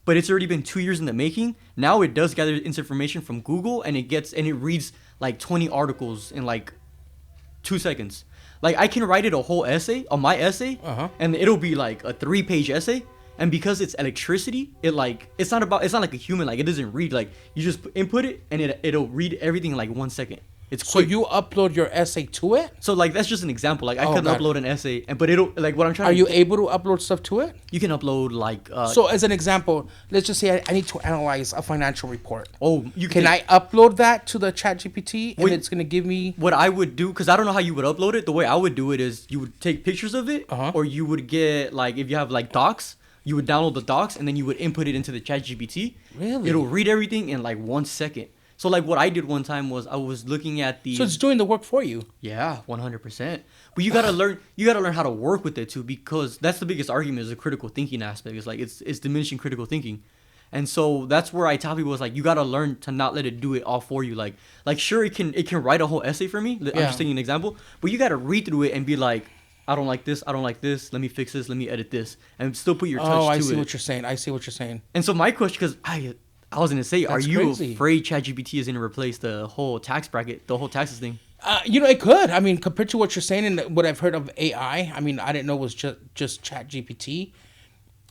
but it's already been 2 years in the making. Now it does gather its information from Google, and it reads like 20 articles in like 2 seconds. Like I can write it a whole essay on my essay, and it'll be like a 3-page essay. And because it's electricity, it's not like a human. Like it doesn't read. Like you just input it, and it'll read everything in like 1 second. It's quick. So you upload your essay to it? So like that's just an example. Like I could upload an essay, but it'll like what I'm trying. Are you able to upload stuff to it? You can upload like. So as an example, let's just say I need to analyze a financial report. Oh, can I upload that to the ChatGPT and it's gonna give me? What I would do, because I don't know how you would upload it. The way I would do it is you would take pictures of it, or you would get like if you have like docs. You would download the docs and then you would input it into the ChatGPT. Really? It'll read everything in like 1 second. So like what I did one time was I was looking at the. So it's doing the work for you. Yeah, 100%. But you gotta learn. You gotta learn how to work with it too, because that's the biggest argument is the critical thinking aspect. It's like it's diminishing critical thinking, and so that's where I tell people is like you gotta learn to not let it do it all for you. Like sure it can write a whole essay for me. I'm just taking an example, but you gotta read through it and be like. I don't like this. I don't like this. Let me fix this. Let me edit this, and still put your touch to it. Oh, I see what you're saying. I see what you're saying. And so my question, because I was gonna say, are you afraid ChatGPT is gonna replace the whole tax bracket, the whole taxes thing? It could. I mean, compared to what you're saying and what I've heard of AI, I mean, I didn't know it was just ChatGPT,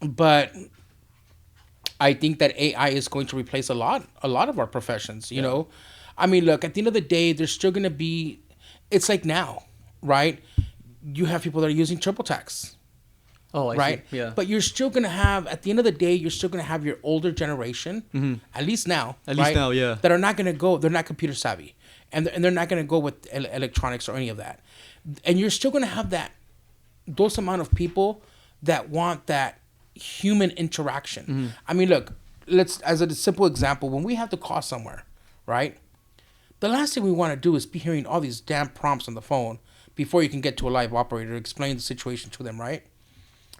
but I think that AI is going to replace a lot of our professions. You know, I mean, look, at the end of the day, there's still gonna be. It's like now, right? You have people that are using TurboTax. Oh, I see. Yeah. But you're still going to have, at the end of the day, you're still going to have your older generation, at least now. Yeah. That are not going to go, they're not computer savvy. And they're not going to go with electronics or any of that. And you're still going to have those amount of people that want that human interaction. I mean, look, as a simple example, when we have to call somewhere, right? The last thing we want to do is be hearing all these damn prompts on the phone before you can get to a live operator, explain the situation to them, right?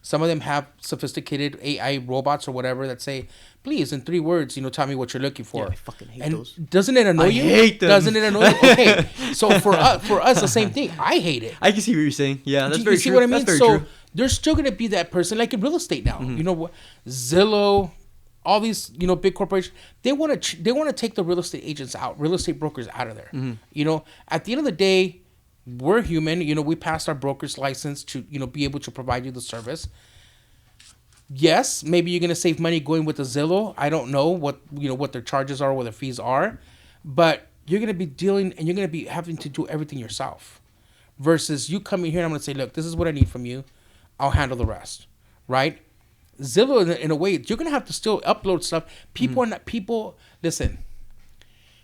Some of them have sophisticated AI robots or whatever that say, please, in 3 words, tell me what you're looking for. Yeah, I fucking hate those. Doesn't it annoy you? I hate them. Doesn't it annoy you? Okay, so for us, the same thing. I hate it. I can see what you're saying. Yeah, that's very true. You see what I mean? That's very so true. There's still going to be that person, like in real estate now. You know what? Zillow, all these, big corporations, they want to take the real estate agents out, real estate brokers out of there. At the end of the day, we're human. We passed our broker's license to, be able to provide you the service. Yes, maybe you're going to save money going with the Zillow. I don't know what their charges are, what their fees are, but you're going to be dealing and you're going to be having to do everything yourself versus you coming here and I'm going to say, look, this is what I need from you. I'll handle the rest. Right? Zillow, in a way, you're going to have to still upload stuff. Listen,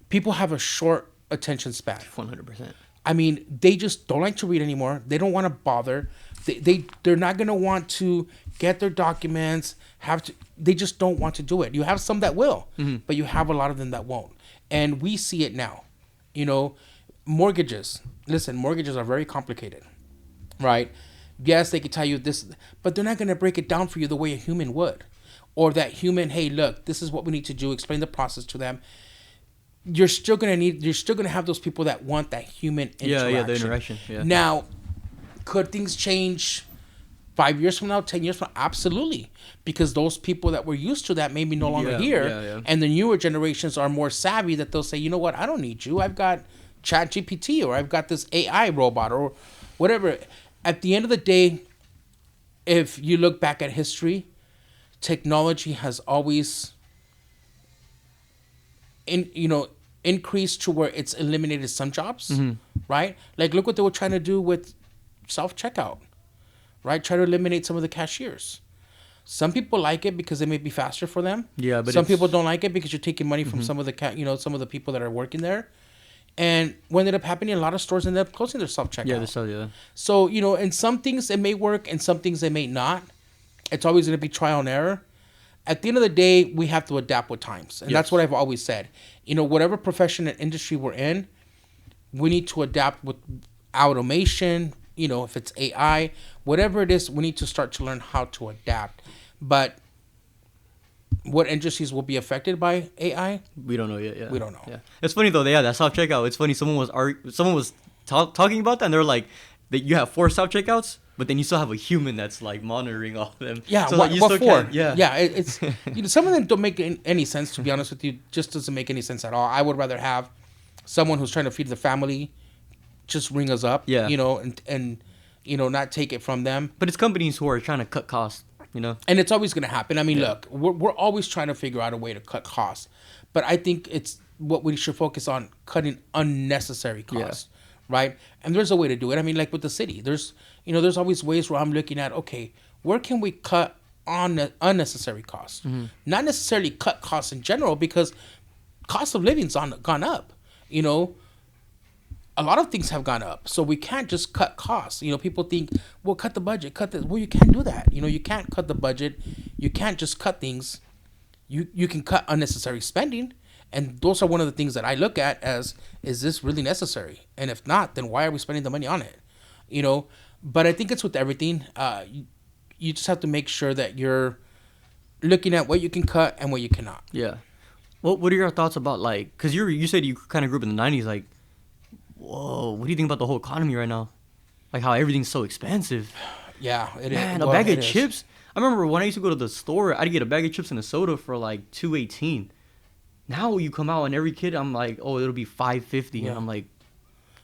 people have a short attention span. 100%. I mean, they just don't like to read anymore. They don't want to bother. They're not going to want to get their documents. They just don't want to do it. You have some that will, but you have a lot of them that won't. And we see it now. Mortgages. Listen, mortgages are very complicated, right? Yes, they can tell you this, but they're not going to break it down for you the way a human would. Or that human, hey, look, this is what we need to do. Explain the process to them. You're still gonna have those people that want that human interaction. Yeah, the interaction. Yeah. Now, could things change 5 years from now, 10 years from now? Absolutely, because those people that were used to that may be no longer here, and the newer generations are more savvy that they'll say, you know what, I don't need you. I've got ChatGPT or I've got this AI robot or whatever. At the end of the day, if you look back at history, technology has always increased to where it's eliminated some jobs, right? Like, look what they were trying to do with self-checkout, right? Try to eliminate some of the cashiers. Some people like it because it may be faster for them. Yeah, but some people don't like it because you're taking money from some of the some of the people that are working there. And what ended up happening, a lot of stores ended up closing their self-checkout. Yeah. So, in some things it may work and some things it may not. It's always going to be trial and error. At the end of the day, we have to adapt with times. And that's what I've always said. Whatever profession and industry we're in, we need to adapt with automation. If it's AI, whatever it is, we need to start to learn how to adapt. But what industries will be affected by AI? We don't know yet. Yeah. We don't know. Yeah. It's funny though. Yeah, that self checkout. It's funny. Someone was talking about that, and they're like, that you have 4 self checkouts, but then you still have a human that's like monitoring all of them. Yeah. So what like, for? Yeah. Yeah. It's some of them don't make any sense. To be honest with you, just doesn't make any sense at all. I would rather have someone who's trying to feed the family just ring us up. Yeah. And not take it from them. But it's companies who are trying to cut costs. And it's always going to happen. I mean, look, we're always trying to figure out a way to cut costs. But I think it's what we should focus on, cutting unnecessary costs, right? And there's a way to do it. I mean, like with the city, there's always ways where I'm looking at, okay, where can we cut on unnecessary costs? Mm-hmm. Not necessarily cut costs in general, because cost of living's gone up. A lot of things have gone up, so we can't just cut costs. People think, well, cut the budget, cut this. Well, you can't do that. You can't cut the budget. You can't just cut things. You can cut unnecessary spending, and those are one of the things that I look at as, is this really necessary? And if not, then why are we spending the money on it? But I think it's with everything. You just have to make sure that you're looking at what you can cut and what you cannot. Yeah. What are your thoughts about, like, because you said you kind of grew up in the 90s, like, whoa, what do you think about the whole economy right now? Like how everything's so expensive. Yeah, it is. Man, a bag of chips. I remember when I used to go to the store, I'd get a bag of chips and a soda for like $2.18. Now you come out and every kid, I'm like, oh, it'll be $5.50, and I'm like,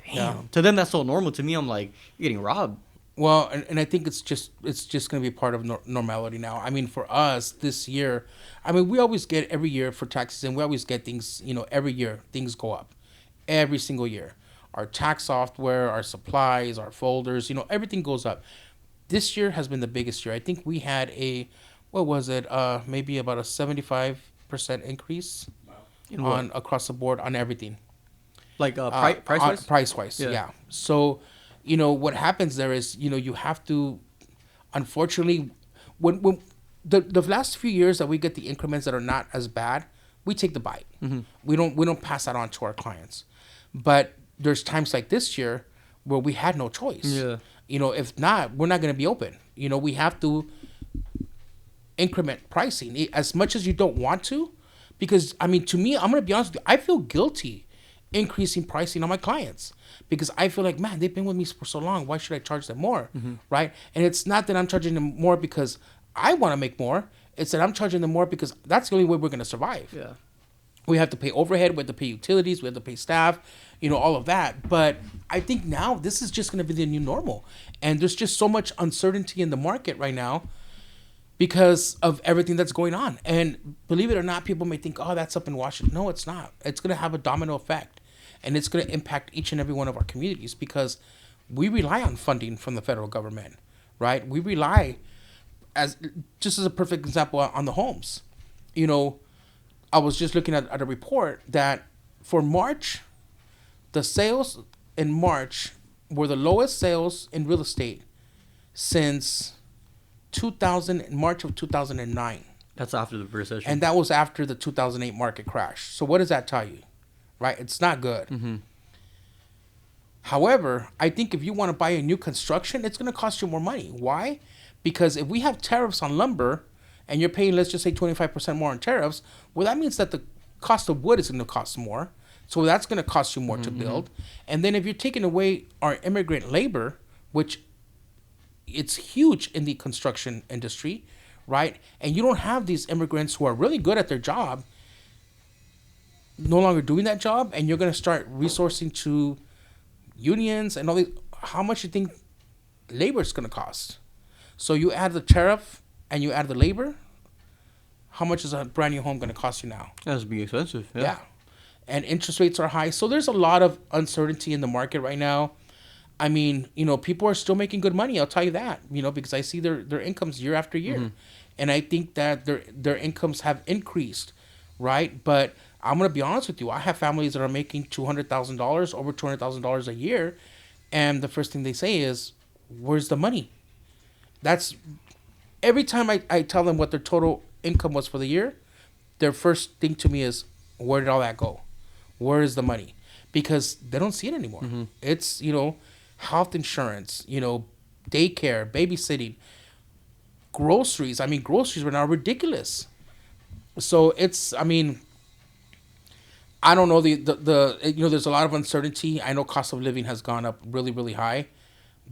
damn. Yeah. To them, that's so normal. To me, I'm like, you're getting robbed. Well, and I think it's just going to be part of normality now. I mean, for us this year, I mean, we always get every year for taxes, and we always get things. Every year things go up, every single year. Our tax software, our supplies, our folders, everything goes up. This year has been the biggest year. I think we had maybe about a 75% increase across the board on everything. Like price-wise? Price-wise, yeah. So, what happens there is, you have to, unfortunately, when the last few years that we get the increments that are not as bad, we take the bite. Mm-hmm. We don't pass that on to our clients. But there's times like this year where we had no choice. Yeah. If not, we're not going to be open. We have to increment pricing as much as you don't want to, because I mean, to me, I'm going to be honest with you, I feel guilty increasing pricing on my clients, because I feel like, man, they've been with me for so long. Why should I charge them more? Mm-hmm. Right? And it's not that I'm charging them more because I want to make more. It's that I'm charging them more because that's the only way we're going to survive. Yeah. We have to pay overhead, we have to pay utilities, we have to pay staff, all of that. But I think now this is just going to be the new normal. And there's just so much uncertainty in the market right now because of everything that's going on. And believe it or not, people may think, oh, that's up in Washington. No, it's not. It's going to have a domino effect. And it's going to impact each and every one of our communities, because we rely on funding from the federal government, right? We rely, just as a perfect example, on the homes. I was just looking at a report that for March, the sales in March were the lowest sales in real estate since March of 2009. That's after the recession. And that was after the 2008 market crash. So what does that tell you? Right? It's not good. Mm-hmm. However, I think if you want to buy a new construction, it's going to cost you more money. Why? Because if we have tariffs on lumber, and you're paying, let's just say, 25% more on tariffs, well, that means that the cost of wood is going to cost more. So that's going to cost you more to build. And then if you're taking away our immigrant labor, which it's huge in the construction industry, right? And you don't have these immigrants who are really good at their job no longer doing that job, and you're going to start resourcing to unions and all these. How much do you think labor is going to cost? So you add the tariff and you add the labor, how much is a brand new home going to cost you now? That's be expensive. Yeah. And interest rates are high. So there's a lot of uncertainty in the market right now. I mean, people are still making good money. I'll tell you that, because I see their incomes year after year. Mm-hmm. And I think that their incomes have increased, right? But I'm going to be honest with you. I have families that are making $200,000, over $200,000 a year. And the first thing they say is, where's the money? That's every time I tell them what their total income was for the year, their first thing to me is, where did all that go? Where is the money? because they don't see it anymore. It's, health insurance, daycare, babysitting, groceries. I mean, groceries are now ridiculous. So it's, I mean, I don't know, there's a lot of uncertainty. I know cost of living has gone up really, really high,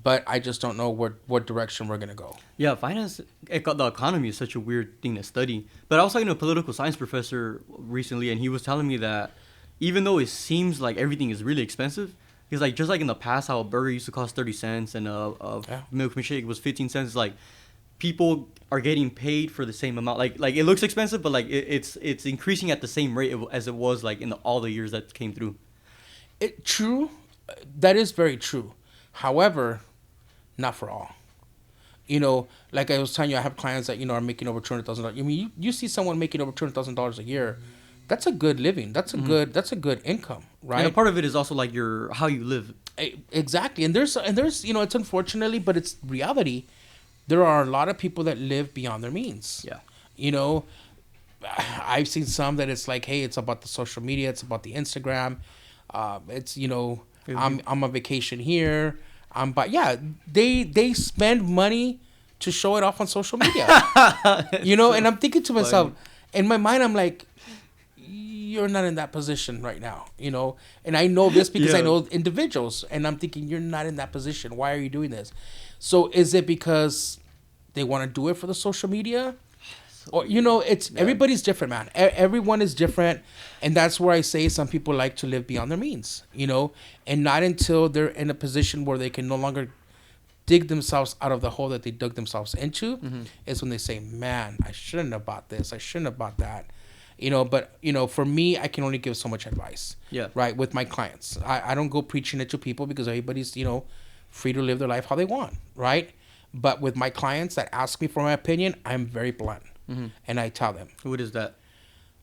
but I just don't know what direction we're going to go. Yeah, the economy is such a weird thing to study. But I was talking to a political science professor recently, and he was telling me that even though it seems like everything is really expensive, he's like, just like in the past, how a burger used to cost 30 cents and a milk shake was 15 cents, it's like people are getting paid for the same amount. Like it looks expensive, but like it's increasing at the same rate as it was like in all the years that came through. True. That is very true. However, not for all. Like I was telling you, I have clients that, are making over $200,000. I mean, you see someone making over $200,000 a year. That's a good living. That's a good income, right? And a part of it is also like how you live. Exactly. And there's it's unfortunately, but it's reality. There are a lot of people that live beyond their means. Yeah. I've seen some that it's like, hey, it's about the social media, it's about the Instagram. It's, I'm on vacation here. But yeah, they spend money to show it off on social media. And I'm thinking to myself, in my mind, I'm like, you're not in that position right now, and I know this because I know individuals, and I'm thinking, you're not in that position. Why are you doing this? So is it because they want to do it for the social media? Or, everybody's different, man. Everyone is different. And that's where I say some people like to live beyond their means, and not until they're in a position where they can no longer dig themselves out of the hole that they dug themselves into is when they say, man, I shouldn't have bought this. I shouldn't have bought that. But, for me, I can only give so much advice. Yeah. Right. With my clients. I don't go preaching it to people because everybody's, free to live their life how they want. Right. But with my clients that ask me for my opinion, I'm very blunt. And I tell them. What is that?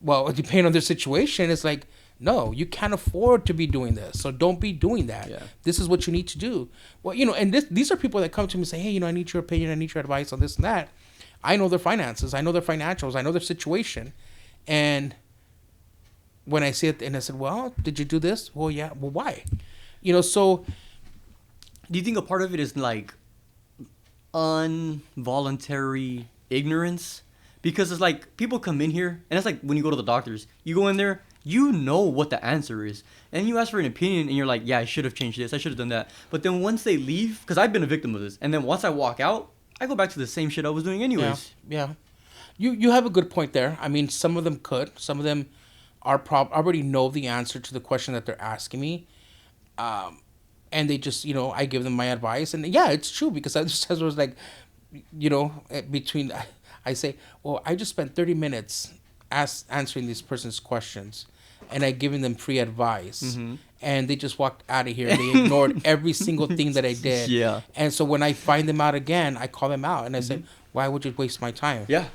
Well, depending on their situation, it's like, no, you can't afford to be doing this. So don't be doing that. Yeah. This is what you need to do. Well, and these are people that come to me and say, hey, I need your opinion. I need your advice on this and that. I know their finances. I know their financials. I know their situation. And when I see it, and I said, well, did you do this? Well, yeah. Well, why? So. Do you think a part of it is like involuntary ignorance? Because it's like people come in here, and it's like when you go to the doctors, you go in there, you know what the answer is, and you ask for an opinion, and you're like, yeah, I should have changed this, I should have done that. But then once they leave, because I've been a victim of this, and then once I walk out, I go back to the same shit I was doing anyways. Yeah. You have a good point there. I mean, some of them could. Some of them are already know the answer to the question that they're asking me. And they just, I give them my advice. And yeah, it's true because I just was like, between, I say, well, I just spent 30 minutes answering this person's questions and I giving them free advice. And they just walked out of here. They ignored every single thing that I did. Yeah. And so when I find them out again, I call them out and I say, why would you waste my time? Yeah.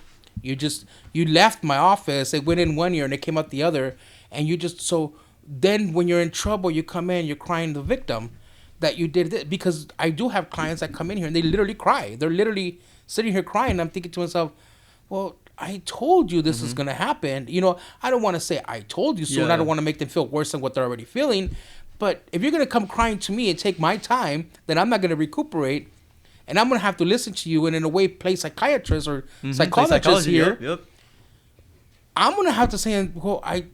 You left my office. It went in one ear and it came out the other. And so then when you're in trouble, you come in, you're crying the victim that you did this. Because I do have clients that come in here and they literally cry. They're literally sitting here crying. I'm thinking to myself, well, I told you this is going to happen. I don't want to say I told you so. Yeah. And I don't want to make them feel worse than what they're already feeling. But if you're going to come crying to me and take my time, then I'm not going to recuperate. And I'm going to have to listen to you and in a way play psychiatrist or psychologist here. Yep. I'm going to have to say, well, I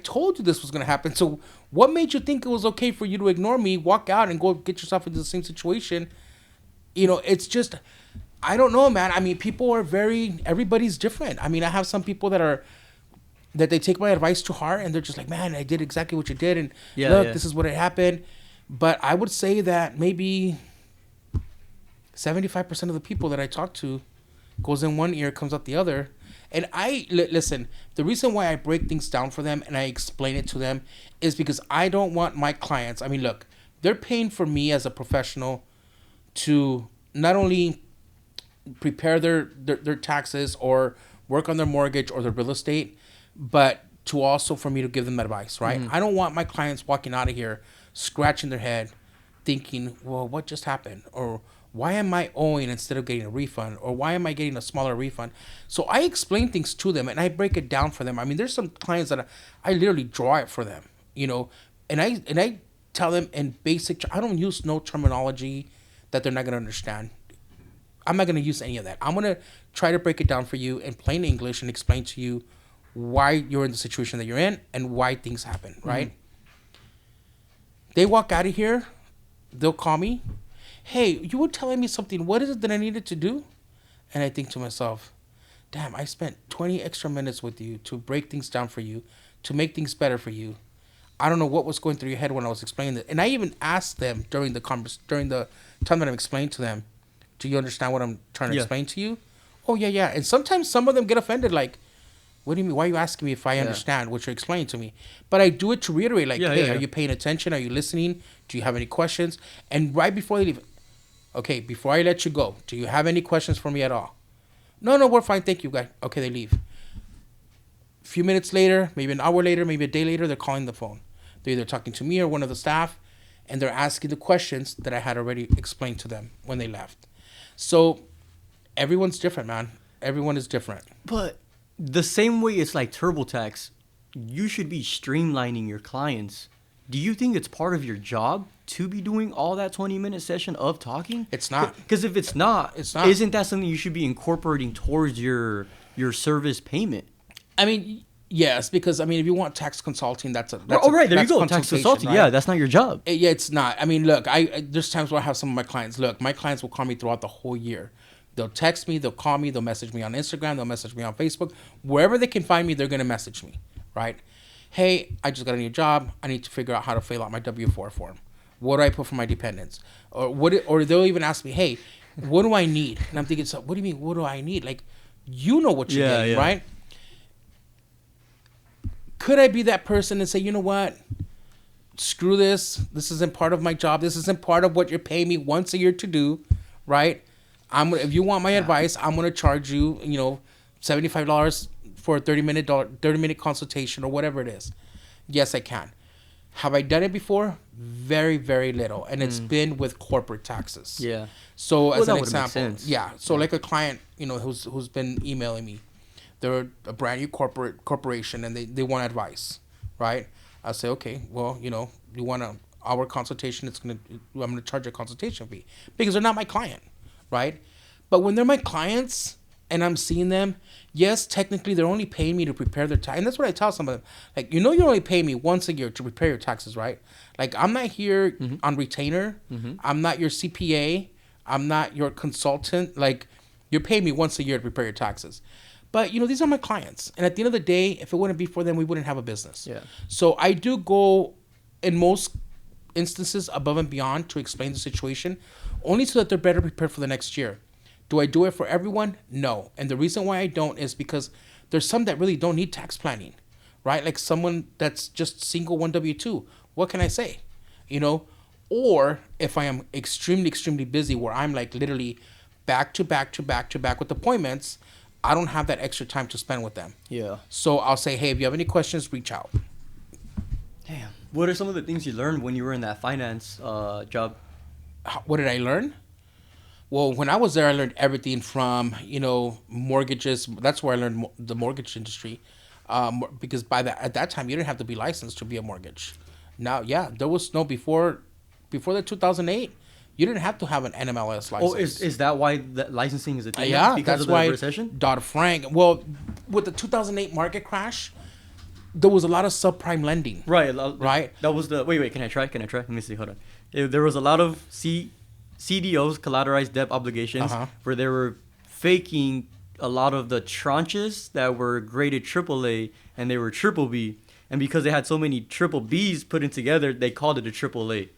told you this was going to happen. So what made you think it was okay for you to ignore me, walk out and go get yourself into the same situation? It's just, I don't know, man. I mean, people are everybody's different. I mean, I have some people that they take my advice to heart and they're just like, man, I did exactly what you did. And this is what had happened. But I would say that maybe 75% of the people that I talk to goes in one ear, comes out the other. And listen, the reason why I break things down for them and I explain it to them is because I don't want my clients, I mean, look, they're paying for me as a professional to not only prepare their taxes or work on their mortgage or their real estate, but to also for me to give them advice, right? I don't want my clients walking out of here scratching their head thinking, well, what just happened? Or why am I owing instead of getting a refund? Or why am I getting a smaller refund? So I explain things to them and I break it down for them. I mean, there's some clients that I literally draw it for them, I tell them in basic. I don't use no terminology that they're not gonna understand. I'm not gonna use any of that. I'm gonna try to break it down for you in plain English and explain to you why you're in the situation that you're in and why things happen. Right? They walk out of here. They'll call me. Hey, you were telling me something. What is it that I needed to do? And I think to myself, damn, I spent 20 extra minutes with you to break things down for you, to make things better for you. I don't know what was going through your head when I was explaining it. And I even asked them during the time that I'm explaining to them, do you understand what I'm trying to explain to you? Oh, yeah, yeah. And sometimes some of them get offended, like, what do you mean? Why are you asking me if I understand what you're explaining to me? But I do it to reiterate, like, hey, are you paying attention? Are you listening? Do you have any questions? And right before they leave, okay, before I let you go, do you have any questions for me at all? No, we're fine. Thank you, guys. Okay, they leave. A few minutes later, maybe an hour later, maybe a day later, they're calling the phone. They're either talking to me or one of the staff, and they're asking the questions that I had already explained to them when they left. So everyone's different, man. Everyone is different. But the same way it's like TurboTax, you should be streamlining your clients. Do you think it's part of your job to be doing all that 20-minute session of talking? It's not. Because if it's not, isn't that something you should be incorporating towards your service payment? I mean, yes, because, I mean, if you want tax consulting, that's there you go, tax consulting. Right? Yeah, that's not your job. Yeah, it's not. I mean, look, there's times where I have some of my clients. Look, my clients will call me throughout the whole year. They'll text me, they'll call me, they'll message me on Instagram, they'll message me on Facebook. Wherever they can find me, they're going to message me, right? Hey, I just got a new job. I need to figure out how to fill out my W-4 form. What do I put for my dependents? Or they'll even ask me, hey, what do I need? And I'm thinking, so what do you mean, what do I need? Like, you know what you're getting, right? Could I be that person and say, you know what? Screw this. This isn't part of my job. This isn't part of what you're paying me once a year to do, right? If you want my advice, I'm gonna charge you, $75 for a 30-minute consultation or whatever it is. Yes, I can. Have I done it before? Very, very little, and it's been with corporate taxes. Yeah. So as an example, So like a client, who's been emailing me, they're a brand new corporation and they want advice, right? I say, okay, well, you want our consultation? I'm gonna charge a consultation fee because they're not my client. Right? But when they're my clients and I'm seeing them, yes, technically they're only paying me to prepare their tax. And that's what I tell some of them. Like, you're only paying me once a year to prepare your taxes, right? Like, I'm not here on retainer. I'm not your CPA. I'm not your consultant. Like, you're paying me once a year to prepare your taxes. But, these are my clients. And at the end of the day, if it wouldn't be for them, we wouldn't have a business. Yeah. So I do go, in most instances, above and beyond to explain the situation, only so that they're better prepared for the next year. Do I do it for everyone? No. And the reason why I don't is because there's some that really don't need tax planning, right? Like someone that's just single 1W2. What can I say? Or if I am extremely, extremely busy where I'm like literally back to back with appointments, I don't have that extra time to spend with them. Yeah. So I'll say, hey, if you have any questions, reach out. Damn. What are some of the things you learned when you were in that finance job? What did I learn? Well, when I was there, I learned everything from, mortgages. That's where I learned the mortgage industry. Because at that time, you didn't have to be licensed to be a mortgage. Now, there was no, before the 2008, you didn't have to have an NMLS license. Oh, is that why the licensing is a thing? Yeah, because that's why recession? Dodd-Frank. Well, with the 2008 market crash, there was a lot of subprime lending. Right. That was the... Wait, can I try? Let me see. Hold on. There was a lot of CDOs, collateralized debt obligations, where they were faking a lot of the tranches that were graded AAA and they were triple B. And because they had so many triple Bs put in together, they called it a AAA.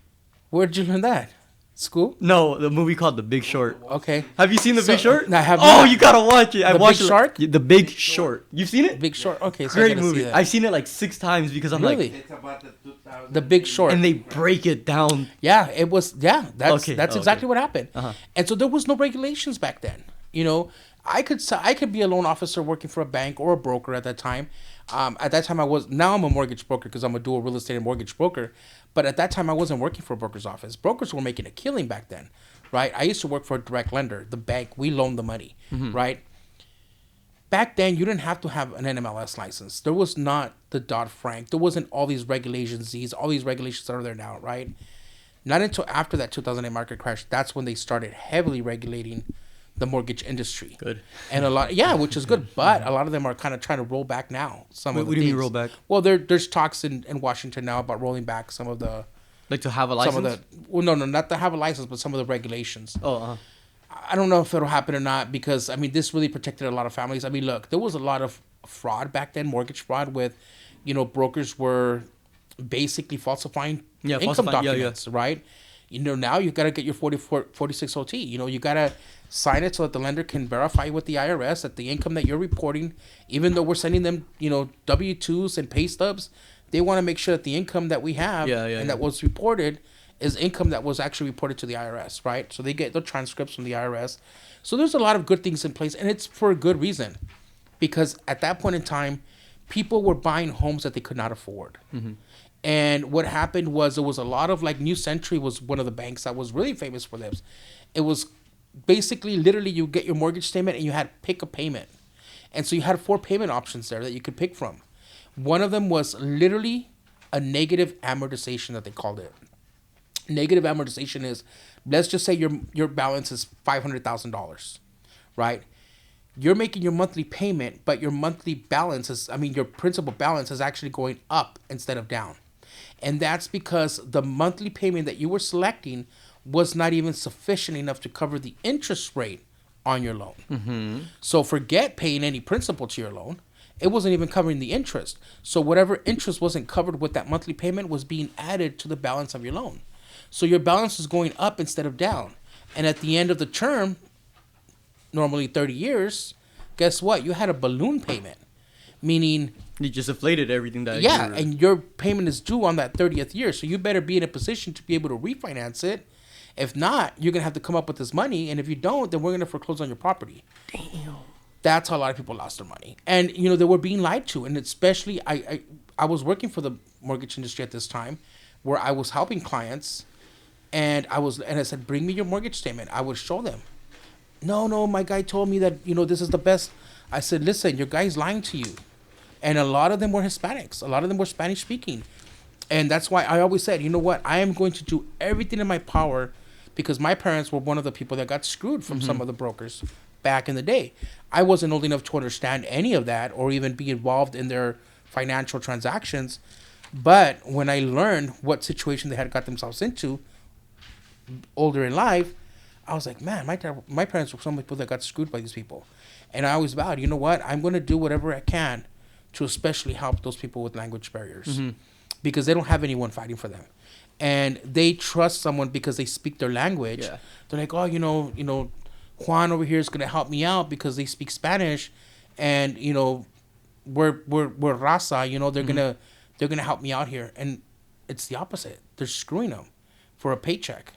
Where'd you learn that? School? No, the movie called The Big Short. Okay. Have you seen The Big Short? No, I have not. Oh, you gotta watch it. I watched Big Shark? The Big Short. You've seen it? Big Short. Okay, so great movie. I've seen it like 6 times because I'm really? It's about the Big Short. And they break it down. Yeah, it was. Yeah, that's exactly what happened. And so there was no regulations back then. I could be a loan officer working for a bank or a broker at that time. At that time, now I'm a mortgage broker because I'm a dual real estate and mortgage broker. But at that time, I wasn't working for a broker's office. Brokers were making a killing back then, right? I used to work for a direct lender, the bank. We loaned the money, right? back then you didn't have to have an NMLS license. There was not the Dodd-Frank. There wasn't all these regulations, all these regulations that are there now, right? Not until after that 2008 market crash, that's when they started heavily regulating the mortgage industry. Good. And a lot, yeah, which is good. But a lot of them are kind of trying to roll back now. What do you mean roll back? Well, there's talks in Washington now about rolling back some of the... Like to have a license? Some of the, well, no, not to have a license, but some of the regulations. Oh, uh-huh. I don't know if it'll happen or not because, I mean, this really protected a lot of families. I mean, look, there was a lot of fraud back then, mortgage fraud with, brokers were basically falsifying income documents, right? Now you got to get your 46 OT. You got to sign it so that the lender can verify with the IRS that the income that you're reporting, even though we're sending them, W-2s and pay stubs, they want to make sure that the income that we have that was reported is income that was actually reported to the IRS, right? So they get the transcripts from the IRS. So there's a lot of good things in place, and it's for a good reason. Because at that point in time, people were buying homes that they could not afford. Mm-hmm. And what happened was there was a lot of, like, New Century was one of the banks that was really famous for this. It was basically, literally, you get your mortgage statement and you had to pick a payment. And so you had 4 payment options there that you could pick from. One of them was literally a negative amortization that they called it. Negative amortization is, let's just say your balance is $500,000, right? You're making your monthly payment, but your monthly balance your principal balance is actually going up instead of down. And that's because the monthly payment that you were selecting was not even sufficient enough to cover the interest rate on your loan. Mm-hmm. So forget paying any principal to your loan. It wasn't even covering the interest. So whatever interest wasn't covered with that monthly payment was being added to the balance of your loan. So your balance is going up instead of down. And at the end of the term, normally 30 years, guess what? You had a balloon payment, meaning... You just inflated everything that... Yeah, and your payment is due on that 30th year. So you better be in a position to be able to refinance it. If not, you're going to have to come up with this money. And if you don't, then we're going to foreclose on your property. Damn. That's how a lot of people lost their money. And, they were being lied to. And especially, I was working for the mortgage industry at this time where I was helping clients. And I said, bring me your mortgage statement. I would show them. No, my guy told me that, this is the best. I said, listen, your guy's lying to you. And a lot of them were Hispanics. A lot of them were Spanish speaking. And that's why I always said, you know what? I am going to do everything in my power because my parents were one of the people that got screwed from some of the brokers back in the day. I wasn't old enough to understand any of that or even be involved in their financial transactions. But when I learned what situation they had got themselves into older in life, I was like, man, my parents were some people that got screwed by these people. And I always vowed, you know what? I'm going to do whatever I can to especially help those people with language barriers because they don't have anyone fighting for them. And they trust someone because they speak their language. Yeah. They're like, oh, Juan over here is going to help me out because they speak Spanish and, we're raza, they're going to help me out here. And it's the opposite. They're screwing them for a paycheck.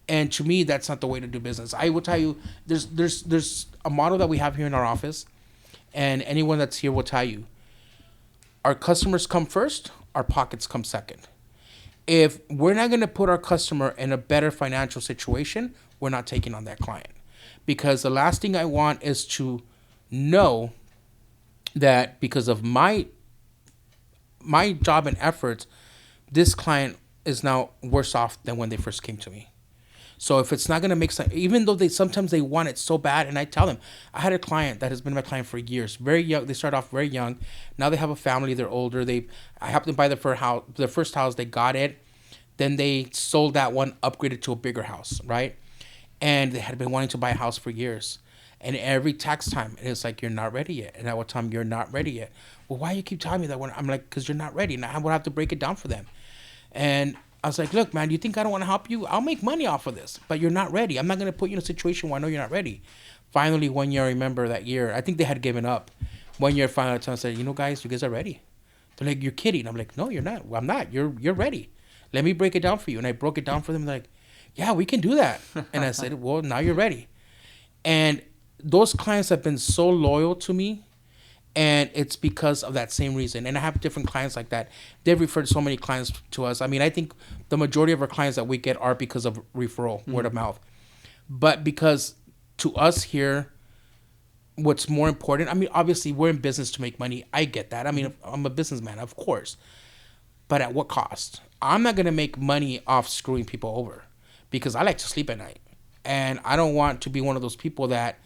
And to me, that's not the way to do business. I will tell you, there's a model that we have here in our office, and anyone that's here will tell you, our customers come first, our pockets come second. If we're not going to put our customer in a better financial situation, we're not taking on that client. Because the last thing I want is to know that because of my job and efforts, this client is now worse off than when they first came to me. So if it's not going to make sense, even though sometimes they want it so bad, and I tell them, I had a client that has been my client for years, very young. They start off very young. Now they have a family. They're older. I helped them buy their first house. They got it. Then they sold that one, upgraded to a bigger house, right? And they had been wanting to buy a house for years. And every tax time, it's like, you're not ready yet. And I would tell them, you're not ready yet. Well, why you keep telling me that? When I'm like, because you're not ready. And I would have to break it down for them. And I was like, look, man, you think I don't want to help you? I'll make money off of this, but you're not ready. I'm not going to put you in a situation where I know you're not ready. Finally, one year, I remember that year, I think they had given up. One year, finally, I said, guys, you guys are ready. They're like, you're kidding. I'm like, no, you're not. Well, I'm not. You're ready. Let me break it down for you. And I broke it down for them. They're like, yeah, we can do that. And I said, well, now you're ready. And those clients have been so loyal to me. And it's because of that same reason. And I have different clients like that. They've referred so many clients to us. I mean, I think the majority of our clients that we get are because of referral, word of mouth. But because to us here, what's more important, I mean, obviously we're in business to make money. I get that. I mean, I'm a businessman, of course. But at what cost? I'm not going to make money off screwing people over because I like to sleep at night. And I don't want to be one of those people that,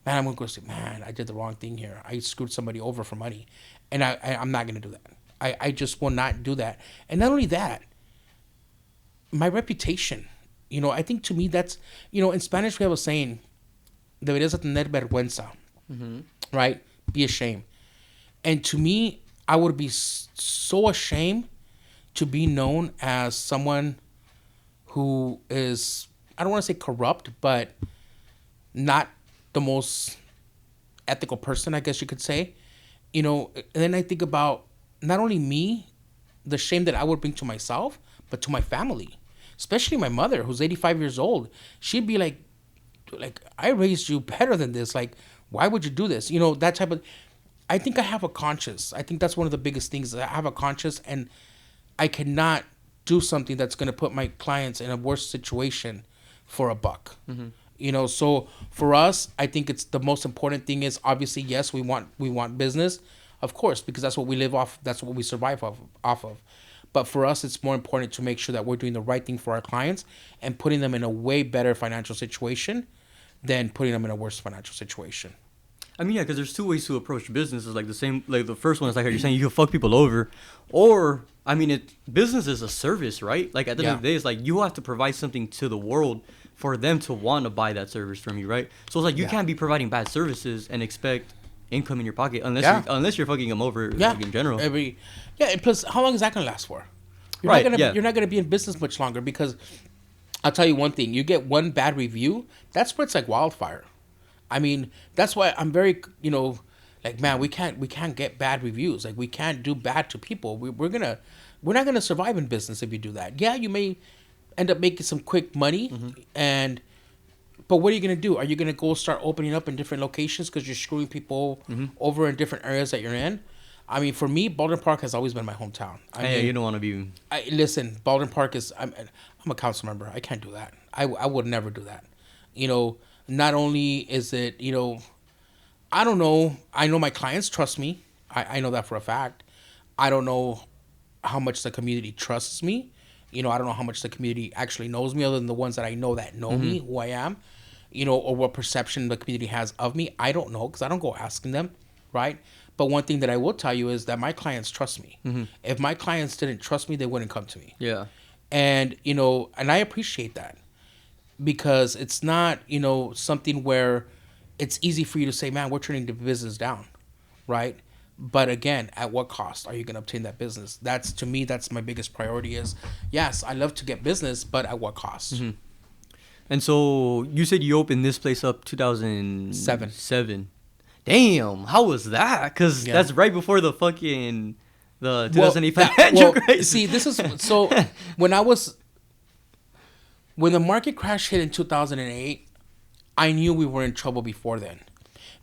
man, I'm going to go say, man, I did the wrong thing here. I screwed somebody over for money. And I'm not going to do that. I just will not do that. And not only that, my reputation, you know, I think to me that's, you know, in Spanish we have a saying, deberías de tener vergüenza, right? Be ashamed. And to me, I would be so ashamed to be known as someone who is, I don't want to say corrupt, but not the most ethical person, I guess you could say. You know, and then I think about not only me, the shame that I would bring to myself, but to my family, especially my mother, who's 85 years old. She'd be like, I raised you better than this. Like, why would you do this? You know, that type of. I think I have a conscience. I think that's one of the biggest things. I have a conscience, and I cannot do something that's going to put my clients in a worse situation for a buck. You know, so for us, I think it's the most important thing is obviously, yes, we want business, of course, because that's what we live off. That's what we survive off of. But for us, it's more important to make sure that we're doing the right thing for our clients and putting them in a way better financial situation than putting them in a worse financial situation. I mean, yeah, because there's two ways to approach business. It's like the same, like the first one is like how you're saying you can fuck people over, or I mean, business is a service, right? Like at the end of the day, it's like you have to provide something to the world for them to want to buy that service from you, right? So it's like you can't be providing bad services and expect income in your pocket unless you're fucking them over like, in general. And plus, how long is that gonna last for? You're not gonna be in business much longer because I'll tell you one thing: you get one bad review, that spreads like wildfire. I mean, that's why I'm very, you know, like, man, we can't get bad reviews. Like, we can't do bad to people. We're not gonna survive in business if you do that. Yeah, you may end up making some quick money, but what are you gonna do? Are you gonna go start opening up in different locations because you're screwing people over in different areas that you're in? I mean, for me, Baldwin Park has always been my hometown. I mean, you don't want to be. Listen, Baldwin Park is. I'm a council member. I can't do that. I would never do that. You know, not only is it, you know, I don't know. I know my clients trust me. I know that for a fact. I don't know how much the community trusts me. You know, I don't know how much the community actually knows me, other than the ones that I know that know me, who I am, you know, or what perception the community has of me. I don't know because I don't go asking them, right? But one thing that I will tell you is that my clients trust me. If my clients didn't trust me, they wouldn't come to me. Yeah. And, you know, and I appreciate that because it's not, you know, something where it's easy for you to say, man, we're turning the business down, right? But again, at what cost are you going to obtain that business? That's, to me, that's my biggest priority is, yes, I love to get business, but at what cost? And so you said you opened this place up 2007. Damn, how was that? Because that's right before the 2008 financial crisis. See, this is, so when the market crash hit in 2008, I knew we were in trouble before then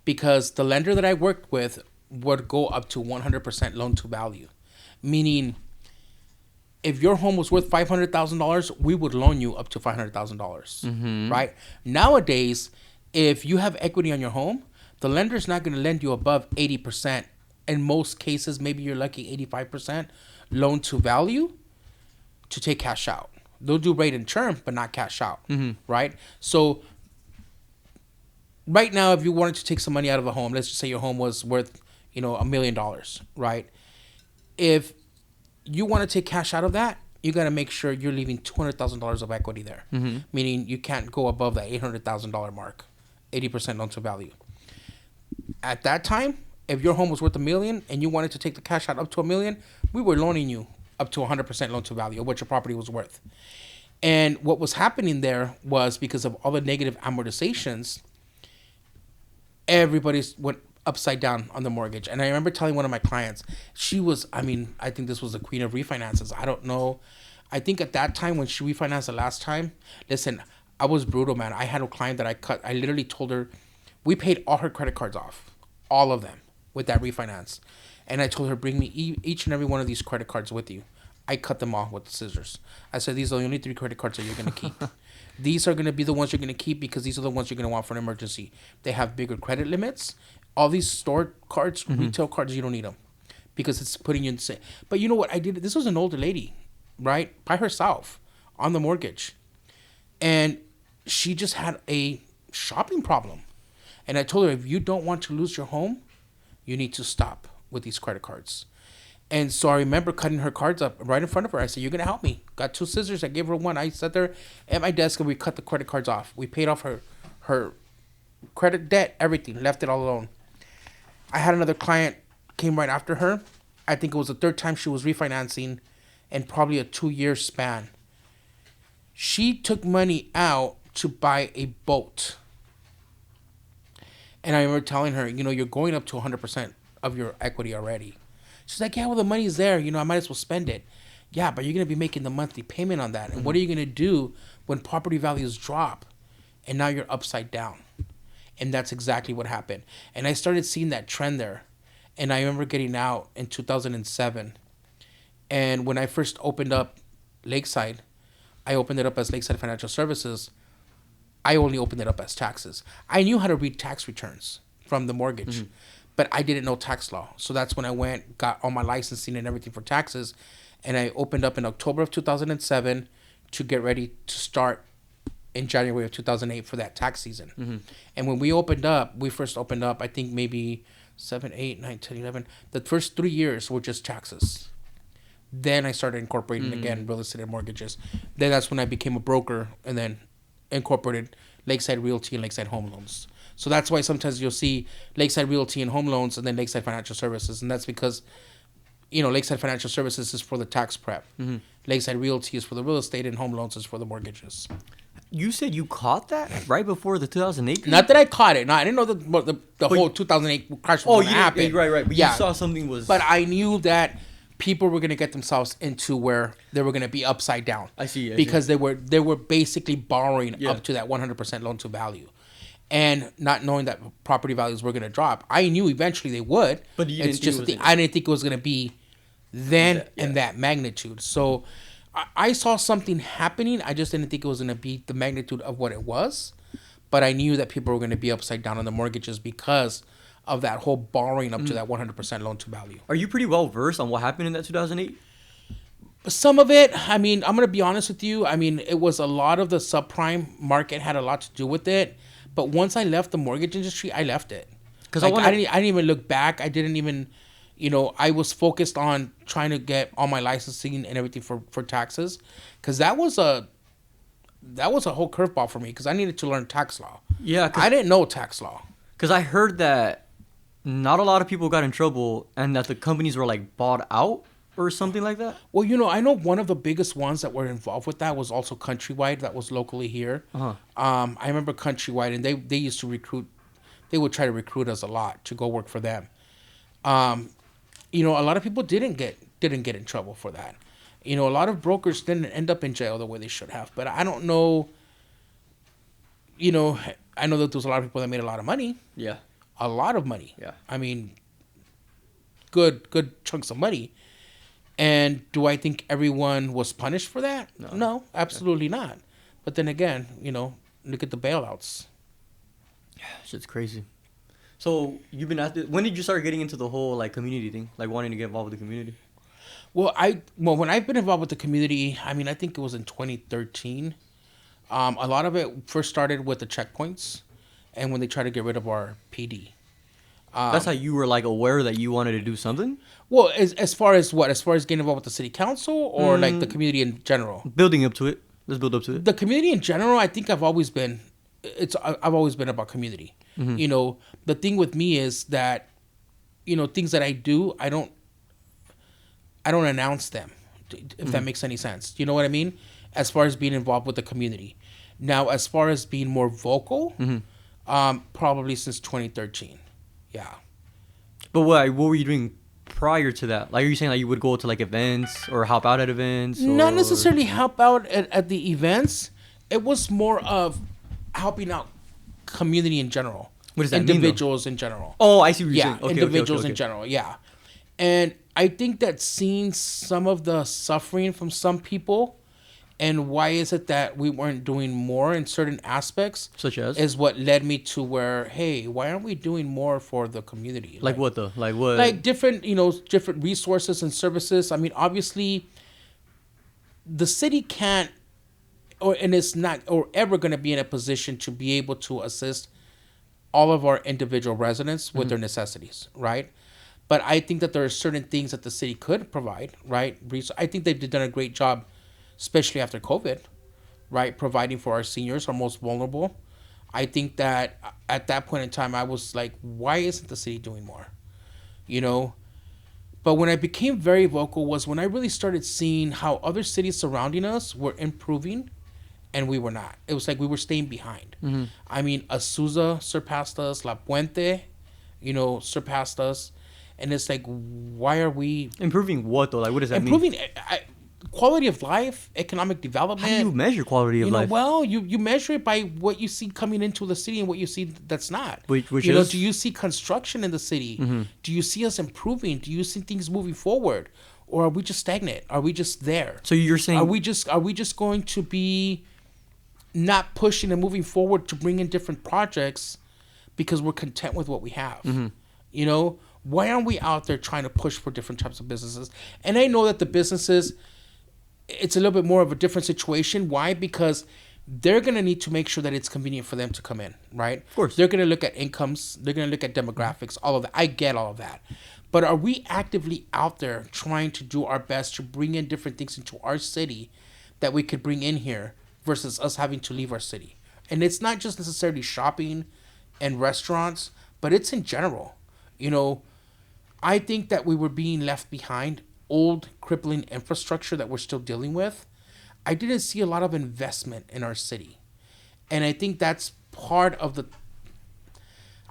because the lender that I worked with would go up to 100% loan to value, meaning if your home was worth $500,000, we would loan you up to $500,000, right? Nowadays, if you have equity on your home, the lender's not going to lend you above 80%. In most cases, maybe you're lucky 85% loan to value to take cash out. They'll do rate and term, but not cash out, right? So right now, if you wanted to take some money out of a home, let's just say your home was worth, you know, $1 million, right? If you want to take cash out of that, you got to make sure you're leaving $200,000 of equity there, meaning you can't go above that $800,000 mark, 80% loan to value. At that time, if your home was worth $1 million and you wanted to take the cash out up to $1 million, we were loaning you up to 100% loan to value of what your property was worth. And what was happening there was because of all the negative amortizations, everybody went upside down on the mortgage. And I remember telling one of my clients, she was, I mean, I think this was the queen of refinances. I don't know. I think at that time when she refinanced the last time, listen, I was brutal, man. I had a client that I literally told her, we paid all her credit cards off, all of them, with that refinance. And I told her, bring me each and every one of these credit cards with you. I cut them off with the scissors. I said, these are the only 3 credit cards that you're going to keep. These are going to be the ones you're going to keep because these are the ones you're going to want for an emergency. They have bigger credit limits. All these store cards, retail cards, you don't need them because it's putting you in. But you know what I did? This was an older lady, right, by herself on the mortgage, and she just had a shopping problem. And I told her, if you don't want to lose your home, you need to stop with these credit cards. And so I remember cutting her cards up right in front of her. I said, you're going to help me. Got 2 scissors. I gave her one. I sat there at my desk and we cut the credit cards off. We paid off her credit debt, everything. Left it all alone. I had another client came right after her. I think it was the 3rd time she was refinancing in probably a 2-year span. She took money out to buy a boat. And I remember telling her, you're going up to 100% of your equity already. She's like, yeah, well, the money's there. I might as well spend it. Yeah, but you're going to be making the monthly payment on that. And what are you going to do when property values drop and now you're upside down? And that's exactly what happened. And I started seeing that trend there. And I remember getting out in 2007. And when I first opened up Lakeside, I opened it up as Lakeside Financial Services. I only opened it up as taxes. I knew how to read tax returns from the mortgage. But I didn't know tax law. So that's when I got all my licensing and everything for taxes. And I opened up in October of 2007 to get ready to start in January of 2008 for that tax season. And when we first opened up, I think maybe 7, 8, 9, 10, 11. The first 3 years were just taxes. Then I started incorporating again real estate and mortgages. Then that's when I became a broker and then incorporated Lakeside Realty and Lakeside Home Loans. So that's why sometimes you'll see Lakeside Realty and Home Loans and then Lakeside Financial Services. And that's because, Lakeside Financial Services is for the tax prep. Lakeside Realty is for the real estate and Home Loans is for the mortgages. You said you caught that right before the 2008? Not that I caught it. No, I didn't know the whole 2008 crash was going to happen. Right. But you saw something was... But I knew that people were going to get themselves into where they were going to be upside down. I see. Because they were basically borrowing up to that 100% loan to value. And not knowing that property values were going to drop. I knew eventually they would. But I didn't think it was going to be then in that magnitude. So I saw something happening. I just didn't think it was going to be the magnitude of what it was. But I knew that people were going to be upside down on the mortgages because of that whole borrowing up to that 100% loan to value. Are you pretty well versed on what happened in that 2008? Some of it, I'm going to be honest with you. It was a lot of the subprime market had a lot to do with it. But once I left the mortgage industry, I left it. Because I didn't even look back. I didn't even, I was focused on trying to get all my licensing and everything for taxes. Because that was a whole curveball for me because I needed to learn tax law. Yeah. I didn't know tax law. Because I heard that not a lot of people got in trouble and that the companies were bought out or something like that. Well, I know one of the biggest ones that were involved with that was also Countrywide, that was locally here. I remember Countrywide, and they used to recruit. They would try to recruit us a lot to go work for them. A lot of people didn't get in trouble for that. A lot of brokers didn't end up in jail the way they should have. But I don't know. I know that there was a lot of people that made a lot of money. Yeah. A lot of money. Yeah. Good chunks of money. And do I think everyone was punished for that? No, absolutely not. But then again, look at the bailouts. Yeah, shit's crazy. So you've been when did you start getting into the whole community thing, wanting to get involved with the community? Well, when I've been involved with the community, I think it was in 2013. A lot of it first started with the checkpoints, and when they tried to get rid of our PD. That's how you were aware that you wanted to do something? Well, as far as what? As far as getting involved with the city council or the community in general? Building up to it. Let's build up to it. The community in general, I think I've always been about community. The thing with me is that, things that I do, I don't announce them, if that makes any sense. You know what I mean? As far as being involved with the community. Now, as far as being more vocal, probably since 2013. Yeah. But what were you doing prior to that? Are you saying you would go to events or help out at events? Not necessarily help out at the events. It was more of helping out community in general. What does that mean? Individuals in general. Oh, I see what you're saying. Okay, individuals in general, yeah. And I think that seeing some of the suffering from some people And why is it that we weren't doing more in certain aspects? Such as? Is what led me to where, hey, why aren't we doing more for the community? Like what though? Like what? Like different, different resources and services. I mean, obviously, the city can't, and it's not, or ever going to be in a position to be able to assist all of our individual residents with their necessities, right? But I think that there are certain things that the city could provide, right? I think they've done a great job, especially after COVID, right? Providing for our seniors, our most vulnerable. I think that at that point in time, I was like, why isn't the city doing more? You know? But when I became very vocal was when I really started seeing how other cities surrounding us were improving and we were not. It was like we were staying behind. I mean, Azusa surpassed us, La Puente, surpassed us. And it's like, why are we improving what though? Like what does that mean? improving quality of life, economic development? How do you measure quality of life? Well, you measure it by what you see coming into the city and what you see that's not. Which is? Do you see construction in the city? Do you see us improving? Do you see things moving forward? Or are we just stagnant? Are we just there? So you're saying are we just going to be not pushing and moving forward to bring in different projects because we're content with what we have? Why aren't we out there trying to push for different types of businesses? And I know that the businesses, it's a little bit more of a different situation. Why? Because they're going to need to make sure that it's convenient for them to come in, right? Of course. They're going to look at incomes. They're going to look at demographics, all of that. I get all of that. But are we actively out there trying to do our best to bring in different things into our city that we could bring in here versus us having to leave our city? And it's not just necessarily shopping and restaurants, but it's in general. I think that we were being left behind. Old crippling infrastructure that we're still dealing with. I didn't see a lot of investment in our city. And I think that's part of the...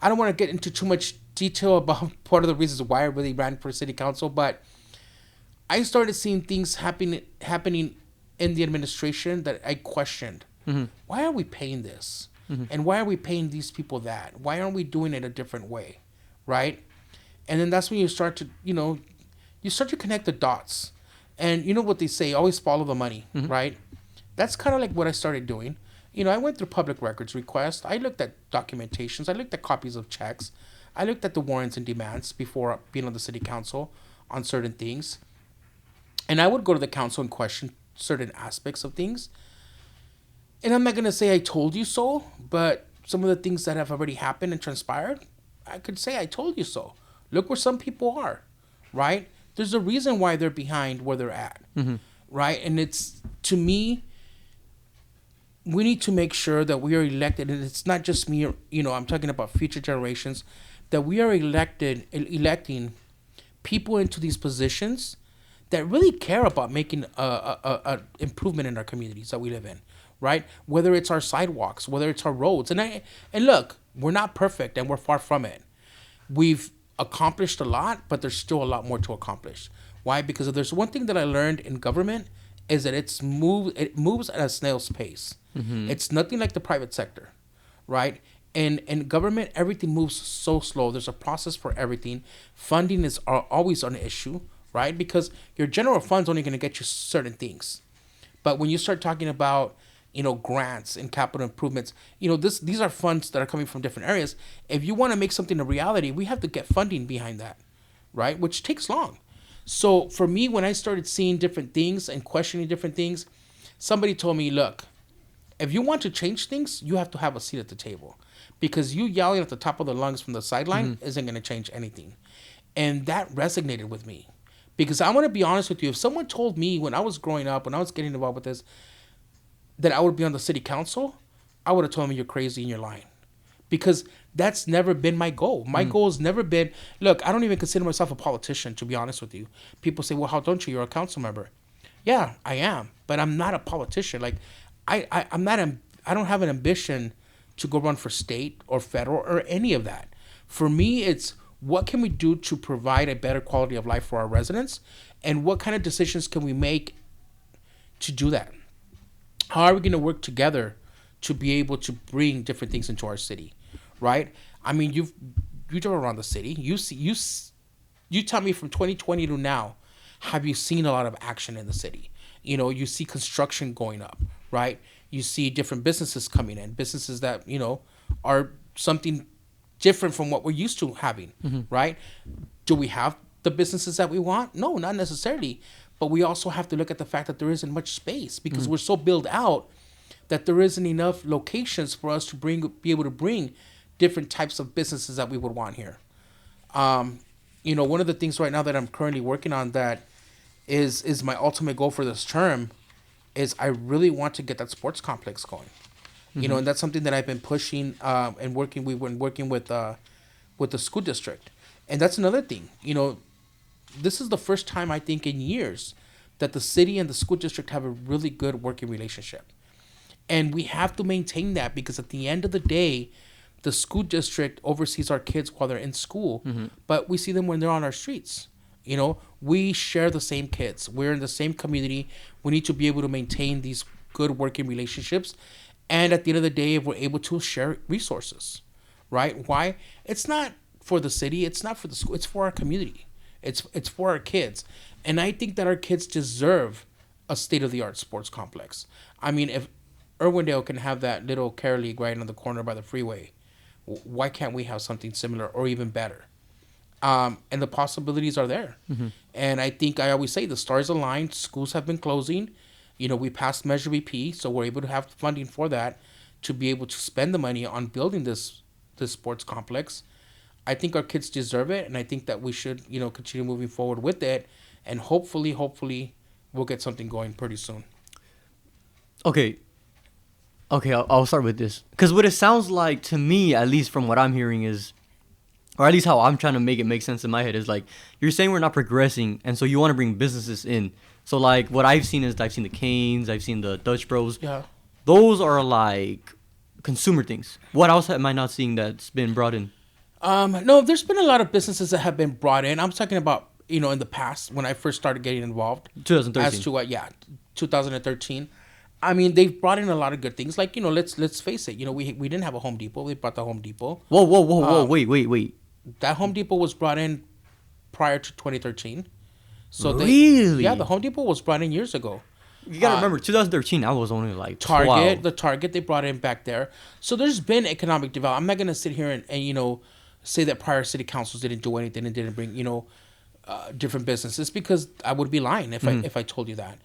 I don't want to get into too much detail about part of the reasons why I really ran for city council, but I started seeing things happening in the administration that I questioned. Why are we paying this? And why are we paying these people that? Why aren't we doing it a different way? Right? And then that's when you start to, you start to connect the dots. And you know what they say, always follow the money, right? That's kind of like what I started doing. I went through public records requests. I looked at documentations. I looked at copies of checks. I looked at the warrants and demands before being on the city council on certain things. And I would go to the council and question certain aspects of things. And I'm not going to say I told you so, but some of the things that have already happened and transpired, I could say I told you so. Look where some people are, right? There's a reason why they're behind where they're at, right? And it's, to me, we need to make sure that we are elected, and it's not just me, I'm talking about future generations, that we are electing people into these positions that really care about making a improvement in our communities that we live in, right? Whether it's our sidewalks, whether it's our roads. And look, we're not perfect and we're far from it. We've accomplished a lot, but there's still a lot more to accomplish. Why? Because if there's one thing that I learned in government is that it moves at a snail's pace. It's nothing like the private sector, right? And in government, everything moves so slow. There's a process for everything. Funding is always an issue, right? Because your general fund's only going to get you certain things. But when you start talking about, grants and capital improvements, these are funds that are coming from different areas. If you want to make something a reality, we have to get funding behind that, right? Which takes long. So for me, when I started seeing different things and questioning different things, somebody told me, look, if you want to change things, you have to have a seat at the table. Because you yelling at the top of the lungs from the sideline isn't going to change anything. And that resonated with me. Because I want to be honest with you, if someone told me when I was growing up, when I was getting involved with this, that I would be on the city council, I would have told me you're crazy and you're lying. Because that's never been my goal. My goal has never been, look, I don't even consider myself a politician, to be honest with you. People say, well, how don't you? You're a council member. Yeah, I am. But I'm not a politician. Like, I don't have an ambition to go run for state or federal or any of that. For me, it's what can we do to provide a better quality of life for our residents, and what kind of decisions can we make to do that? How are we going to work together to be able to bring different things into our city, right? I mean, you drive around the city. You tell me from 2020 to now, have you seen a lot of action in the city? You know, you see construction going up, right? You see different businesses coming in, businesses that, you know, are something different from what we're used to having, right? Do we have the businesses that we want? No, not necessarily. But we also have to look at the fact that there isn't much space because we're so built out that there isn't enough locations for us to be able to bring different types of businesses that we would want here. You know, one of the things right now that I'm currently working on that is my ultimate goal for this term is I really want to get that sports complex going. You know, and that's something that I've been pushing and working. We've been working with the school district, and that's another thing. You know, this is the first time I think in years that the city and the school district have a really good working relationship, and we have to maintain that because at the end of the day, the school district oversees our kids while they're in school, but we see them when they're on our streets. You know, we share the same kids. We're in the same community. We need to be able to maintain these good working relationships. And at the end of the day, if we're able to share resources, right? Why? It's not for the city. It's not for the school. It's for our community. It's for our kids. And I think that our kids deserve a state-of-the-art sports complex. I mean, if Irwindale can have that little care league right on the corner by the freeway, why can't we have something similar or even better? And the possibilities are there. And I think I always say the stars aligned. Schools have been closing. You know, we passed Measure BP, so we're able to have funding for that to be able to spend the money on building this sports complex. I think our kids deserve it, and I think that we should, you know, continue moving forward with it, and hopefully, we'll get something going pretty soon. Okay, I'll start with this. Because what it sounds like to me, at least from what I'm hearing is, or at least how I'm trying to make it make sense in my head, is like, you're saying we're not progressing, and so you want to bring businesses in. So, like, what I've seen is I've seen the Canes, I've seen the Dutch Bros. Yeah. Those are, like, consumer things. What else am I not seeing that's been brought in? No, there's been a lot of businesses that have been brought in. I'm talking about, you know, in the past when I first started getting involved. 2013. As to 2013. I mean, they've brought in a lot of good things. Like, you know, let's face it. You know, we didn't have a Home Depot. They brought the Home Depot. Whoa. Wait. That Home Depot was brought in prior to 2013. So really? The Home Depot was brought in years ago. You gotta remember, 2013, I was only like Target, 12. the Target they brought in back there. So there's been economic development. I'm not gonna sit here and you know, say that prior city councils didn't do anything and didn't bring, you know, different businesses, because I would be lying if I told you that.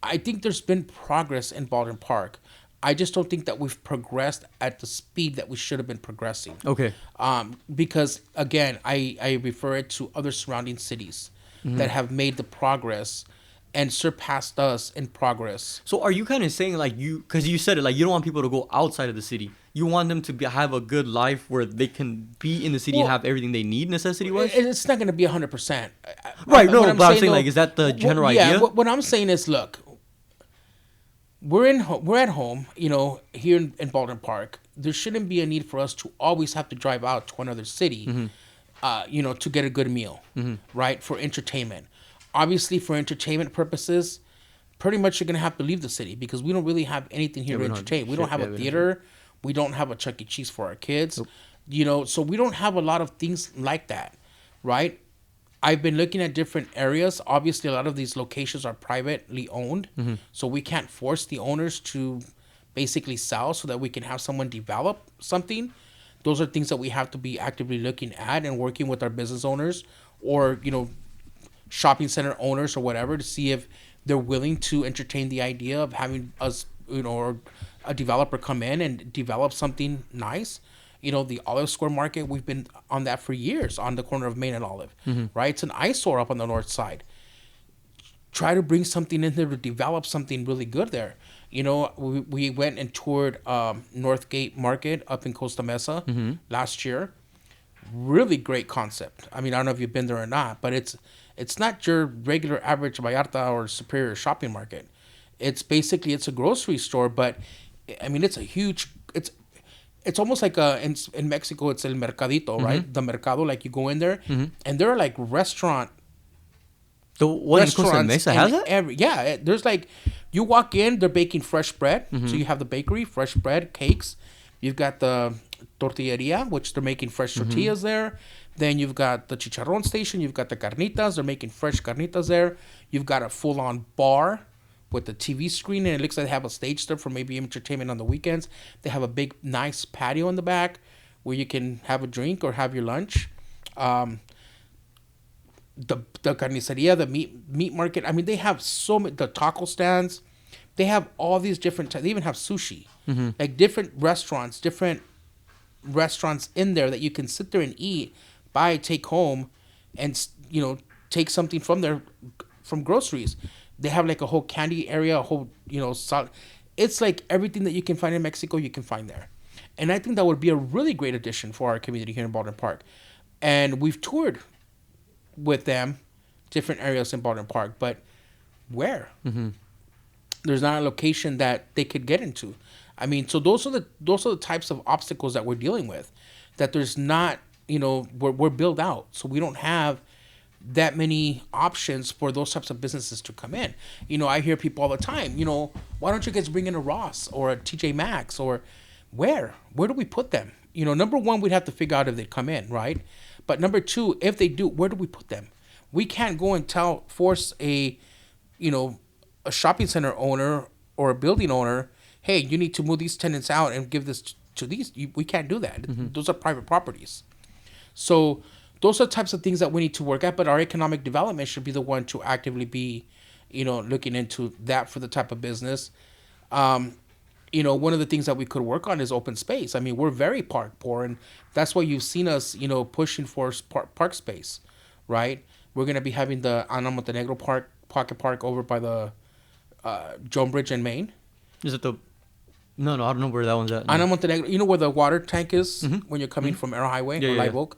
I think there's been progress in Baldwin Park. I just don't think that we've progressed at the speed that we should have been progressing. Okay. Because again, I refer it to other surrounding cities that have made the progress and surpassed us in progress. So are you kind of saying, like, because you said it, like, you don't want people to go outside of the city. You want them to have a good life where they can be in the city and have everything they need necessity-wise? It's not going to be 100%. Right, no, but I'm saying, like, is that the general idea? Yeah, what I'm saying is, look, we're at home, you know, here in Baldwin Park. There shouldn't be a need for us to always have to drive out to another city, you know, to get a good meal, right, for entertainment. Obviously, for entertainment purposes, pretty much you're going to have to leave the city because we don't really have anything here to entertain. We don't have a theater. We don't have a Chuck E. Cheese for our kids. Nope. You know, so we don't have a lot of things like that, right? I've been looking at different areas. Obviously, a lot of these locations are privately owned, so we can't force the owners to basically sell so that we can have someone develop something. Those are things that we have to be actively looking at and working with our business owners or, you know, shopping center owners or whatever to see if they're willing to entertain the idea of having us, you know, or a developer come in and develop something nice. You know, the Olive Square Market, we've been on that for years on the corner of Main and Olive, right? It's an eyesore up on the north side. Try to bring something in there to develop something really good there. You know, we went and toured Northgate Market up in Costa Mesa last year. Really great concept. I mean, I don't know if you've been there or not, but it's not your regular average Vallarta or Superior shopping market. It's basically, it's a grocery store, but I mean, it's a huge, it's almost like in Mexico, it's El Mercadito, right? The Mercado, like you go in there and there are like restaurant. The one in Costa Mesa has it? There's like, you walk in, they're baking fresh bread. So you have the bakery, fresh bread, cakes. You've got the tortilleria, which they're making fresh tortillas there. Then you've got the chicharrón station. You've got the carnitas. They're making fresh carnitas there. You've got a full-on bar with the TV screen, and it looks like they have a stage there for maybe entertainment on the weekends. They have a big, nice patio in the back where you can have a drink or have your lunch. The carniceria, the meat market. I mean, they have so many, the taco stands. They have all these different types. They even have sushi, like different restaurants in there that you can sit there and eat, buy, take home, and take something from there, from groceries. They have like a whole candy area, a whole it's like everything that you can find in Mexico, you can find there. And I think that would be a really great addition for our community here in Baldwin Park. And we've toured with them different areas in Baldwin Park, but where? There's not a location that they could get into. I mean, so those are the types of obstacles that we're dealing with. That there's not, we're built out, so we don't have that many options for those types of businesses to come in. I hear people all the time, why don't you guys bring in a Ross or a TJ Maxx, or where do we put them? Number one, we'd have to figure out if they come in, right? But number two, if they do, where do we put them? We can't go and force a shopping center owner or a building owner, hey, you need to move these tenants out and give this to these. We can't do that. Those are private properties. So those are types of things that we need to work at, but our economic development should be the one to actively be, looking into that for the type of business. One of the things that we could work on is open space. I mean, we're very park poor, and that's why you've seen us, pushing for park space, right? We're going to be having the Ana Montenegro Pocket Park over by the Joan Bridge in Maine. Is it No, I don't know where that one's at. No. Ana Montenegro, where the water tank is when you're coming from Arrow Highway or Live Oak?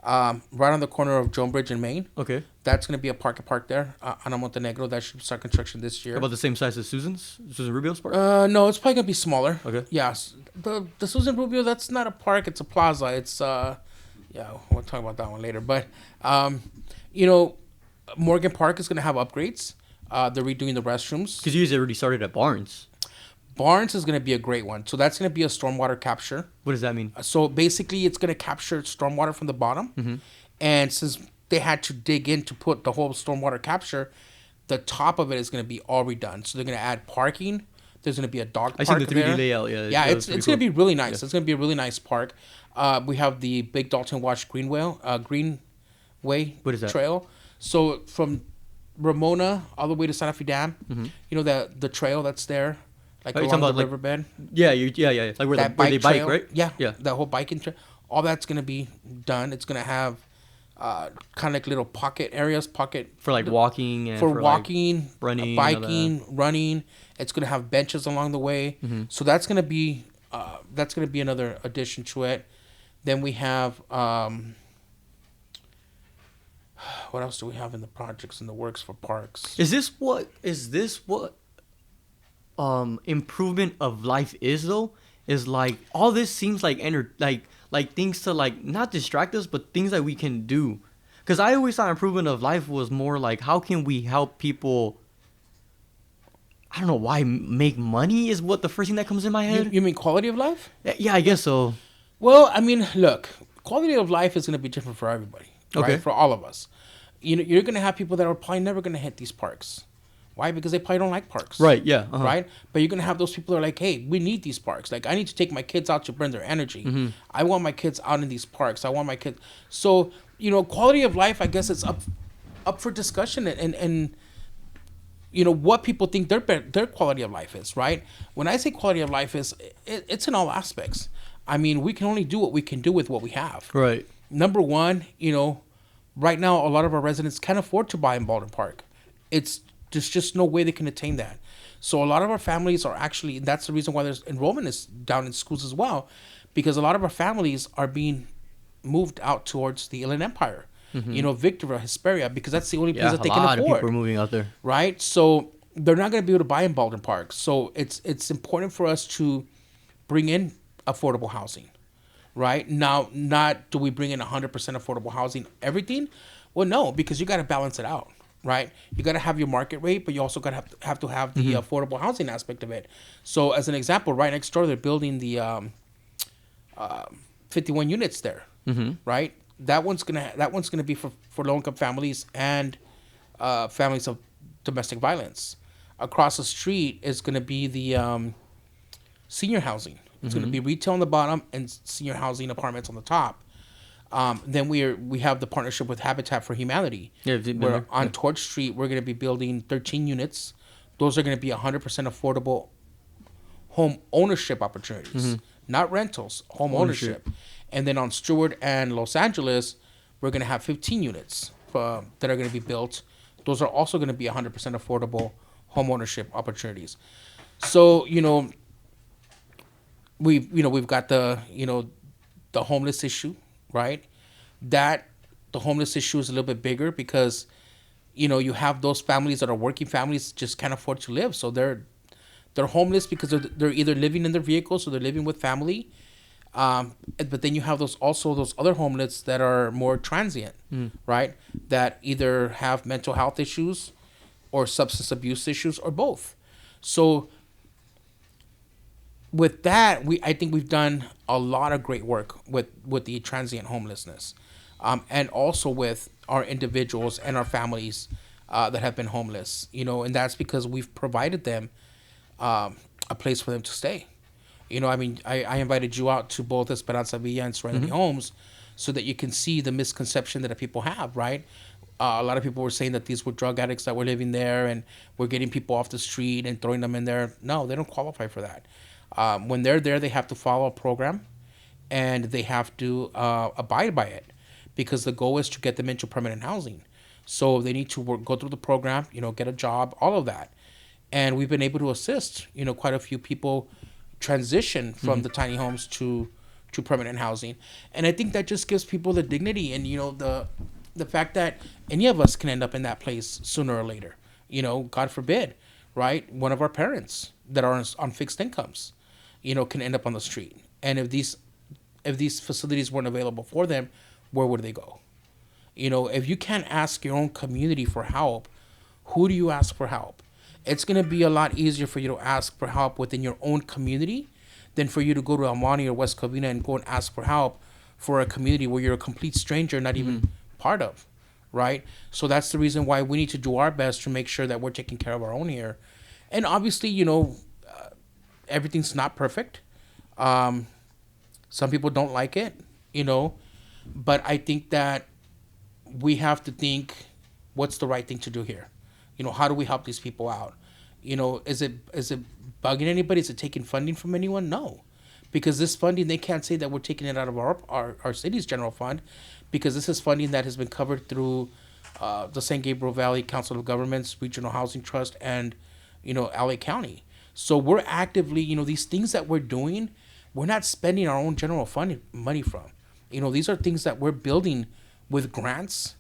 Right on the corner of Joan Bridge in Maine. Okay. That's going to be a park there. Ana Montenegro, that should start construction this year. About the same size as Susan Rubio's park? No, it's probably going to be smaller. Okay. Yes. The Susan Rubio, that's not a park. It's a plaza. It's, we'll talk about that one later. But, Morgan Park is going to have upgrades. They're redoing the restrooms. Because you guys already started at Barnes. Barnes is going to be a great one. So that's going to be a stormwater capture. What does that mean? So basically, it's going to capture stormwater from the bottom. And since they had to dig in to put the whole stormwater capture, the top of it is going to be all redone. So they're going to add parking. There's going to be a dog park there. I see the 3D layout. Yeah, it's going to be really nice. Yeah. It's going to be a really nice park. We have the Big Dalton Wash Greenway what is that? Trail. So from Ramona all the way to Santa Fe Dam, the trail that's there. Like along the riverbed. Yeah. Like where they bike, right? Yeah. That whole biking trail. All that's going to be done. It's going to have kind of like little pocket areas, for like walking and for walking, like running, biking, running. It's going to have benches along the way. So that's going to be another addition to it. Then we have what else do we have in the projects in the works for parks? Is this what improvement of life is though? Is like all this seems like like things to like not distract us, but things that we can do. Because I always thought improvement of life was more like how can we help people. I don't know why make money is what the first thing that comes in my head. You mean quality of life? Yeah, I guess so. Well, I mean, look, quality of life is going to be different for everybody, right? For all of us. You're going to have people that are probably never going to hit these parks. Why? Because they probably don't like parks. Right, yeah. Right? But you're going to have those people that are like, hey, we need these parks. Like, I need to take my kids out to burn their energy. I want my kids out in these parks. I want my kids. So, quality of life, I guess it's up for discussion and what people think their quality of life is, right? When I say quality of life it's in all aspects. I mean, we can only do what we can do with what we have. Right. Number one, right now, a lot of our residents can't afford to buy in Baldwin Park. There's just no way they can attain that. So a lot of our families are actually, that's the reason why there's enrollment is down in schools as well, because a lot of our families are being moved out towards the Inland Empire, Victoria, Hesperia, because that's the only place that they can afford. A lot of people are moving out there. Right? So they're not going to be able to buy in Baldwin Park. So it's important for us to bring in affordable housing. Right? Now, not do we bring in 100% affordable housing, everything? Well, no, because you got to balance it out. Right, you got to have your market rate, but you also got to have the affordable housing aspect of it. So, as an example, right next door, they're building the 51 units there. Right, that one's gonna be for low income families and families of domestic violence. Across the street is going to be the senior housing. It's going to be retail on the bottom and senior housing apartments on the top. Then we have the partnership with Habitat for Humanity. Yeah, where on Torch Street we're going to be building 13 units. Those are going to be 100% affordable home ownership opportunities, not rentals, home ownership. And then on Stewart and Los Angeles, we're going to have 15 units that are going to be built. Those are also going to be 100% affordable home ownership opportunities. So, we've got the homeless issue, right? That the homeless issue is a little bit bigger because you have those families that are working families just can't afford to live, so they're homeless because they're either living in their vehicles or they're living with family. But then you have those other homeless that are more transient, right? That either have mental health issues or substance abuse issues or both. So with that, I think we've done a lot of great work with the transient homelessness, and also with our individuals and our families that have been homeless. And that's because we've provided them a place for them to stay. I invited you out to both Esperanza Villa and Serenity Homes so that you can see the misconception that people have, right? A lot of people were saying that these were drug addicts that were living there and we're getting people off the street and throwing them in there. No, they don't qualify for that. When they're there, they have to follow a program and they have to abide by it because the goal is to get them into permanent housing. So they need to go through the program, get a job, all of that. And we've been able to assist, quite a few people transition from the tiny homes to permanent housing. And I think that just gives people the dignity and, the fact that any of us can end up in that place sooner or later. God forbid, right? One of our parents that are on fixed incomes, can end up on the street. And if these facilities weren't available for them, where would they go? If you can't ask your own community for help, who do you ask for help? It's going to be a lot easier for you to ask for help within your own community than for you to go to El Monte or West Covina and go and ask for help for a community where you're a complete stranger, not even part of, right? So that's the reason why we need to do our best to make sure that we're taking care of our own here. And obviously, everything's not perfect. Some people don't like it, but I think that we have to think, what's the right thing to do here? How do we help these people out? Is it bugging anybody? Is it taking funding from anyone? No. Because this funding, they can't say that we're taking it out of our city's general fund, because this is funding that has been covered through the San Gabriel Valley Council of Governments, Regional Housing Trust, and, LA County. So we're actively, these things that we're doing, we're not spending our own general fund money from. These are things that we're building with grants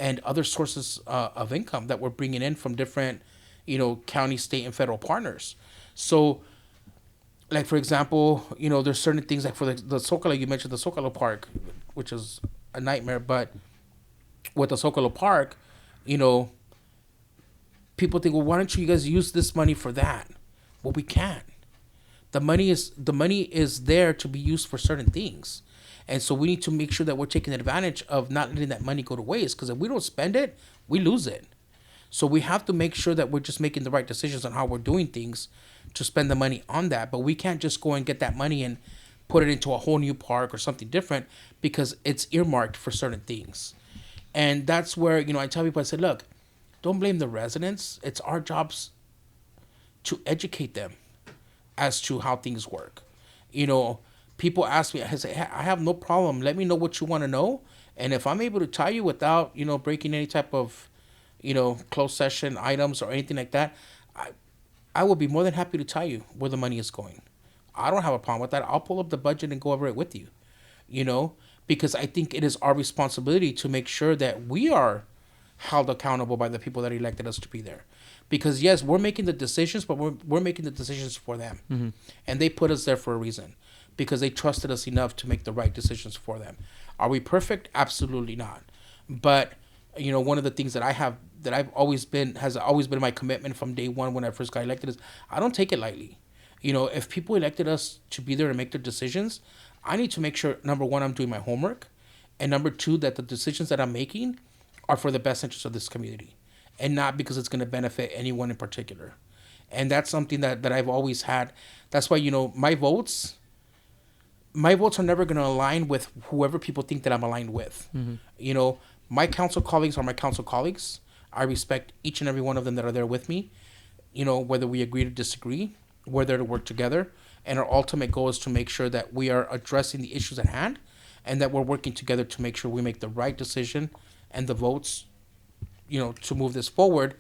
and other sources of income that we're bringing in from different, county, state, and federal partners. So, like, for example, there's certain things like for the Zocalo, you mentioned the Zocalo Park, which is a nightmare, but with the Zocalo Park, people think, well, why don't you guys use this money for that? Well, we can't. The money is there to be used for certain things. And so we need to make sure that we're taking advantage of not letting that money go to waste, because if we don't spend it, we lose it. So we have to make sure that we're just making the right decisions on how we're doing things to spend the money on that. But we can't just go and get that money and put it into a whole new park or something different because it's earmarked for certain things. And that's where, I tell people, I said, look, don't blame the residents. It's our jobs to educate them as to how things work. People ask me, I say, I have no problem. Let me know what you want to know. And if I'm able to tell you without, breaking any type of, closed session items or anything like that, I will be more than happy to tell you where the money is going. I don't have a problem with that. I'll pull up the budget and go over it with you, because I think it is our responsibility to make sure that we are held accountable by the people that elected us to be there. Because yes, we're making the decisions, but we're making the decisions for them. And they put us there for a reason, because they trusted us enough to make the right decisions for them. Are we perfect? Absolutely not. But, one of the things that has always been my commitment from day one when I first got elected is I don't take it lightly. If people elected us to be there and make their decisions, I need to make sure, number one, I'm doing my homework, and number two, that the decisions that I'm making are for the best interest of this community and not because it's going to benefit anyone in particular. And that's something that I've always had. That's why, my votes are never going to align with whoever people think that I'm aligned with. My council colleagues are my council colleagues. I respect each and every one of them that are there with me, whether we agree to disagree, we're there to work together. And our ultimate goal is to make sure that we are addressing the issues at hand and that we're working together to make sure we make the right decision and the votes, to move this forward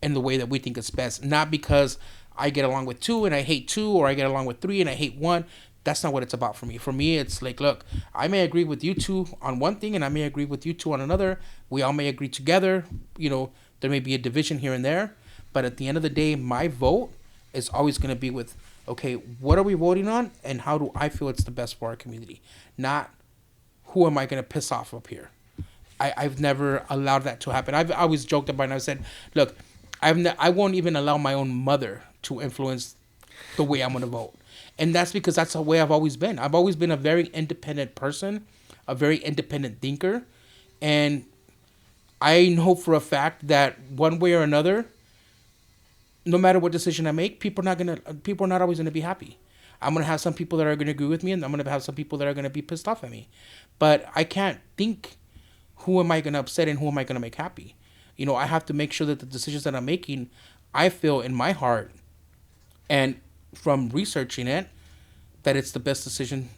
in the way that we think is best. Not because I get along with 2 and I hate 2, or I get along with 3 and I hate 1. That's not what it's about for me. For me, it's like, look, I may agree with you 2 on one thing and I may agree with you 2 on another. We all may agree together. There may be a division here and there. But at the end of the day, my vote is always going to be with, okay, what are we voting on and how do I feel it's the best for our community? Not who am I going to piss off up here. I've never allowed that to happen. I've always joked about it and I've said, look, I won't even allow my own mother to influence the way I'm going to vote. And that's because that's the way I've always been. I've always been a very independent person, a very independent thinker. And I know for a fact that one way or another, no matter what decision I make, people are not always going to be happy. I'm going to have some people that are going to agree with me, and I'm going to have some people that are going to be pissed off at me. But I can't think, who am I going to upset and who am I going to make happy? I have to make sure that the decisions that I'm making, I feel in my heart, and from researching it, that it's the best decision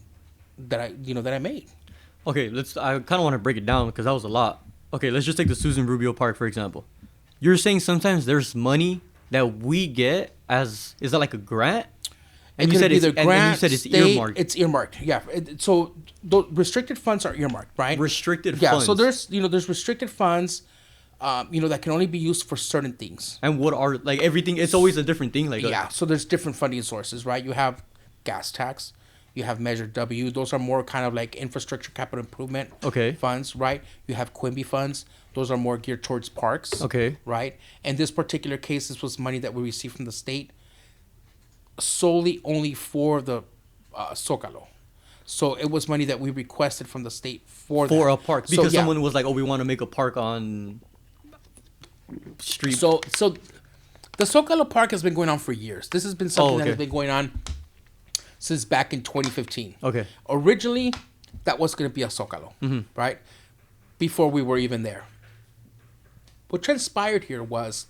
that I made. Okay, I kind of want to break it down because that was a lot. Okay, let's just take the Susan Rubio Park, for example. You're saying sometimes there's money that we get is that like a grant? And you said it's earmarked. It's earmarked, yeah. So the restricted funds are earmarked, right? Restricted funds. Yeah, so there's restricted funds, that can only be used for certain things. And what are, like, everything, it's always a different thing. So there's different funding sources, right? You have gas tax, you have Measure W. Those are more kind of like infrastructure capital improvement funds, right? You have Quimby funds. Those are more geared towards parks. Okay. Right? In this particular case, this was money that we received from the state solely only for the Zocalo. So it was money that we requested from the state for a park. Because someone was like, we want to make a park on street. So the Zocalo Park has been going on for years. This has been something that has been going on since back in 2015. Okay. Originally, that was going to be a Zocalo, right? Before we were even there. What transpired here was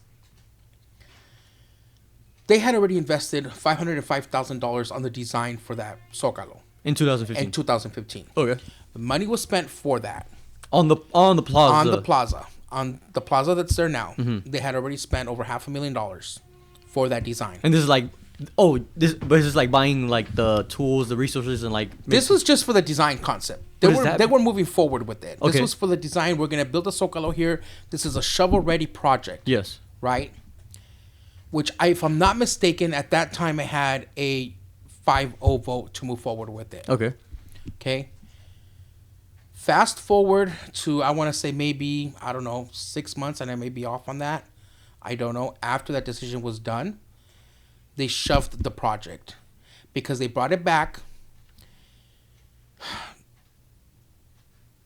they had already invested $505,000 on the design for that Zocalo. In 2015? In 2015. Okay. The money was spent for that. On the plaza? On the plaza. On the plaza that's there now. They had already spent over $500,000 for that design. And this is like, this is like buying like the tools, the resources, and like... This was just for the design concept. They were moving forward with it. This was for the design. We're going to build a Zocalo here. This is a shovel-ready project. Yes. Right? Which, if I'm not mistaken, at that time I had a 5-0 vote to move forward with it. Okay. Okay. Fast forward to, I want to say maybe, 6 months, and I may be off on that. I don't know. After that decision was done, they shoved the project because they brought it back.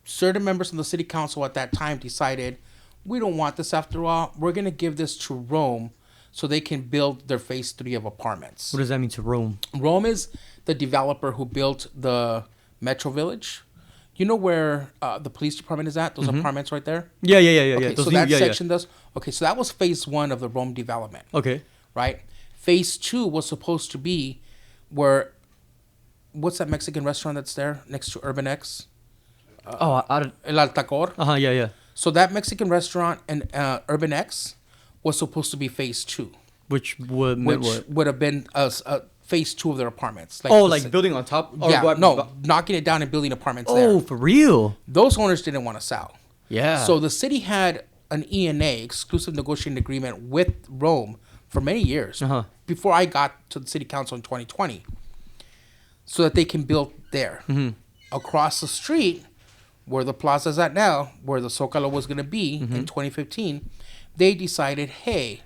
Certain members of the city council at that time decided, we don't want this after all. We're going to give this to Rome so they can build their phase 3 of apartments. What does that mean, to Rome? Rome is the developer who built the Metro Village. You know where the police department is at? Those apartments right there? Yeah. Okay, so that section does... Okay, so that was phase 1 of the Rome development. Okay. Right? Phase 2 was supposed to be where... What's that Mexican restaurant that's there next to Urban X? El Altacor. Yeah. So that Mexican restaurant and Urban X was supposed to be phase 2. Which would have been phase 2 of their apartments. Like building on top? Knocking it down and building apartments there. Oh, for real? Those owners didn't want to sell. Yeah. So the city had an ENA, exclusive negotiating agreement, with Rome for many years before I got to the city council in 2020, so that they can build there. Across the street, where the plaza's at now, where the Zocalo was going to be in 2015, they decided, hey,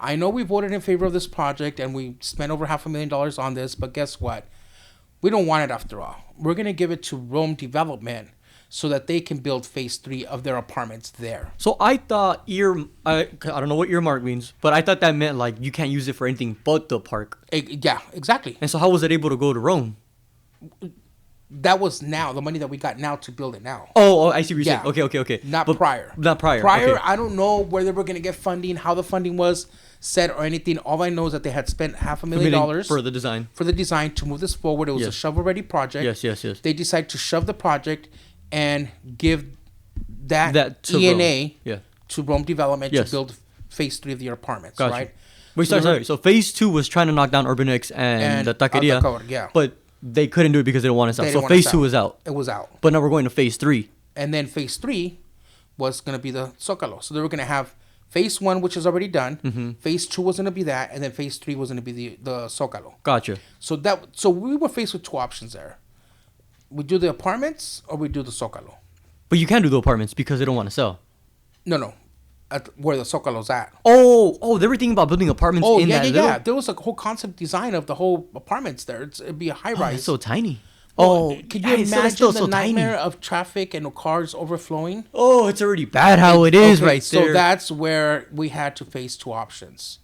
I know we voted in favor of this project and we spent over $500,000 on this, but guess what? We don't want it after all. We're going to give it to Rome Development so that they can build phase 3 of their apartments there. So I thought I don't know what earmark means, but I thought that meant like you can't use it for anything but the park. Yeah, exactly. And so how was it able to go to Rome? That was now the money that we got now to build it now. Oh, I see what you're saying. Okay. Not but prior. Not prior. Prior, Okay. I don't know where they were going to get funding, how the funding was set or anything. All I know is that they had spent $500,000 For the design. For the design to move this forward. It was a shovel-ready project. Yes. They decided to shove the project and give that to ENA Rome. to Rome Development to build phase 3 of the apartments, Gotcha. right? Wait, sorry. So phase 2 was trying to knock down Urban X and the Taqueria. But they couldn't do it because they didn't want to sell. So phase 2 was out. It was out. But now we're going to phase 3. And then phase 3 was going to be the Zocalo. So they were going to have phase 1, which is already done. Mm-hmm. Phase 2 was going to be that. And then phase 3 was going to be the Zocalo. Gotcha. So we were faced with 2 options there. We do the apartments or we do the Zocalo. But you can't do the apartments because they don't want to sell. No. Where the Zocalo's at. Oh, they were thinking about building apartments in that little... Yeah. There was a whole concept design of the whole apartments there. It'd be a high rise. It's so tiny. Could you imagine the nightmare of traffic and cars overflowing? Oh, it's already bad how it is right there. So that's where we had to face 2 options.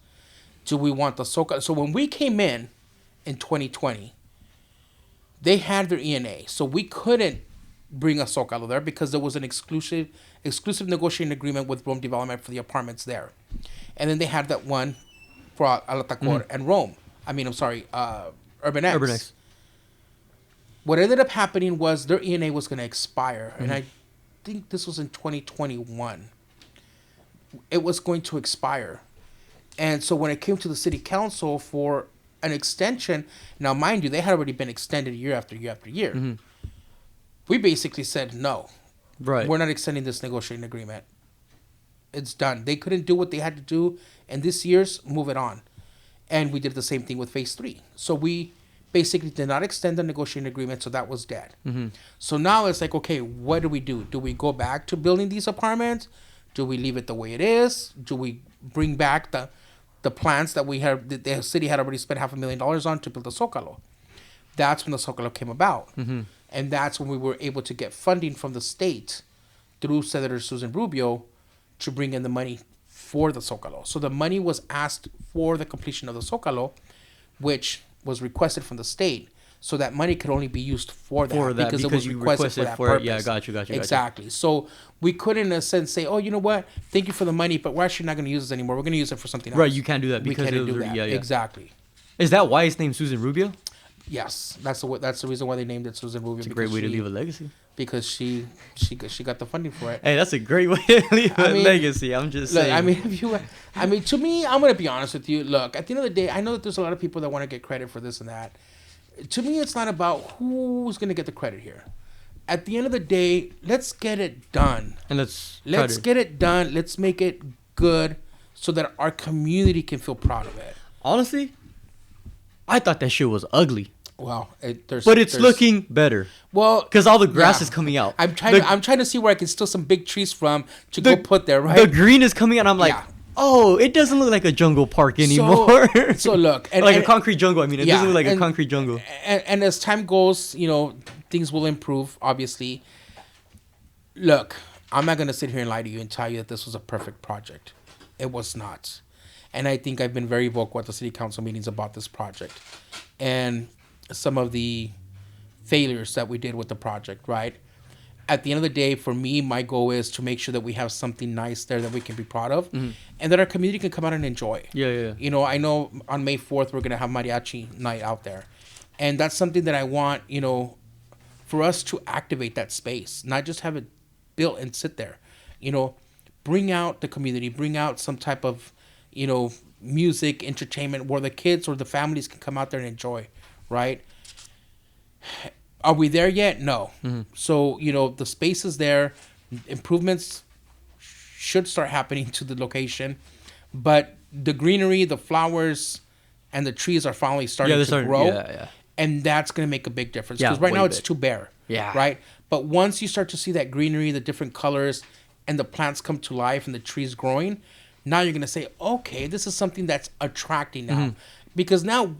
Do we want the Zocalo? So when we came in 2020, they had their ENA. So we couldn't bring a Zocalo there because there was an exclusive negotiating agreement with Rome Development for the apartments there. And then they had that one for Alatacor and Rome. Urban X. What ended up happening was their ENA was going to expire. And I think this was in 2021. It was going to expire. And so when it came to the city council for an extension, now mind you, they had already been extended year after year after year. Mm-hmm. We basically said, no, we're not extending this negotiating agreement. It's done. They couldn't do what they had to do in this year's, move it on. And we did the same thing with phase 3. So we basically did not extend the negotiating agreement, so that was dead. Mm-hmm. So now it's like, okay, what do we do? Do we go back to building these apartments? Do we leave it the way it is? Do we bring back the plans that we had, the city had already spent $500,000 on to build the Zocalo? That's when the Zocalo came about. Mm-hmm. And that's when we were able to get funding from the state through Senator Susan Rubio to bring in the money for the Zocalo. So the money was asked for the completion of the Zocalo, which was requested from the state. So that money could only be used for that because it was requested for that purpose. Yeah, got you. Exactly. So we could, in a sense, say, oh, you know what? Thank you for the money, but we're actually not going to use this anymore. We're going to use it for something else. Right, you can't do that because we can't do that. Yeah. Exactly. Is that why it's named Susan Rubio? Yes, that's the reason why they named it Susan Rubio. It's a great way to leave a legacy. Because she got the funding for it. Hey, that's a great way to leave a legacy. I'm just saying. I mean, to me, I'm gonna be honest with you. Look, at the end of the day, I know that there's a lot of people that want to get credit for this and that. To me, it's not about who's gonna get the credit here. At the end of the day, let's get it done. And let's get it done. Let's make it good so that our community can feel proud of it. Honestly, I thought that shit was ugly. Well, but it's looking better. Well, because all the grass is coming out. I'm trying to see where I can steal some big trees from to go put there. Right, the green is coming out. I'm like, oh, it doesn't look like a jungle park anymore. So look, a concrete jungle. I mean, it doesn't look like a concrete jungle. And as time goes, things will improve. Obviously, look, I'm not gonna sit here and lie to you and tell you that this was a perfect project. It was not, and I think I've been very vocal at the city council meetings about this project, and some of the failures that we did with the project, right? At the end of the day, for me, my goal is to make sure that we have something nice there that we can be proud of, and that our community can come out and enjoy. Yeah. I know on May 4th, we're going to have mariachi night out there. And that's something that I want, for us to activate that space, not just have it built and sit there. Bring out the community, bring out some type of, music, entertainment, where the kids or the families can come out there and enjoy. Right? Are we there yet? No. Mm-hmm. So, the space is there. Improvements should start happening to the location. But the greenery, the flowers, and the trees are finally starting to grow. Yeah. And that's going to make a big difference. Because right now it's too bare. Yeah. Right? But once you start to see that greenery, the different colors, and the plants come to life and the trees growing, now you're going to say, okay, this is something that's attracting now. Mm-hmm. Because now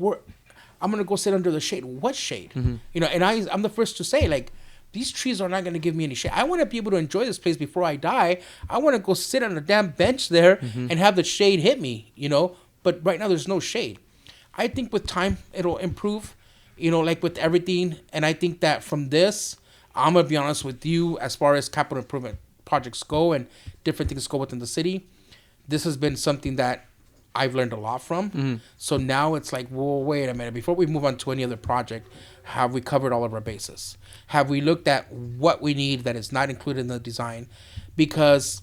I'm going to go sit under the shade. What shade? Mm-hmm. And I'm the first to say, like, these trees are not going to give me any shade. I want to be able to enjoy this place before I die. I want to go sit on a damn bench there and have the shade hit me, you know. But right now there's no shade. I think with time it'll improve, you know, like with everything. And I think that from this, I'm going to be honest with you, as far as capital improvement projects go and different things go within the city, this has been something that I've learned a lot from. So now it's like, well, wait a minute. Before we move on to any other project, have we covered all of our bases? Have we looked at what we need that is not included in the design? Because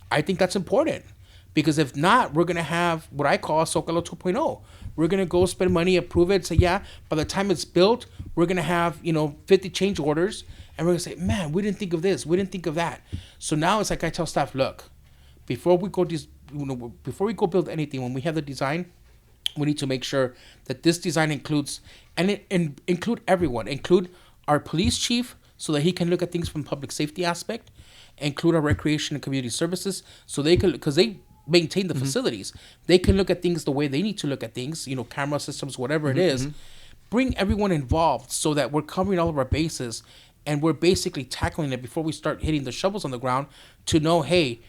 I think that's important. Because if not, we're going to have what I call Zocalo 2.0. We're going to go spend money, approve it, say, yeah, by the time it's built, we're going to have, you know, 50 change orders. And we're going to say, man, we didn't think of this. We didn't think of that. So now it's like I tell staff, look, before we go build anything, when we have the design, we need to make sure that this design includes, and include everyone, include our police chief so that he can look at things from public safety aspect, include our recreation and community services so they can, because they maintain the facilities, they can look at things the way they need to look at things, you know, camera systems, whatever it is. Bring everyone involved so that we're covering all of our bases and we're basically tackling it before we start hitting the shovels on the ground to know, hey,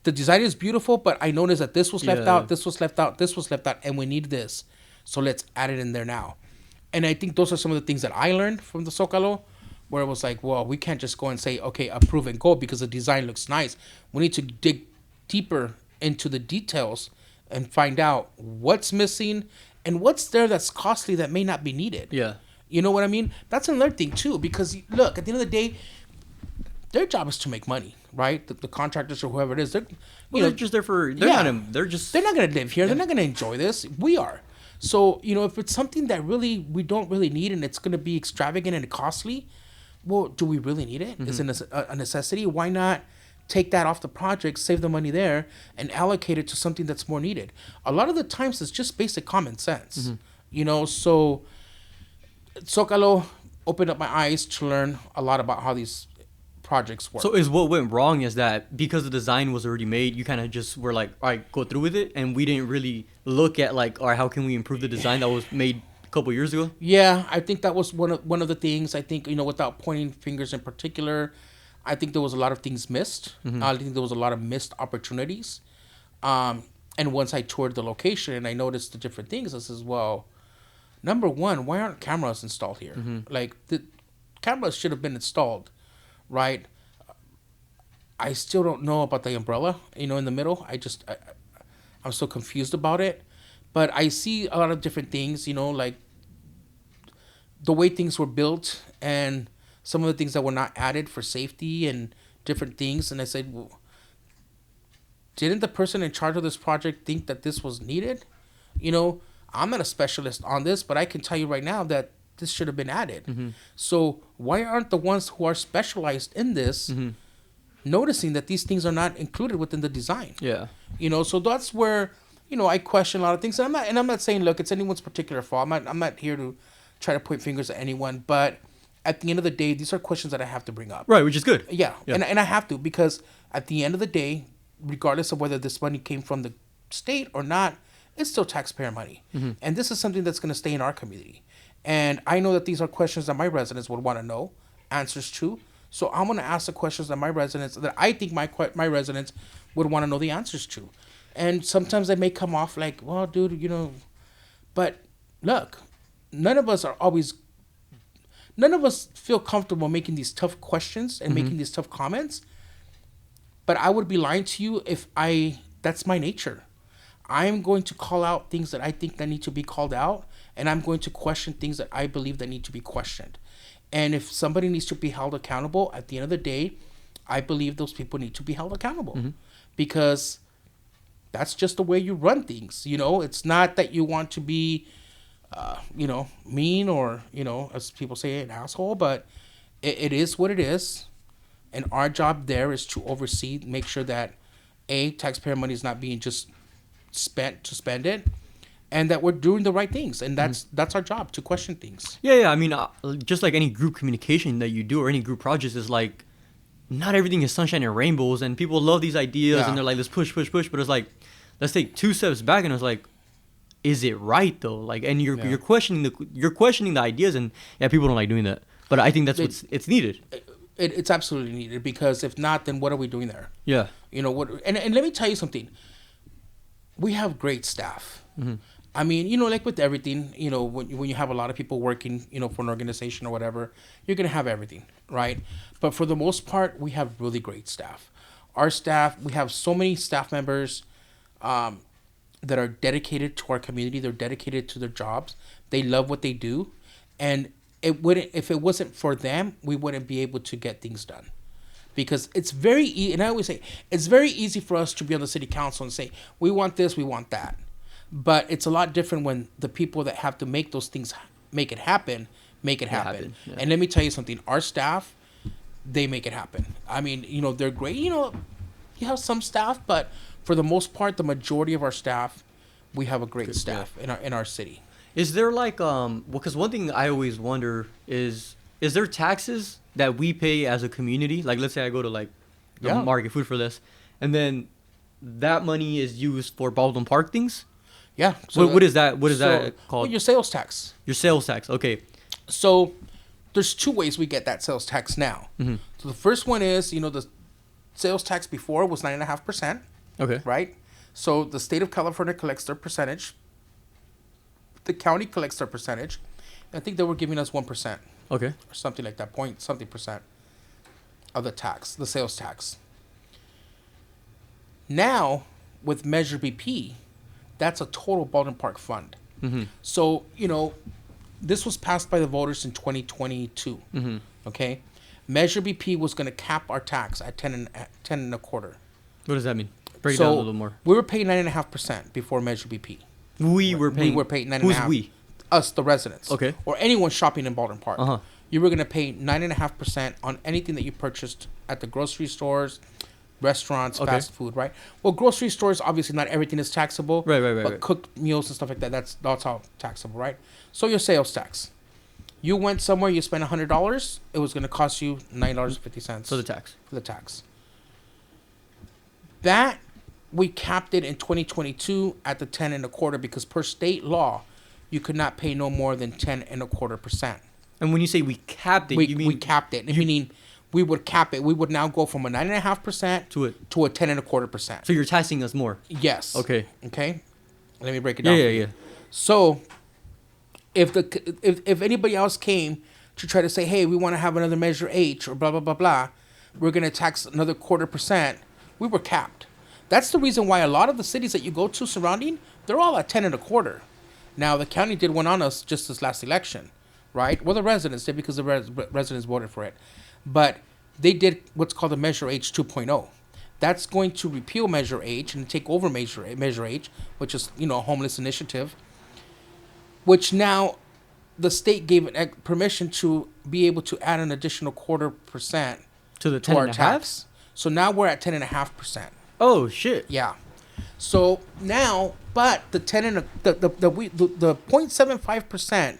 the design is beautiful, but I noticed that this was left out, this was left out, this was left out, and we need this. So let's add it in there now. And I think those are some of the things that I learned from the Zocalo, where it was like, well, we can't just go and say, okay, approve and go because the design looks nice. We need to dig deeper into the details and find out what's missing and what's there that's costly that may not be needed. Yeah. You know what I mean? That's another thing, too, because, look, at the end of the day, their job is to make money, right? The contractors or whoever it is, they're just there for, they're not going to live here. They're not going to enjoy this. We are. So, you know, if it's something that really we don't really need and it's going to be extravagant and costly, well, do we really need it? Is it a necessity? Why not take that off the project, save the money there, and allocate it to something that's more needed? A lot of the times it's just basic common sense, you know? So Zocalo opened up my eyes to learn a lot about how these projects work. So is what went wrong is that because the design was already made, you kind of just were like, all right, go through with it, and we didn't really look at like, all right, how can we improve the design that was made a couple years ago? Yeah, I think that was one of the things. I think, you know, without pointing fingers in particular, I think there was a lot of things missed. I think there was a lot of missed opportunities. And once I toured the location and I noticed the different things, I says, well, number one, why aren't cameras installed here? Like, the cameras should have been installed, right? I still don't know about the umbrella, you know, in the middle. I'm so confused about it. But I see a lot of different things, you know, like the way things were built and some of the things that were not added for safety and different things. And I said, well, didn't the person in charge of this project think that this was needed? You know, I'm not a specialist on this, but I can tell you right now that this should have been added. So why aren't the ones who are specialized in this noticing that these things are not included within the design? Yeah. You know, so that's where, you know, I question a lot of things. And I'm not saying, look, it's anyone's particular fault. I'm not here to try to point fingers at anyone, but at the end of the day, these are questions that I have to bring up. Right, which is good. Yeah. And I have to, because at the end of the day, regardless of whether this money came from the state or not, it's still taxpayer money. And this is something that's going to stay in our community. And I know that these are questions that my residents would want to know answers to. So I'm going to ask the questions that I think my residents would want to know the answers to. And sometimes they may come off like, well, dude, you know, but look, none of us feel comfortable making these tough questions and making these tough comments. But I would be lying to you if that's my nature. I'm going to call out things that I think that need to be called out, and I'm going to question things that I believe that need to be questioned. And if somebody needs to be held accountable, at the end of the day, I believe those people need to be held accountable. Because that's just the way you run things. You know, it's not that you want to be, you know, mean or, you know, as people say, an asshole, but it is what it is. And our job there is to oversee, make sure that, taxpayer money is not being just spent to spend it, and that we're doing the right things. And that's our job, to question things. Yeah. I mean, just like any group communication that you do or any group projects is like, not everything is sunshine and rainbows, and people love these ideas and they're like, let's push. But it's like, let's take 2 steps back, and it's like, is it right though? Like, and you're questioning the ideas, and people don't like doing that. But I think that's it's needed. It's absolutely needed, because if not, then what are we doing there? Yeah. You know what? And let me tell you something. We have great staff. I mean, you know, like with everything, you know, when you have a lot of people working, you know, for an organization or whatever, you're gonna have everything, right? But for the most part, we have really great staff. Our staff, we have so many staff members that are dedicated to our community. They're dedicated to their jobs. They love what they do, and if it wasn't for them, we wouldn't be able to get things done. Because it's very easy, and I always say, it's very easy for us to be on the city council and say, we want this, we want that. But it's a lot different when the people that have to make those things, make it happen. Yeah. And let me tell you something, our staff, they make it happen. I mean, you know, they're great. You know, you have some staff, but for the most part, the majority of our staff, we have a great staff in our city. Is there like well, because one thing I always wonder is there taxes that we pay as a community? Like, let's say I go to like the market, food for less, and then that money is used for Baldwin Park things. Yeah. So what is that? What is that called? Well, your sales tax. Your sales tax. Okay. So there's two ways we get that sales tax now. So the first one is, you know, the sales tax before was 9.5%. Okay. Right. So the state of California collects their percentage. The county collects their percentage. I think they were giving us 1%. Okay. Or something like that, point something percent of the tax, the sales tax. Now, with Measure BP, that's a total Baldwin Park fund. So, you know, this was passed by the voters in 2022. Okay. Measure BP was going to cap our tax at 10 and a quarter. What does that mean? Break it down a little more. We were paying 9.5% before Measure BP. We were paying 9.5%. Who's we? Us, the residents. Okay. Or anyone shopping in Baldwin Park. You were going to pay 9.5% on anything that you purchased at the grocery stores, restaurants, fast food, right? Well, grocery stores, obviously not everything is taxable. Right. But cooked meals and stuff like that, that's all taxable, right? So your sales tax. You went somewhere, you spent $100, it was going to cost you $9.50. For the tax. For the tax. That, we capped it in 2022 at the 10 and a quarter, because per state law, you could not pay no more than 10 and a quarter %. And when you say we capped it, you mean... We capped it. Meaning we would cap it. We would now go from a 9.5% to a 10 and a quarter %. So you're taxing us more? Yes. Okay. Let me break it down. Yeah. So if anybody else came to try to say, hey, we want to have another Measure H or blah, blah, blah, blah, we're going to tax another 0.25%, we were capped. That's the reason why a lot of the cities that you go to surrounding, they're all at 10 and a quarter. Now, the county did one on us just this last election, right? Well, the residents did, because the residents voted for it. But they did what's called a Measure H 2.0. That's going to repeal Measure H and take over Measure H, which is, you know, a homeless initiative, which now the state gave it permission to be able to add an additional 0.25% to the 10 our tax. So now we're at 10.5%. Oh shit! Yeah. So now, but the 0.75%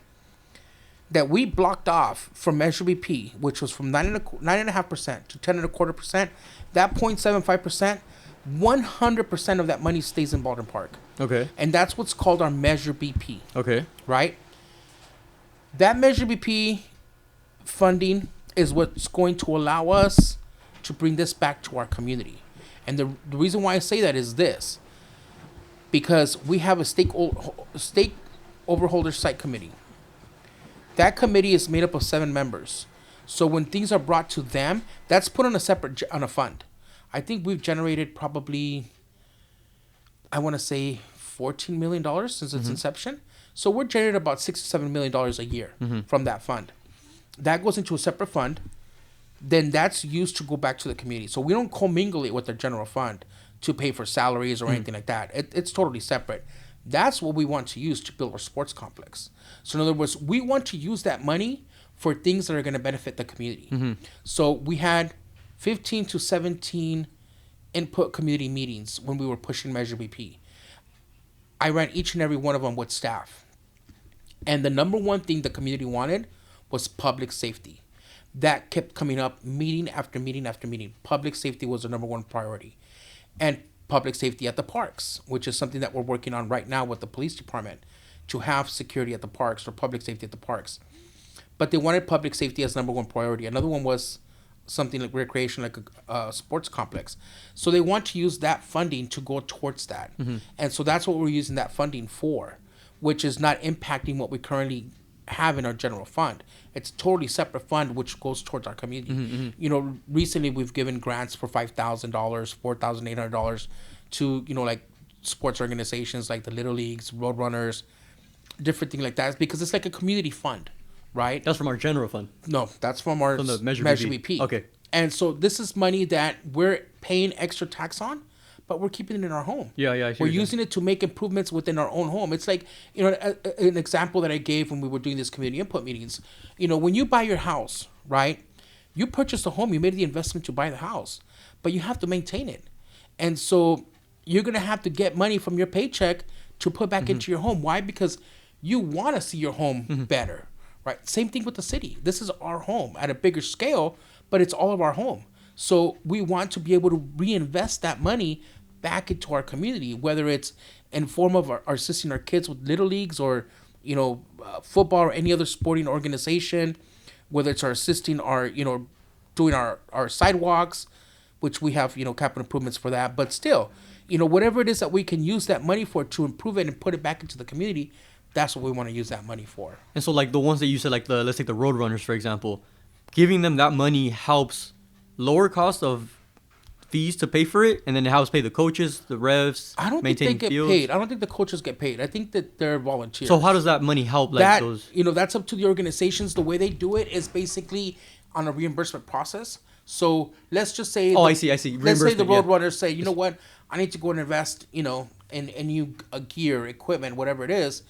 that we blocked off from Measure BP, which was from 9.5% to 10.25%, that 0.75%, 100% of that money stays in Baldwin Park. Okay. And that's what's called our Measure BP. Okay. Right? That Measure BP funding is what's going to allow us to bring this back to our community. And the reason why I say that is this. Because we have a stake overholder site committee. That committee is made up of 7 members. So when things are brought to them, that's put on a fund. I think we've generated probably, I want to say, $14 million since its inception. So we're generating about $6 to $7 million a year from that fund. That goes into a separate fund. Then that's used to go back to the community. So we don't commingle it with the general fund to pay for salaries or anything like that. It's totally separate. That's what we want to use to build our sports complex. So in other words, we want to use that money for things that are going to benefit the community. So we had 15 to 17 input community meetings when we were pushing Measure BP. I ran each and every one of them with staff. And the number one thing the community wanted was public safety. That kept coming up meeting after meeting after meeting. Public safety was the number one priority. And public safety at the parks, which is something that we're working on right now with the police department, to have security at the parks or public safety at the parks. but they wanted public safety as number one priority. Another one was something like recreation, like a sports complex. So they want to use that funding to go towards that. And so that's what we're using that funding for, which is not impacting what we currently have in our general fund. It's a totally separate fund which goes towards our community. You know, recently we've given grants for $5,000, $4,800 to, you know, like sports organizations like the Little Leagues, Roadrunners, different things like that, because it's like a community fund, right? That's from our general fund. No, that's from our From the Measure BP. Okay. And so this is money that we're paying extra tax on, but we're keeping it in our home. Yeah, I see We're what you're using it to make improvements within our own home. It's like, you know, an example that I gave when we were doing this community input meetings. You know, when you buy your house, right? You purchased a home, you made the investment to buy the house, but you have to maintain it. And so you're going to have to get money from your paycheck to put back into your home. Why? Because you want to see your home better, right? Same thing with the city. This is our home at a bigger scale, but it's all of our home. So we want to be able to reinvest that money back into our community, whether it's in form of our assisting our kids with little leagues or, you know, football or any other sporting organization, whether it's our assisting our, you know, doing our sidewalks, which we have, you know, capital improvements for that. But still, you know, whatever it is that we can use that money for to improve it and put it back into the community, that's what we want to use that money for. And so, like the ones that you said, like let's take the Roadrunners, for example, giving them that money helps lower cost of fees to pay for it, and then it helps pay the coaches, the refs, I don't think they get fields. paid. I don't think the coaches get paid. I think that they're volunteers. So how does that money help? Like that, those, you know, that's up to the organizations. The way they do it is basically on a reimbursement process. So let's just say, I see. Let's say the Reimbursement, Roadrunners say, you know what, I need to go and invest, you know, in new gear, equipment, whatever it is.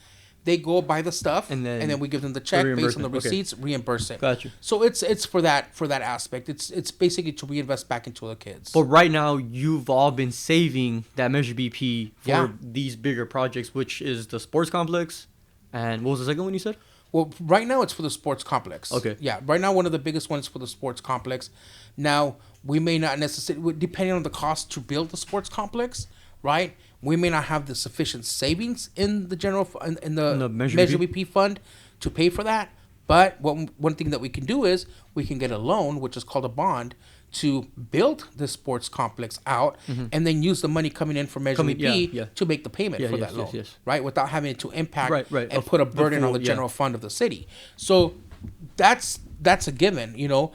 They go buy the stuff, and then we give them the check based on the receipts, reimburse it. Gotcha. So it's for that aspect. It's basically to reinvest back into the kids. But right now, you've all been saving that Measure BP for these bigger projects, which is the sports complex, and what was the second one you said? Well, right now it's for the sports complex. Okay. Yeah, right now one of the biggest ones for the sports complex. Now we may not necessarily, depending on the cost to build the sports complex, right? We may not have the sufficient savings in the general in the Measure BP fund to pay for that. But one thing that we can do is we can get a loan, which is called a bond, to build the sports complex out, and then use the money coming in from Measure BP to make the payment for that loan, right? Without having to impact and put a burden on the general fund of the city. So that's a given, you know.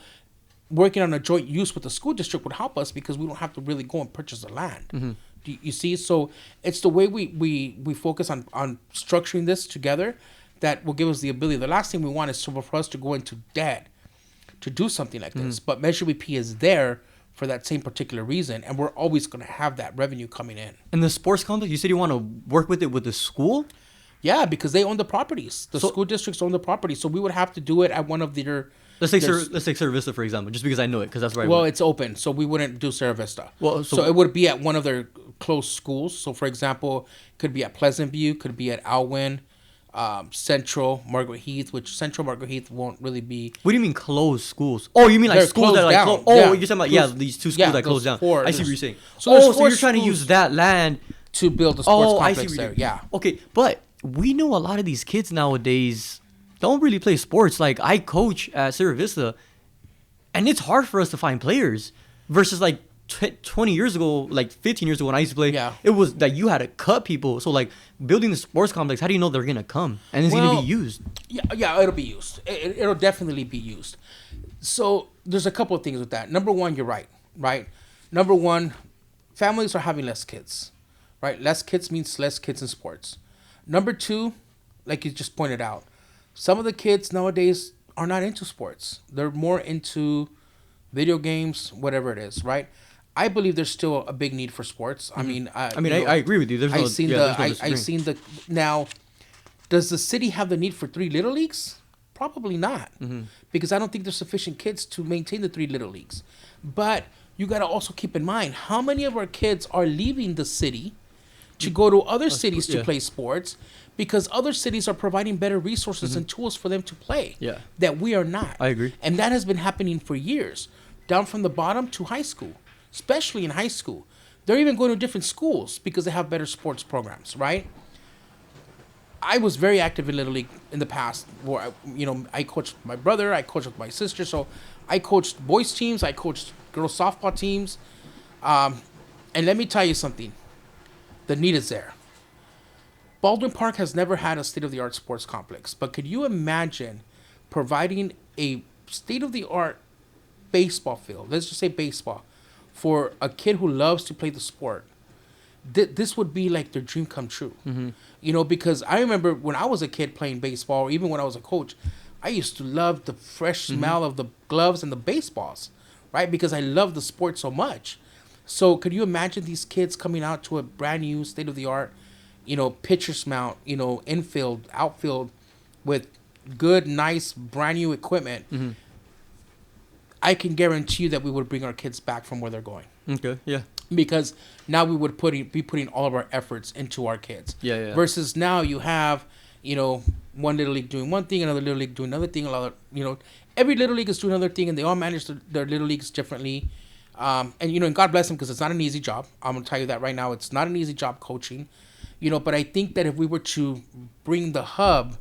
Working on a joint use with the school district would help us because we don't have to really go and purchase the land. Do you see? So it's the way we focus on structuring this together that will give us the ability. The last thing we want is for us to go into debt to do something like this. But Measure BP is there for that same particular reason, and we're always going to have that revenue coming in. And the sports complex, you said you want to work with it with the school? Yeah, because they own the properties. The school districts own the property, so we would have to do it at one of their... Let's take Cerro Vista, for example, just because I know it, because that's where I Well, went. it's open, so we wouldn't do Cerro Vista. Well, so it would be at one of their close schools. So, for example, could be at Pleasant View, could be at Alwyn, Central, Margaret Heath, which Central Margaret Heath won't really be... What do you mean closed schools? Oh, you mean like They're schools that are like... you're talking about, these two schools that closed down. I see what you're saying. So you're trying to use that land... to build a sports complex there, yeah. Okay, but we know a lot of these kids nowadays don't really play sports. Like, I coach at Cerro Vista, and it's hard for us to find players versus like 20 years ago, like 15 years ago when I used to play, it was that you had to cut people. So like building the sports complex, how do you know they're going to come and it's going to be used? Yeah, it'll be used. It'll definitely be used. So there's a couple of things with that. Number one, you're right? Number one, families are having less kids, right? Less kids means less kids in sports. Number two, like you just pointed out, some of the kids nowadays are not into sports. They're more into video games, whatever it is, right? I believe there's still a big need for sports. I mean, I agree with you. I've seen the now. Does the city have the need for 3 little leagues? Probably not, because I don't think there's sufficient kids to maintain the 3 little leagues. But you got to also keep in mind how many of our kids are leaving the city to go to other cities to play sports, because other cities are providing better resources and tools for them to play that we are not. I agree. And that has been happening for years, down from the bottom to high school, especially in high school. They're even going to different schools because they have better sports programs, right? I was very active in Little League in the past. Where I coached my brother, I coached with my sister. So I coached boys teams, I coached girls softball teams. And let me tell you something. The need is there. Baldwin Park has never had a state-of-the-art sports complex. But could you imagine providing a state-of-the-art baseball field, let's just say baseball, for a kid who loves to play the sport? This would be like their dream come true. Because I remember when I was a kid playing baseball, or even when I was a coach, I used to love the fresh smell of the gloves and the baseballs, right? Because I love the sport so much. So could you imagine these kids coming out to a brand new state-of-the-art, pitcher's mount, infield, outfield, with good, nice, brand new equipment? I can guarantee you that we would bring our kids back from where they're going. Okay, yeah. Because now we would be putting all of our efforts into our kids. Yeah. Versus now you have, one little league doing one thing, another little league doing another thing, every little league is doing another thing, and they all manage their little leagues differently. And God bless them, because it's not an easy job. I'm gonna tell you that right now. It's not an easy job coaching, But I think that if we were to bring the hub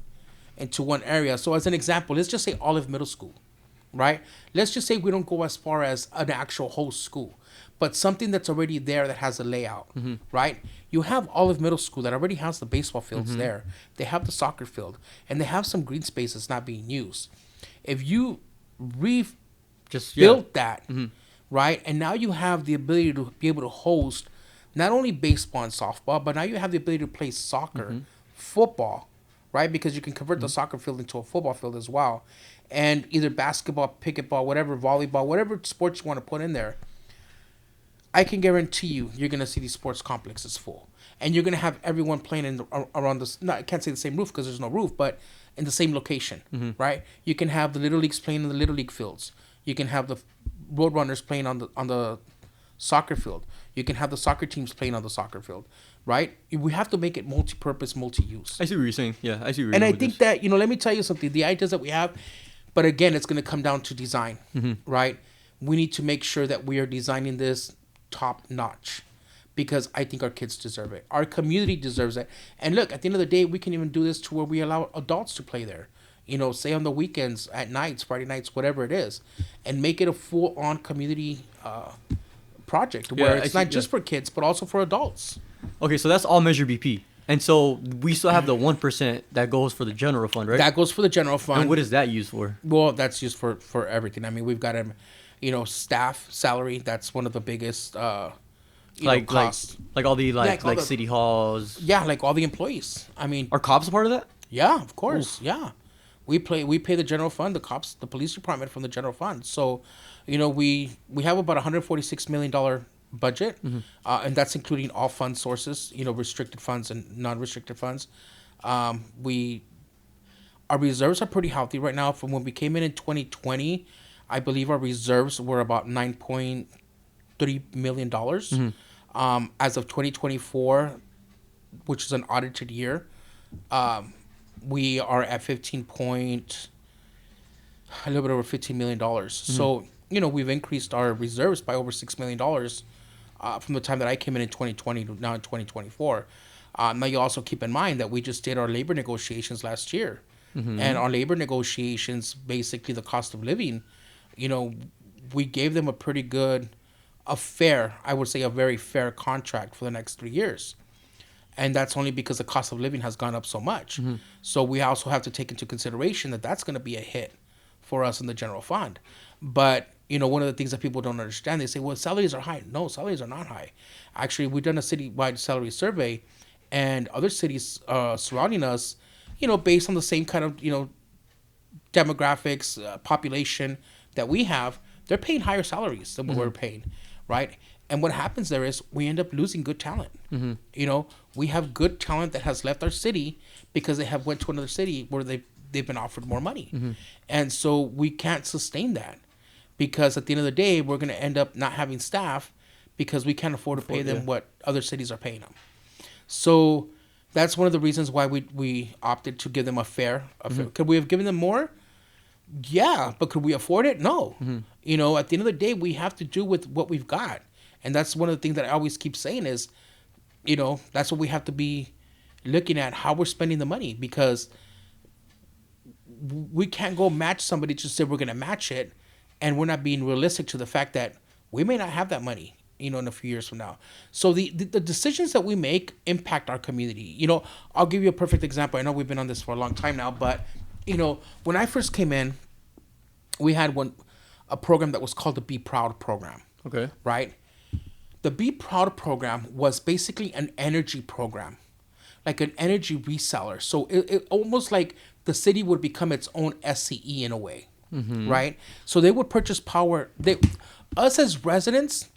into one area, so as an example, let's just say Olive Middle School, right? Let's just say we don't go as far as an actual whole school, but something that's already there that has a layout, right? You have Olive Middle School that already has the baseball fields there. They have the soccer field, and they have some green space that's not being used. If you built that, right, and now you have the ability to be able to host not only baseball and softball, but now you have the ability to play soccer, football, right? Because you can convert the soccer field into a football field as well. And either basketball, pickleball, whatever, volleyball, whatever sports you want to put in there, I can guarantee you're going to see these sports complexes full. And you're going to have everyone playing around this, I can't say the same roof because there's no roof, but in the same location, right? You can have the Little Leagues playing in the Little League fields. You can have the Roadrunners playing on the soccer field. You can have the soccer teams playing on the soccer field, right? We have to make it multi-purpose, multi-use. I see what you're saying. Yeah, I see what you're saying. And I think that, let me tell you something. The ideas that we have, but again, it's going to come down to design, right? We need to make sure that we are designing this top notch, because I think our kids deserve it. Our community deserves it. And look, at the end of the day, we can even do this to where we allow adults to play there. Say on the weekends, at nights, Friday nights, whatever it is, and make it a full-on community project where it's not just for kids, but also for adults. Okay, so that's all Measure BP. And so we still have the 1% that goes for the general fund, right? That goes for the general fund. And what is that used for? Well, that's used for everything. I mean, we've got staff salary. That's one of the biggest costs. Like all the like city halls. Yeah, like all the employees. I mean, are cops a part of that? Yeah, of course. Oof. Yeah, we pay the general fund, the cops, the police department from the general fund. So, we have about $146 million budget, and that's including all fund sources, restricted funds and non-restricted funds. Our reserves are pretty healthy right now. From when we came in 2020, I believe our reserves were about $9.3 million. As of 2024, which is an audited year, we are at a little bit over $15 million. So, we've increased our reserves by over $6 million from the time that I came in 2020 to now in 2024. Now, you also keep in mind that we just did our labor negotiations last year. And our labor negotiations, basically the cost of living, we gave them a pretty good, a very fair contract for the next 3 years. And that's only because the cost of living has gone up so much. So we also have to take into consideration that that's going to be a hit for us in the general fund. But, one of the things that people don't understand, they say, well, salaries are high. No, salaries are not high. Actually, we've done a citywide salary survey, and other cities surrounding us, based on the same kind of, demographics, population that we have, they're paying higher salaries than what we're paying, right? And what happens there is we end up losing good talent. We have good talent that has left our city because they have went to another city where they've been offered more money. And so we can't sustain that, because at the end of the day, we're going to end up not having staff because we can't afford to pay them what other cities are paying them. So that's one of the reasons why we opted to give them a fair. Could we have given them more? Yeah, but could we afford it? No. At the end of the day, we have to do with what we've got. And that's one of the things that I always keep saying is, that's what we have to be looking at how we're spending the money, because we can't go match somebody to say we're going to match it, and we're not being realistic to the fact that we may not have that money, in a few years from now. So the decisions that we make impact our community. I'll give you a perfect example. I know we've been on this for a long time now, but when I first came in, we had a program that was called the Be Proud program. Okay. Right? The Be Proud program was basically an energy program, like an energy reseller. So it almost like the city would become its own SCE in a way, right? So they would purchase power. Us as residents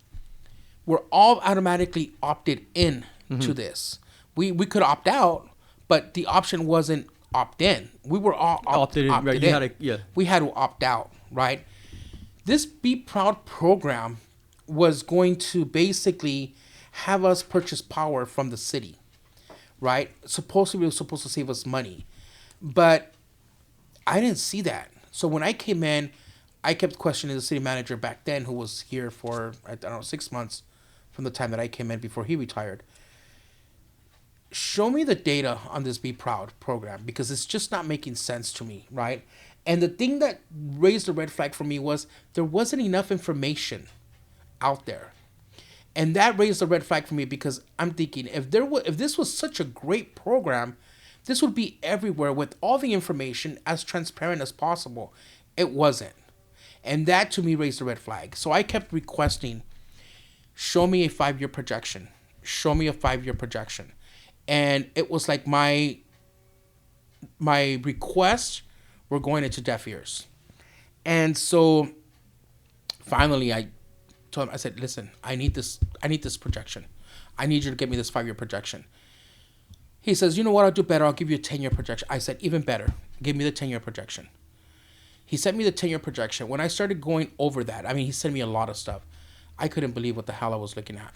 were all automatically opted in to this. We could opt out, but the option wasn't opt in. We were all opted right. in. We had to opt out, right? This Be Proud program was going to basically have us purchase power from the city, right? Supposedly, it was supposed to save us money. But I didn't see that. So when I came in, I kept questioning the city manager back then, who was here for, I don't know, 6 months from the time that I came in before he retired. Show me the data on this Be Proud program, because it's just not making sense to me, right? And the thing that raised a red flag for me was there wasn't enough information out there. And that raised a red flag for me, because I'm thinking, if this was such a great program, this would be everywhere with all the information as transparent as possible. It wasn't. And that to me raised a red flag. So I kept requesting, show me a 5-year projection. Show me a 5-year projection. And it was like my requests were going into deaf ears. And so finally I told him, I said, listen, I need this projection. I need you to get me this 5-year projection. He says, you know what, I'll do better. I'll give you a 10-year projection. I said, even better. Give me the 10-year projection. He sent me the 10-year projection. When I started going over that, he sent me a lot of stuff. I couldn't believe what the hell I was looking at.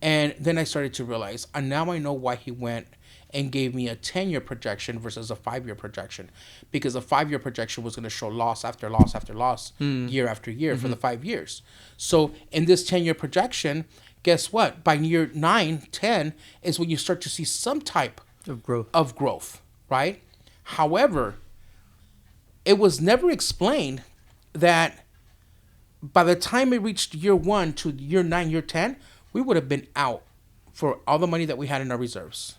And then I started to realize, and now I know why he went and gave me a 10-year projection versus a 5-year projection. Because a 5-year projection was going to show loss after loss after loss, year after year for the 5 years. So in this 10-year projection, guess what? By year 9, 10 is when you start to see some type of growth, right? However, it was never explained that by the time it reached year 1 to year 9, year 10, we would have been out for all the money that we had in our reserves.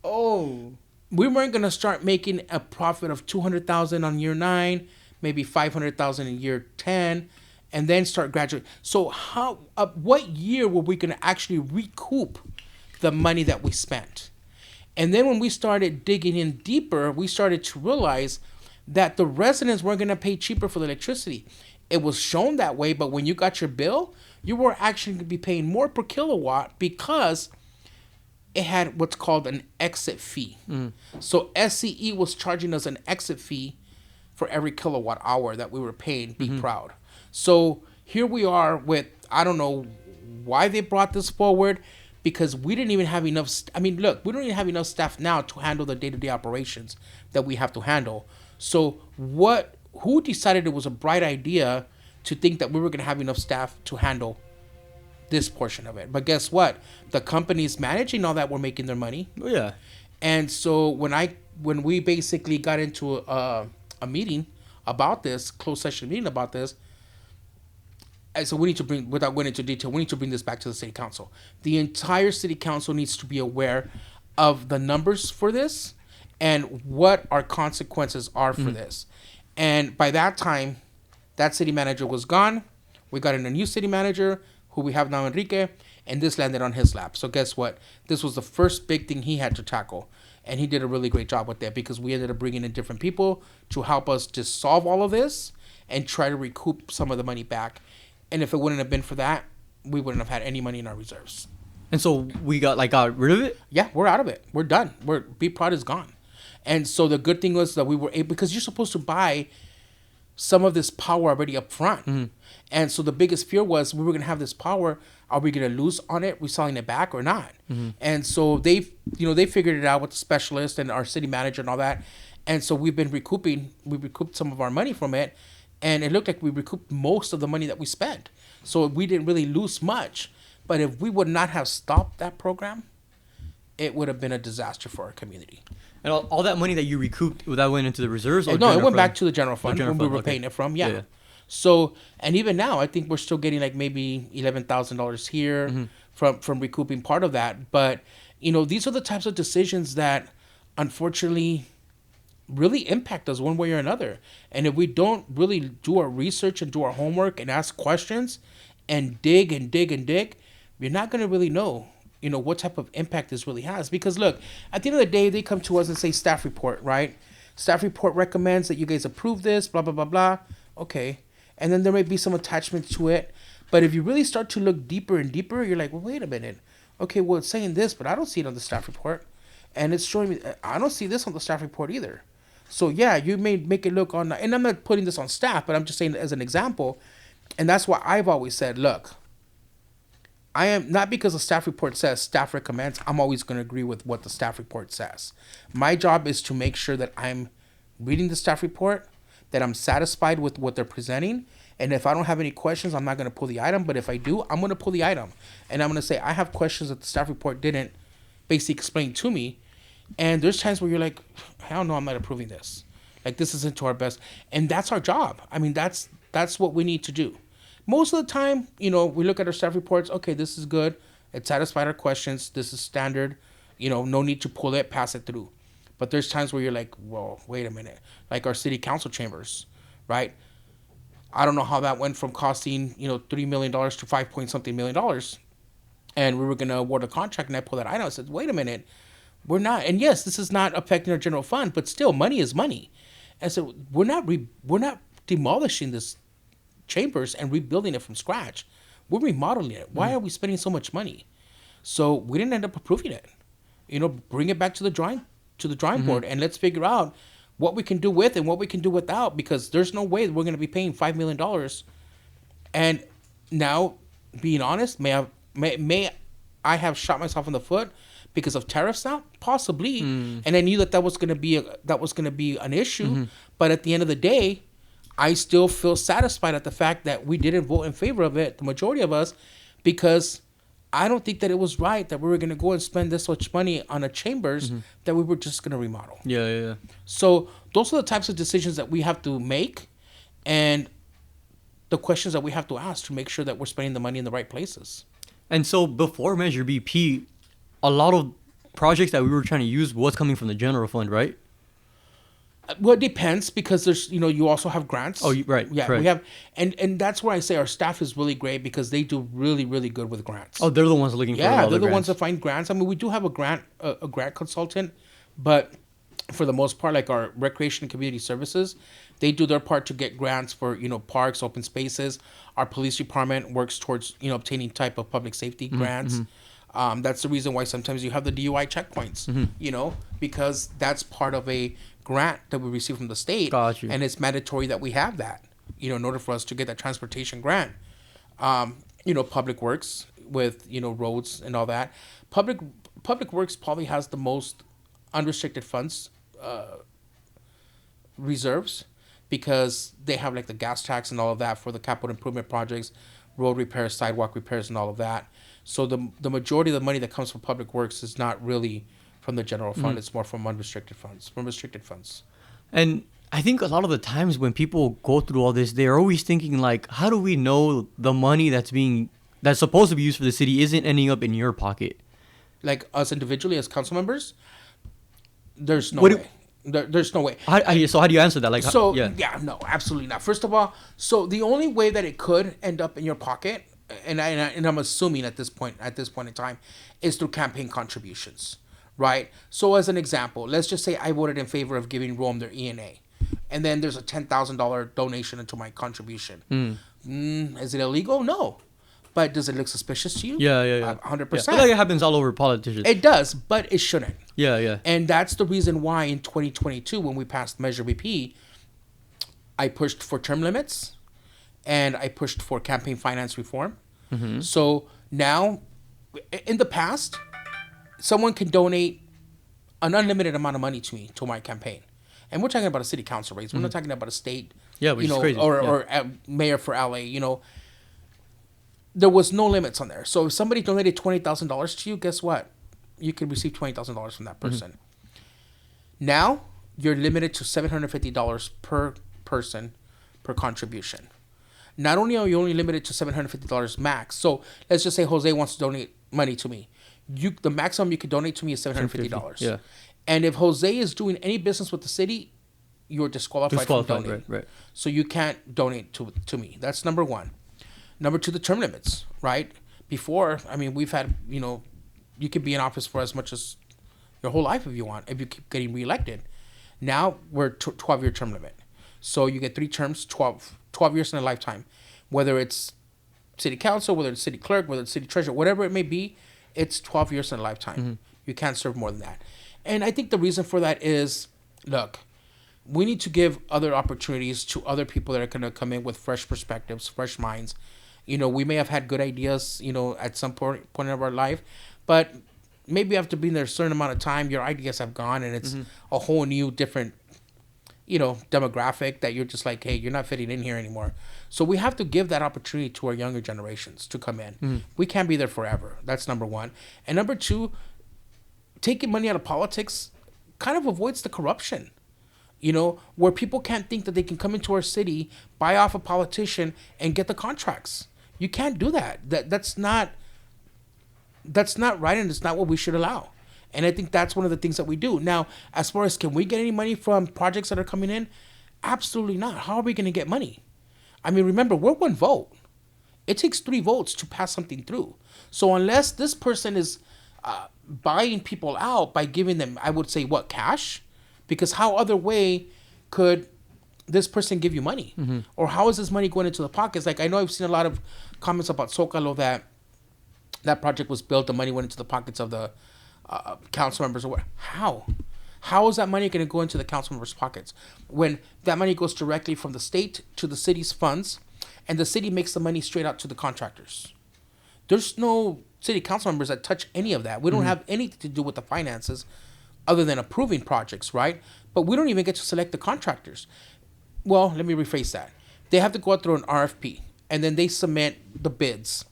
Oh. We weren't going to start making a profit of $200,000 on year 9, maybe $500,000 in year 10, and then start graduating. So what year were we going to actually recoup the money that we spent? And then when we started digging in deeper, we started to realize that the residents weren't going to pay cheaper for the electricity. It was shown that way, but when you got your bill, you were actually going to be paying more per kilowatt because it had what's called an exit fee. So SCE was charging us an exit fee for every kilowatt hour that we were paying Be Proud. So here we are with, I don't know why they brought this forward, because we didn't even have enough. Look, we don't even have enough staff now to handle the day-to-day operations that we have to handle. So who decided it was a bright idea to think that we were going to have enough staff to handle this portion of it? But guess what? The companies managing all that were making their money. Oh, yeah. And so when we basically got into a meeting about this, closed session meeting about this, I said, we need to bring, without going into detail, we need to bring this back to the city council. The entire city council needs to be aware of the numbers for this and what our consequences are for this. And by that time, that city manager was gone. We got in a new city manager, who we have now, Enrique, and this landed on his lap. So guess what? This was the first big thing he had to tackle. And he did a really great job with that, because we ended up bringing in different people to help us to solve all of this and try to recoup some of the money back. And if it wouldn't have been for that, we wouldn't have had any money in our reserves. And so we got rid of it? Yeah, we're out of it. We're done. Be Proud is gone. And so the good thing was that we were able, because you're supposed to buy some of this power already up front. And so the biggest fear was, we were going to have this power. Are we going to lose on it? We're selling it back or not? And so they figured it out with the specialist and our city manager and all that. And so we've been we recouped some of our money from it. And it looked like we recouped most of the money that we spent. So we didn't really lose much. But if we would not have stopped that program, it would have been a disaster for our community. And all that money that you recouped, that went into the reserves? Or No, it went fund? back to the general fund when we were okay. paying it from. Yeah. So, and even now, I think we're still getting like maybe $11,000 here from recouping part of that. But, these are the types of decisions that unfortunately really impact us one way or another. And if we don't really do our research and do our homework and ask questions and dig and dig and dig, you're not going to really know, what type of impact this really has. Because look, at the end of the day, they come to us and say staff report, right? Staff report recommends that you guys approve this, blah, blah, blah, blah. Okay. And then there may be some attachments to it. But if you really start to look deeper and deeper, you're like, well, wait a minute. Okay, well, it's saying this, but I don't see it on the staff report. And it's showing me, I don't see this on the staff report either. So, yeah, you may make it look on, and I'm not putting this on staff, but I'm just saying as an example. And that's why I've always said, look, I am, not because the staff report says staff recommends, I'm always going to agree with what the staff report says. My job is to make sure that I'm reading the staff report, that I'm satisfied with what they're presenting. And if I don't have any questions, I'm not going to pull the item. But if I do, I'm going to pull the item. And I'm going to say, I have questions that the staff report didn't basically explain to me. And there's times where you're like, hell no, I'm not approving this. Like, this isn't to our best. And that's our job. I mean, that's what we need to do. Most of the time, we look at our staff reports. Okay, this is good. It satisfied our questions. This is standard. No need to pull it, pass it through. But there's times where you're like, whoa, wait a minute. Like our city council chambers, right? I don't know how that went from costing, $3 million to 5 point something million dollars. And we were going to award a contract, and I pulled that item. I said, wait a minute. We're not. And yes, this is not affecting our general fund, but still, money is money. And so we're not demolishing this chambers and rebuilding it from scratch. We're remodeling it. Why are we spending so much money? So we didn't end up approving it. Bring it back to the drawing board, and let's figure out what we can do with and what we can do without, because there's no way we're going to be paying $5 million. And now, being honest, may I have shot myself in the foot because of tariffs now? Possibly. And I knew that was going to be an issue. But at the end of the day, I still feel satisfied at the fact that we didn't vote in favor of it, the majority of us, because I don't think that it was right that we were going to go and spend this much money on a chambers that we were just going to remodel. Yeah. So those are the types of decisions that we have to make, and the questions that we have to ask to make sure that we're spending the money in the right places. And so before Measure BP, a lot of projects that we were trying to use was coming from the general fund, right? Well, it depends, because there's, you also have grants. Oh, right. Yeah, correct. We have, and that's where I say our staff is really great, because they do really, really good with grants. Oh, they're the ones looking for all the grants. Ones that find grants. I mean, we do have a grant consultant, but for the most part, like our recreation and community services, they do their part to get grants for, parks, open spaces. Our police department works towards, obtaining type of public safety grants. That's the reason why sometimes you have the DUI checkpoints, because that's part of a grant that we receive from the state. Got you. And it's mandatory that we have that, in order for us to get that transportation grant. Public Works with, roads and all that. Public Works probably has the most unrestricted funds reserves, because they have like the gas tax and all of that for the capital improvement projects, road repairs, sidewalk repairs, and all of that. So the majority of the money that comes from Public Works is not really from the general fund. It's more from restricted funds. And I think a lot of the times when people go through all this, they're always thinking like, how do we know the money that's supposed to be used for the city isn't ending up in your pocket? Like us individually as council members, there's no way. There's no way. So how do you answer that? Like, no, absolutely not. First of all, so the only way that it could end up in your pocket, and I'm assuming at this point in time, is through campaign contributions, right? So as an example, let's just say I voted in favor of giving Rome their ENA, and then there's a $10,000 donation into my contribution. Is it illegal? No. But does it look suspicious to you? Yeah. 100%. I feel like it happens all over politicians. It does, but it shouldn't. Yeah. And that's the reason why in 2022, when we passed Measure BP, I pushed for term limits, and I pushed for campaign finance reform. So now, in the past, someone can donate an unlimited amount of money to me, to my campaign. And we're talking about a city council race. We're not talking about a state, which is crazy. Or mayor for LA, There was no limits on there. So if somebody donated $20,000 to you, guess what? you could receive $20,000 from that person. Now you're limited to $750 per person per contribution. Not only are you only limited to $750 max, so let's just say Jose wants to donate money to me. The maximum you could donate to me is $750. Yeah. And if Jose is doing any business with the city, you're disqualified from donating. Right. So you can't donate to me. That's number one. Number two, the term limits, right? Before, I mean, we've had, you could be in office for as much as your whole life if you want, if you keep getting reelected. Now we're 12-year term limit. So you get 3 terms, 12 years in a lifetime. Whether it's city council, whether it's city clerk, whether it's city treasurer, whatever it may be, it's 12 years in a lifetime. You can't serve more than that. And I think the reason for that is, look, we need to give other opportunities to other people that are going to come in with fresh perspectives, fresh minds. We may have had good ideas, at some point of our life, but maybe after being there a certain amount of time, your ideas have gone and it's a whole new different, demographic that you're just like, hey, you're not fitting in here anymore. So we have to give that opportunity to our younger generations to come in. We can't be there forever. That's number one. And number two, taking money out of politics kind of avoids the corruption. Where people can't think that they can come into our city, buy off a politician, and get the contracts. You can't do that. That's not right, and it's not what we should allow. And I think that's one of the things that we do. Now, as far as can we get any money from projects that are coming in? Absolutely not. How are we going to get money? I mean, remember, we're one vote. It takes 3 votes to pass something through. So unless this person is buying people out by giving them, I would say, cash? Because how other way could this person give you money? Or how is this money going into the pockets? Like, I know I've seen a lot of comments about Zocalo that project was built, the money went into the pockets of the council members. Or what? How is that money going to go into the council members' pockets when that money goes directly from the state to the city's funds, and the city makes the money straight out to the contractors? There's no city council members that touch any of that. We don't have anything to do with the finances other than approving projects, right? But we don't even get to select the contractors. Well, let me rephrase that. They have to go out through an RFP, and then they submit the bids.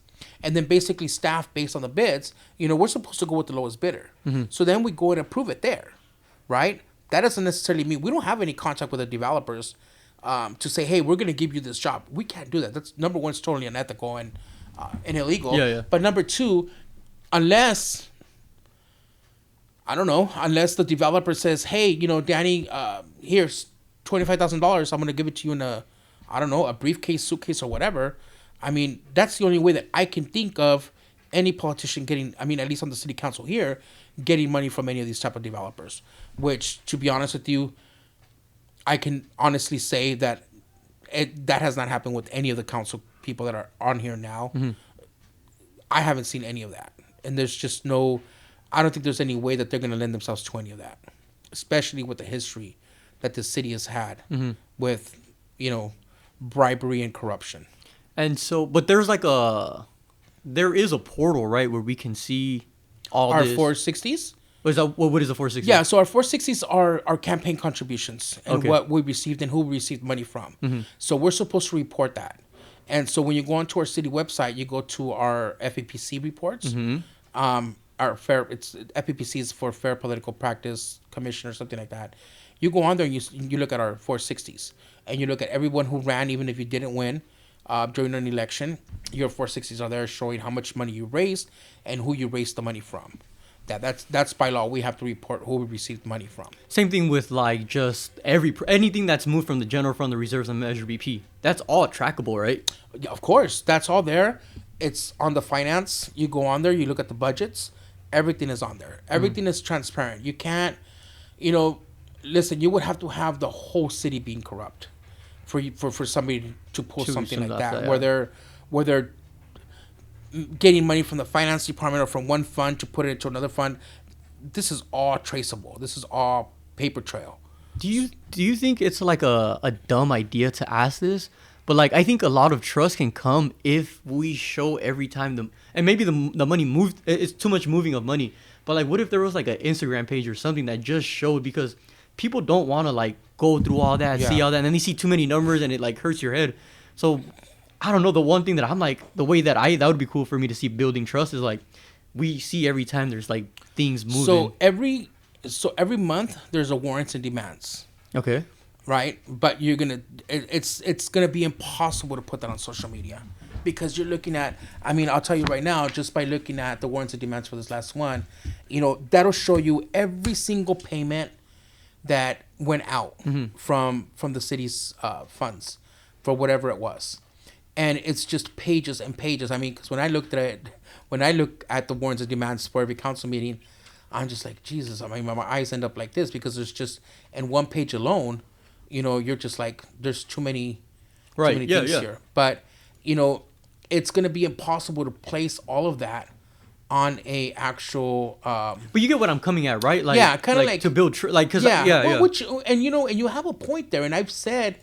And then basically staff based on the bids, we're supposed to go with the lowest bidder. So then we go and approve it there, right? That doesn't necessarily mean we don't have any contact with the developers to say, hey, we're going to give you this job. We can't do that. That's number one, it's totally unethical and illegal. Yeah. But number two, unless the developer says, hey, Danny, here's $25,000. I'm going to give it to you in a briefcase, suitcase, or whatever. I mean, that's the only way that I can think of any politician getting, at least on the city council here, getting money from any of these type of developers. Which, to be honest with you, I can honestly say that that has not happened with any of the council people that are on here now. I haven't seen any of that. And there's just I don't think there's any way that they're going to lend themselves to any of that. Especially with the history that the city has had with, bribery and corruption. And so, but there is a portal, right, where we can see all our this. 460s? What is the 460? Yeah, so our 460s are our campaign contributions and Okay. what we received and who we received money from. So we're supposed to report that. And so when you go onto our city website, you go to our FAPC reports. FAPC is for Fair Political Practice Commission or something like that. You go on there and you look at our 460s. And you look at everyone who ran, even if you didn't win. During an election, your 460s are there showing how much money you raised and who you raised the money from. That's by law. We have to report who we received money from. Same thing with just anything that's moved from the general fund, the reserves, and Measure BP. That's all trackable, right? Yeah, of course, that's all there. It's on the finance. You go on there, you look at the budgets. Everything is on there. Everything is transparent. You can't, listen. You would have to have the whole city being corrupt for somebody to post something like that, yeah. where they're getting money from the finance department or from one fund to put it into another fund. This is all traceable. This is all paper trail. Do you think it's like a dumb idea to ask this? But I think a lot of trust can come if we show every time and maybe the money moved. It's too much moving of money. But what if there was an Instagram page or something that just showed, because people don't want to go through all that, see all that, and then they see too many numbers and it hurts your head. So I don't know. The one thing that I'm the way that would be cool for me to see building trust is we see every time there's like things moving. So every month there's a warrants and demands. Okay. Right, but it's gonna be impossible to put that on social media, because you're looking at. I mean, I'll tell you right now, just by looking at the warrants and demands for this last one, that'll show you every single payment that went out from the city's funds for whatever it was, and it's just pages and pages. I mean, because when I look at the warrants and demands for every council meeting, I'm just like, Jesus. I mean, my eyes end up like this, because there's just, in one page alone, you're just like, there's too many things here. But, it's going to be impossible to place all of that on a actual. But you get what I'm coming at, right? Like, yeah, kind of like to build, because Which, and you have a point there, and I've said,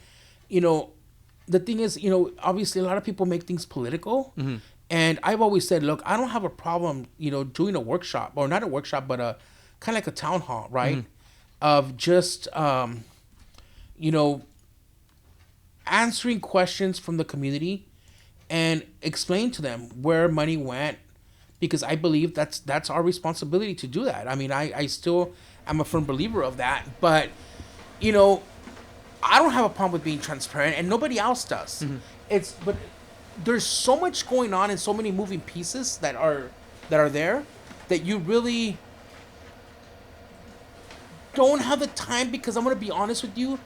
the thing is, obviously a lot of people make things political, and I've always said, look, I don't have a problem, doing a workshop, or not a workshop, but a kind of like a town hall, right? Of just answering questions from the community and explain to them where money went, because I believe that's our responsibility to do that. I mean, I still am a firm believer of that, but I don't have a problem with being transparent, and nobody else does. But there's so much going on and so many moving pieces that are there that you really don't have the time, because I'm going to be honest with you,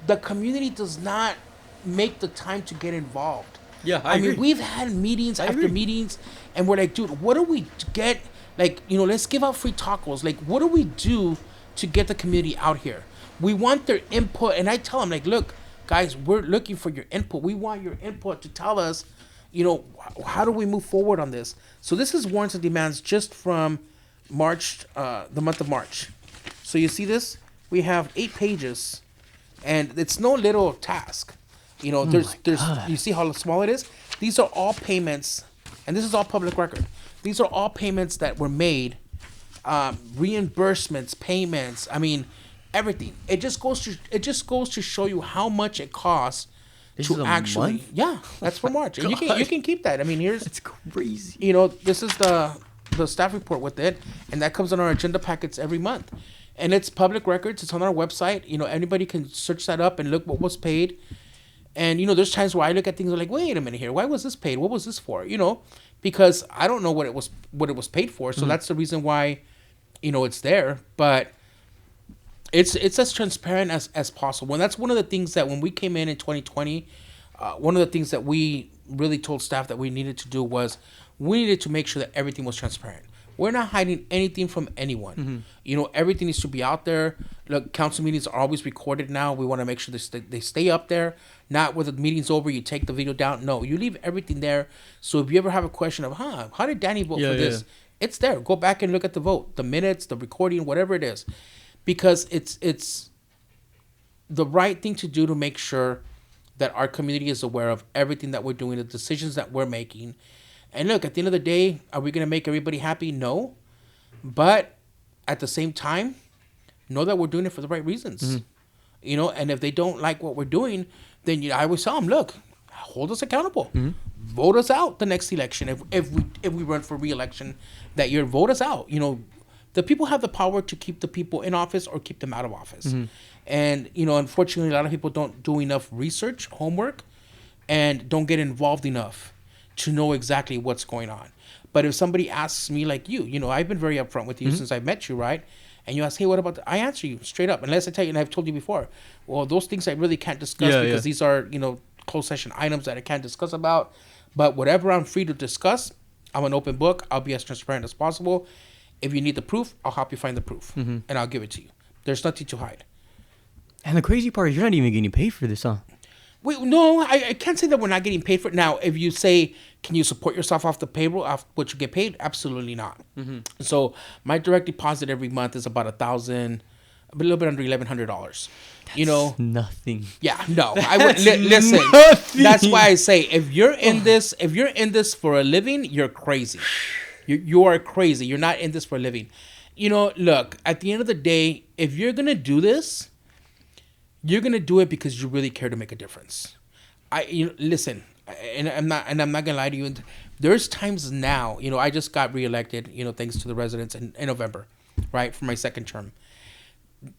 the community does not make the time to get involved. Yeah, I agree. mean, we've had meetings after meetings, and we're like, dude, what do we get? Like, let's give out free tacos. Like, what do we do to get the community out here? We want their input, and I tell them, like, look, guys, we're looking for your input. We want your input to tell us, how do we move forward on this? So this is warrants and demands just from March, the month of March. So you see this? We have 8 pages. And it's no little task. There's you see how small it is? These are all payments, and this is all public record. These are all payments that were made, reimbursements, payments. I mean, everything. It just goes to show you how much it costs to actually. Month? Yeah, that's for March. And you can keep that. I mean, that's crazy. This is the staff report with it, and that comes on our agenda packets every month. And it's public records. It's on our website. Anybody can search that up and look what was paid. And, there's times where I look at things like, wait a minute here. Why was this paid? What was this for? Because I don't know what it was paid for. So that's the reason why, it's there. But it's as transparent as possible. And that's one of the things that when we came in 2020, one of the things that we really told staff that we needed to do was we needed to make sure that everything was transparent. We're not hiding anything from anyone. Everything needs to be out there. Look, council meetings are always recorded now. We want to make sure they stay up there. Not when the meeting's over, you take the video down. No, you leave everything there. So if you ever have a question of, how did Danny vote for this? It's there. Go back and look at the vote, the minutes, the recording, whatever it is. Because it's the right thing to do to make sure that our community is aware of everything that we're doing, the decisions that we're making. And look, at the end of the day, are we going to make everybody happy? No. But at the same time, know that we're doing it for the right reasons. And if they don't like what we're doing, then I always tell them, look, hold us accountable. Vote us out the next election. If we run for re-election that year, vote us out. The people have the power to keep the people in office or keep them out of office. And, unfortunately, a lot of people don't do enough research, homework, and don't get involved enough to know exactly what's going on. But if somebody asks me like you, I've been very upfront with you since I met you, right? And you ask, hey, what about I answer you straight up. Unless I tell you, and I've told you before, well, those things I really can't discuss because these are, closed session items that I can't discuss about. But whatever I'm free to discuss, I'm an open book. I'll be as transparent as possible. If you need the proof, I'll help you find the proof. And I'll give it to you. There's nothing to hide. And the crazy part is you're not even getting paid for this, huh? Wait, no, I can't say that we're not getting paid for it. Now, if you say, can you support yourself off the payroll, off what you get paid? Absolutely not. So my direct deposit every month is about $1,000, a little bit under $1,100. Nothing. Yeah, no. I would listen. Nothing. That's why I say if you're in this for a living, you're crazy. You are crazy. You're not in this for a living. Look, at the end of the day, if you're gonna do this, you're gonna do it because you really care to make a difference. Listen, and I'm not gonna lie to you. There's times now, I just got reelected, thanks to the residents in November, right, for my second term.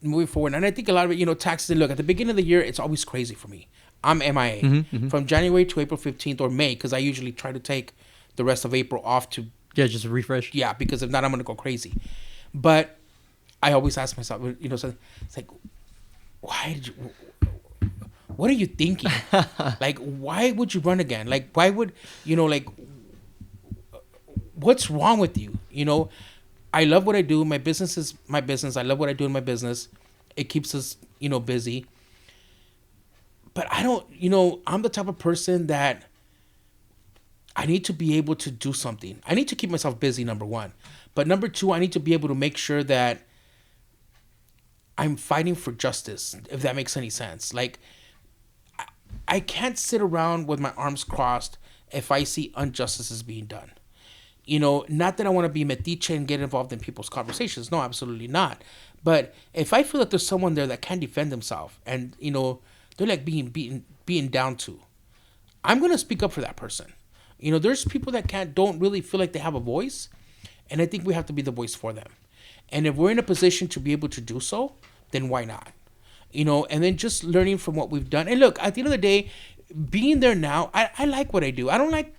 Moving forward, and I think a lot of it, taxes. And look, at the beginning of the year, it's always crazy for me. I'm MIA from January to April 15th or May, because I usually try to take the rest of April off to just refresh. Yeah, because if not, I'm gonna go crazy. But I always ask myself, so it's like, why did you? What are you thinking? Like, why would you run again? Like, why would like, what's wrong with you? I love what I do. My business is my business. I love what I do in my business. It keeps us, busy. But I don't, I'm the type of person that I need to be able to do something. I need to keep myself busy, number one. But number two, I need to be able to make sure that I'm fighting for justice, if that makes any sense. Like, I can't sit around with my arms crossed if I see injustices being done. Not that I want to be metiche and get involved in people's conversations. No, absolutely not. But if I feel that there's someone there that can't defend themselves and, they're like being down to, I'm going to speak up for that person. There's people that don't really feel like they have a voice. And I think we have to be the voice for them. And if we're in a position to be able to do so, then why not? And then just learning from what we've done. And look, at the end of the day, being there now, I like what I do. I don't like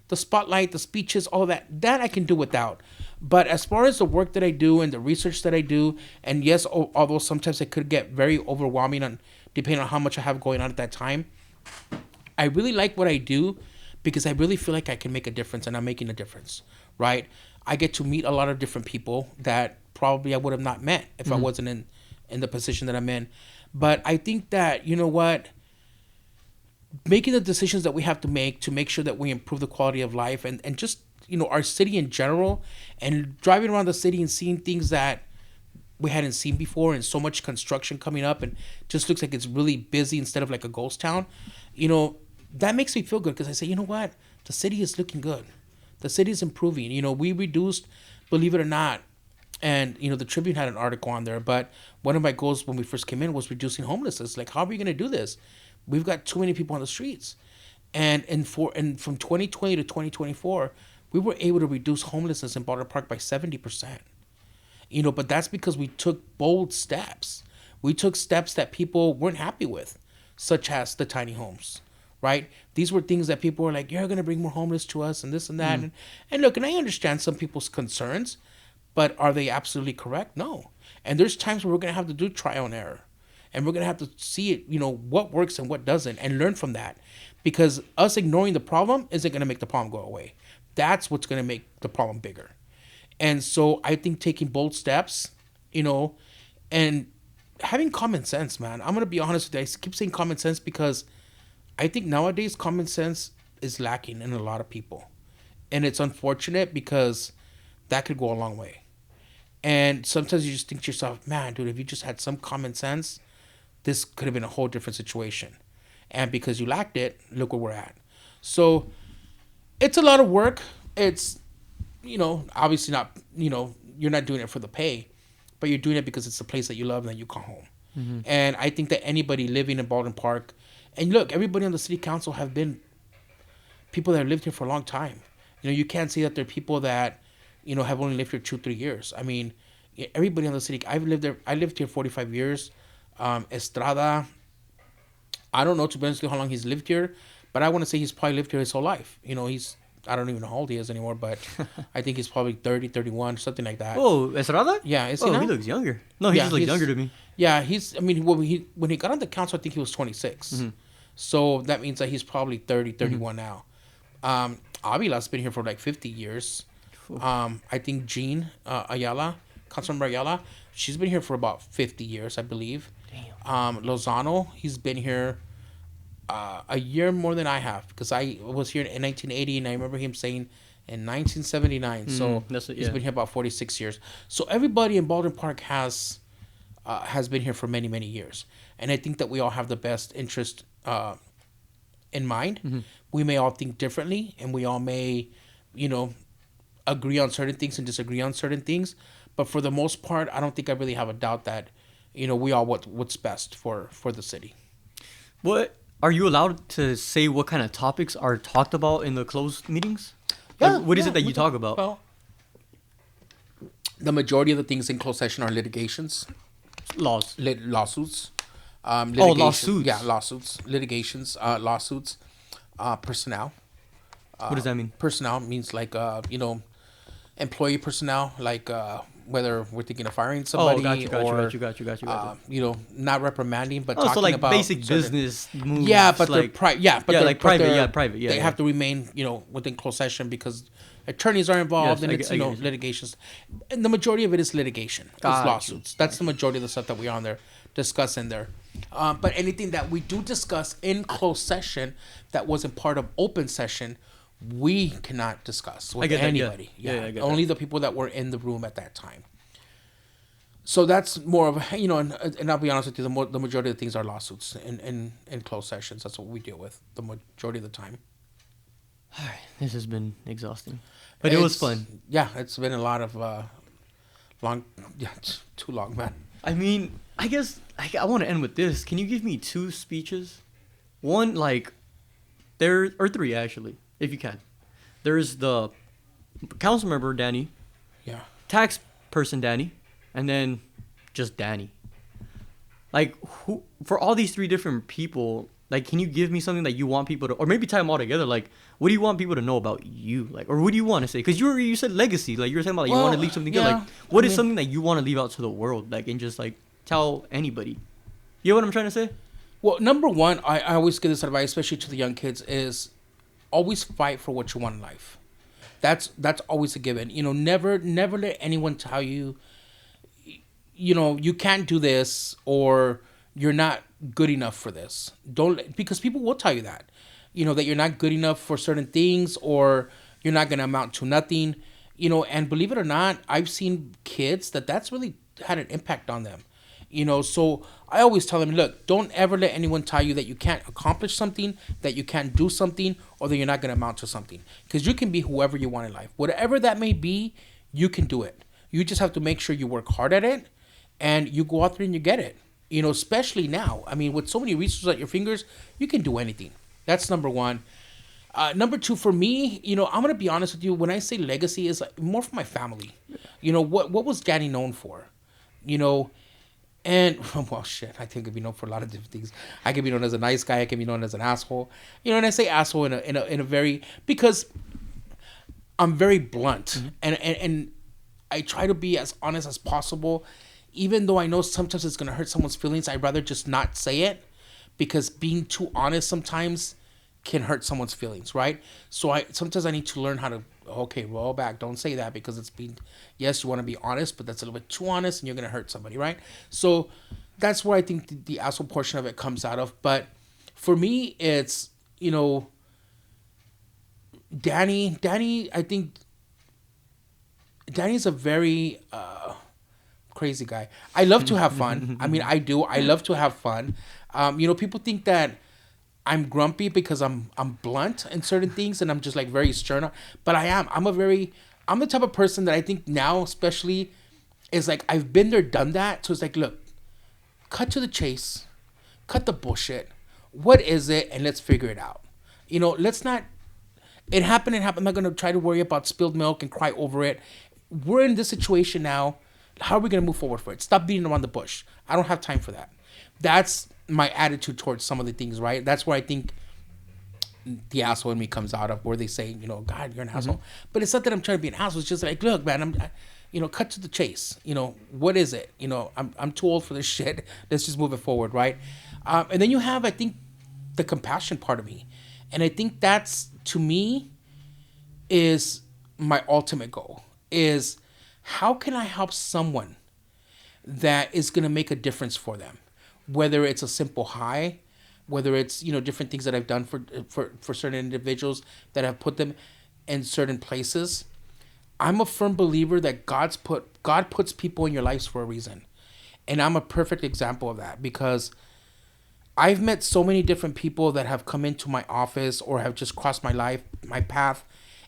the spotlight, the speeches, all that. That I can do without. But as far as the work that I do and the research that I do, and yes, although sometimes it could get very overwhelming depending on how much I have going on at that time, I really like what I do because I really feel like I can make a difference, and I'm making a difference, right? I get to meet a lot of different people that probably I would have not met if I wasn't in the position that I'm in. But I think that, making the decisions that we have to make sure that we improve the quality of life and just, our city in general, and driving around the city and seeing things that we hadn't seen before, and so much construction coming up, and just looks like it's really busy instead of like a ghost town, that makes me feel good, because I say, you know what? The city is looking good. The city is improving. We reduced, believe it or not, and, the Tribune had an article on there, but one of my goals when we first came in was reducing homelessness. Like, how are we going to do this? We've got too many people on the streets. And from 2020 to 2024, we were able to reduce homelessness in Baldwin Park by 70%. But that's because we took bold steps. We took steps that people weren't happy with, such as the tiny homes, right? These were things that people were like, you're going to bring more homeless to us and this and that. And look, and I understand some people's concerns, but are they absolutely correct? No. And there's times where we're going to have to do trial and error. And we're going to have to see it, what works and what doesn't, and learn from that. Because us ignoring the problem isn't going to make the problem go away. That's what's going to make the problem bigger. And so I think taking bold steps, and having common sense, man. I'm going to be honest with you. I keep saying common sense because I think nowadays common sense is lacking in a lot of people. And it's unfortunate because that could go a long way. And sometimes you just think to yourself, man, dude, if you just had some common sense, this could have been a whole different situation. And because you lacked it, look where we're at. So it's a lot of work. It's, obviously not, you're not doing it for the pay, but you're doing it because it's a place that you love and that you call home. And I think that anybody living in Baldwin Park, and look, everybody on the city council have been people that have lived here for a long time. You can't say that they're people that, have only lived here 2-3 years. I mean, everybody on the city, I lived here 45 years. Estrada, I don't know, to be honest with you, how long he's lived here, but I want to say he's probably lived here his whole life. I don't even know how old he is anymore, but I think he's probably 30, 31, something like that. Oh, Estrada? Yeah, is he looks younger. No, he just looks younger to me. Yeah, when he got on the council, I think he was 26. So that means that he's probably 30, 31 now. Avila's been here for like 50 years. I think Jean Ayala, Councilmember Ayala, she's been here for about 50 years, I believe. Damn. Lozano, he's been here a year more than I have, because I was here in 1980, and I remember him saying in 1979. So he's been here about 46 years. So everybody in Baldwin Park has been here for many, many years. And I think that we all have the best interest in mind. We may all think differently, and we all may, agree on certain things and disagree on certain things. But for the most part, I don't think I really have a doubt that, we all what's best for the city. What are you allowed to say what kind of topics are talked about in the closed meetings? Yeah, Like, what is yeah, it that we you talk about? Well, the majority of the things in closed session are litigations, Laws. lawsuits, Oh, litigation, lawsuits. yeah, lawsuits, litigations, lawsuits, personnel. What does that mean? Personnel means like employee personnel, like whether we're thinking of firing Oh, somebody or not reprimanding, but Oh, so talking like about basic certain. business moves. Yeah, but they're like like private. Yeah, private. Yeah, they yeah. have to remain within closed session because attorneys are involved Yes, and I it's get- I get you. litigations, and the majority of it is litigation. It's Got you. lawsuits. That's the majority of the stuff that we are on there discuss in there. But anything that we do discuss in closed session that wasn't part of open session, we cannot discuss with get that, yeah. anybody. Yeah, I get Only the people that were in the room at that time. So that's more of and I'll be honest with you, the majority of the things are lawsuits in closed sessions. That's what we deal with the majority of the time. All right, this has been exhausting, but it was fun. Yeah, it's been a lot of long, yeah, too long, man. I mean, I guess I want to end with this. Can you give me 2 speeches? One, like, there, or 3 actually, if you can. There's the council member, Danny, Yeah. tax person, Danny, and then just Danny. Like, who, for all these 3 different people, like, can you give me something that you want people to, or maybe tie them all together? Like, what do you want people to know about you? Like, or what do you want to say? Because you said legacy. Like, you were talking about, like, you want to leave something good. yeah, Like, what is something that you want to leave out to the world? Like, and just, like, tell anybody. You know what I'm trying to say? Well, number one, I always give this advice, especially to the young kids, is always fight for what you want in life. That's always a given. Never let anyone tell you, you can't do this or you're not good enough for this. Because people will tell you that, that you're not good enough for certain things or you're not going to amount to nothing, and believe it or not, I've seen kids that's really had an impact on them. So I always tell them, look, don't ever let anyone tell you that you can't accomplish something, that you can't do something, or that you're not going to amount to something. Because you can be whoever you want in life. Whatever that may be, you can do it. You just have to make sure you work hard at it and you go out there and you get it. Especially now. I mean, with so many resources at your fingers, you can do anything. That's number one. Number 2, for me, I'm going to be honest with you. When I say legacy, is more for my family. What was Danny known for? And, well, shit, I think I could be known for a lot of different things. I could be known as a nice guy. I could be known as an asshole. And I say asshole in a very, because I'm very blunt. Mm-hmm. And I try to be as honest as possible. Even though I know sometimes it's going to hurt someone's feelings, I'd rather just not say it. Because being too honest sometimes can hurt someone's feelings, right? So sometimes I need to learn how to, roll back. Don't say that because yes, you want to be honest, but that's a little bit too honest and you're going to hurt somebody, right? So that's where I think the asshole portion of it comes out of. But for me, it's, Danny, I think Danny's a very crazy guy. I love to have fun. I mean, I do. I love to have fun. People think that I'm grumpy because I'm blunt in certain things and I'm just like very stern. But I am. I'm the type of person that I think now especially is like I've been there, done that. So it's like, look, cut to the chase, cut the bullshit. What is it? And let's figure it out. Let's not. It happened. I'm not gonna try to worry about spilled milk and cry over it. We're in this situation now. How are we gonna move forward for it? Stop beating around the bush. I don't have time for that. That's my attitude towards some of the things, right? That's where I think the asshole in me comes out of, where they say, God, you're an asshole. But it's not that I'm trying to be an asshole. It's just like, look, man, cut to the chase. What is it? I'm too old for this shit. Let's just move it forward, right? And then you have, I think, the compassion part of me. And I think that's, to me, is my ultimate goal, is how can I help someone that is going to make a difference for them? Whether it's a simple hi, whether it's, different things that I've done for certain individuals that have put them in certain places. I'm a firm believer that God puts people in your lives for a reason. And I'm a perfect example of that because I've met so many different people that have come into my office or have just crossed my path.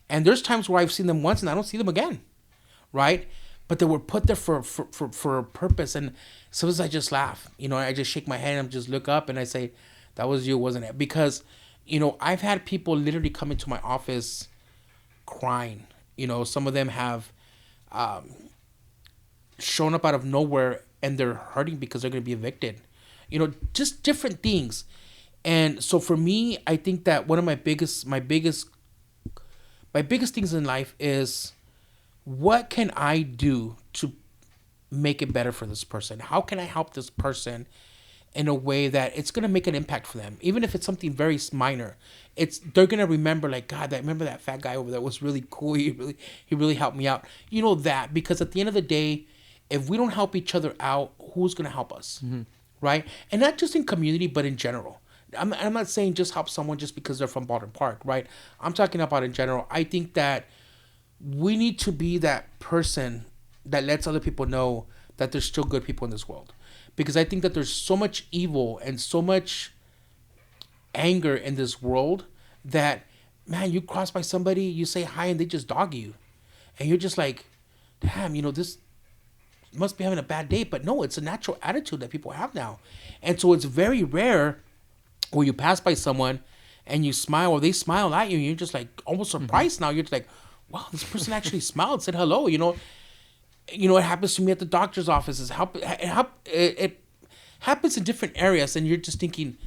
And there's times where I've seen them once and I don't see them again. Right? But they were put there for a purpose. And sometimes I just laugh. I just shake my head and just look up and I say, That was you, wasn't it? Because, I've had people literally come into my office crying. Some of them have shown up out of nowhere and they're hurting because they're going to be evicted. Just different things. And so for me, I think that one of my biggest things in life is, what can I do to make it better for this person? How can I help this person in a way that it's going to make an impact for them? Even if it's something very minor, they're going to remember, like, God, I remember that fat guy over there was really cool. He really helped me out. That, because at the end of the day, if we don't help each other out, who's going to help us? Mm-hmm. Right? And not just in community, but in general. I'm not saying just help someone just because they're from Baldwin Park, right? I'm talking about in general. I think that we need to be that person that lets other people know that there's still good people in this world. Because I think that there's so much evil and so much anger in this world that, man, you cross by somebody, you say hi, and they just dog you. And you're just like, damn, this must be having a bad day. But no, it's a natural attitude that people have now. And so it's very rare where you pass by someone and you smile, or they smile at you, and you're just like almost surprised. Mm-hmm. Now you're just like, wow, this person actually smiled, said hello. It happens to me at the doctor's offices. It happens in different areas, and you're just thinking,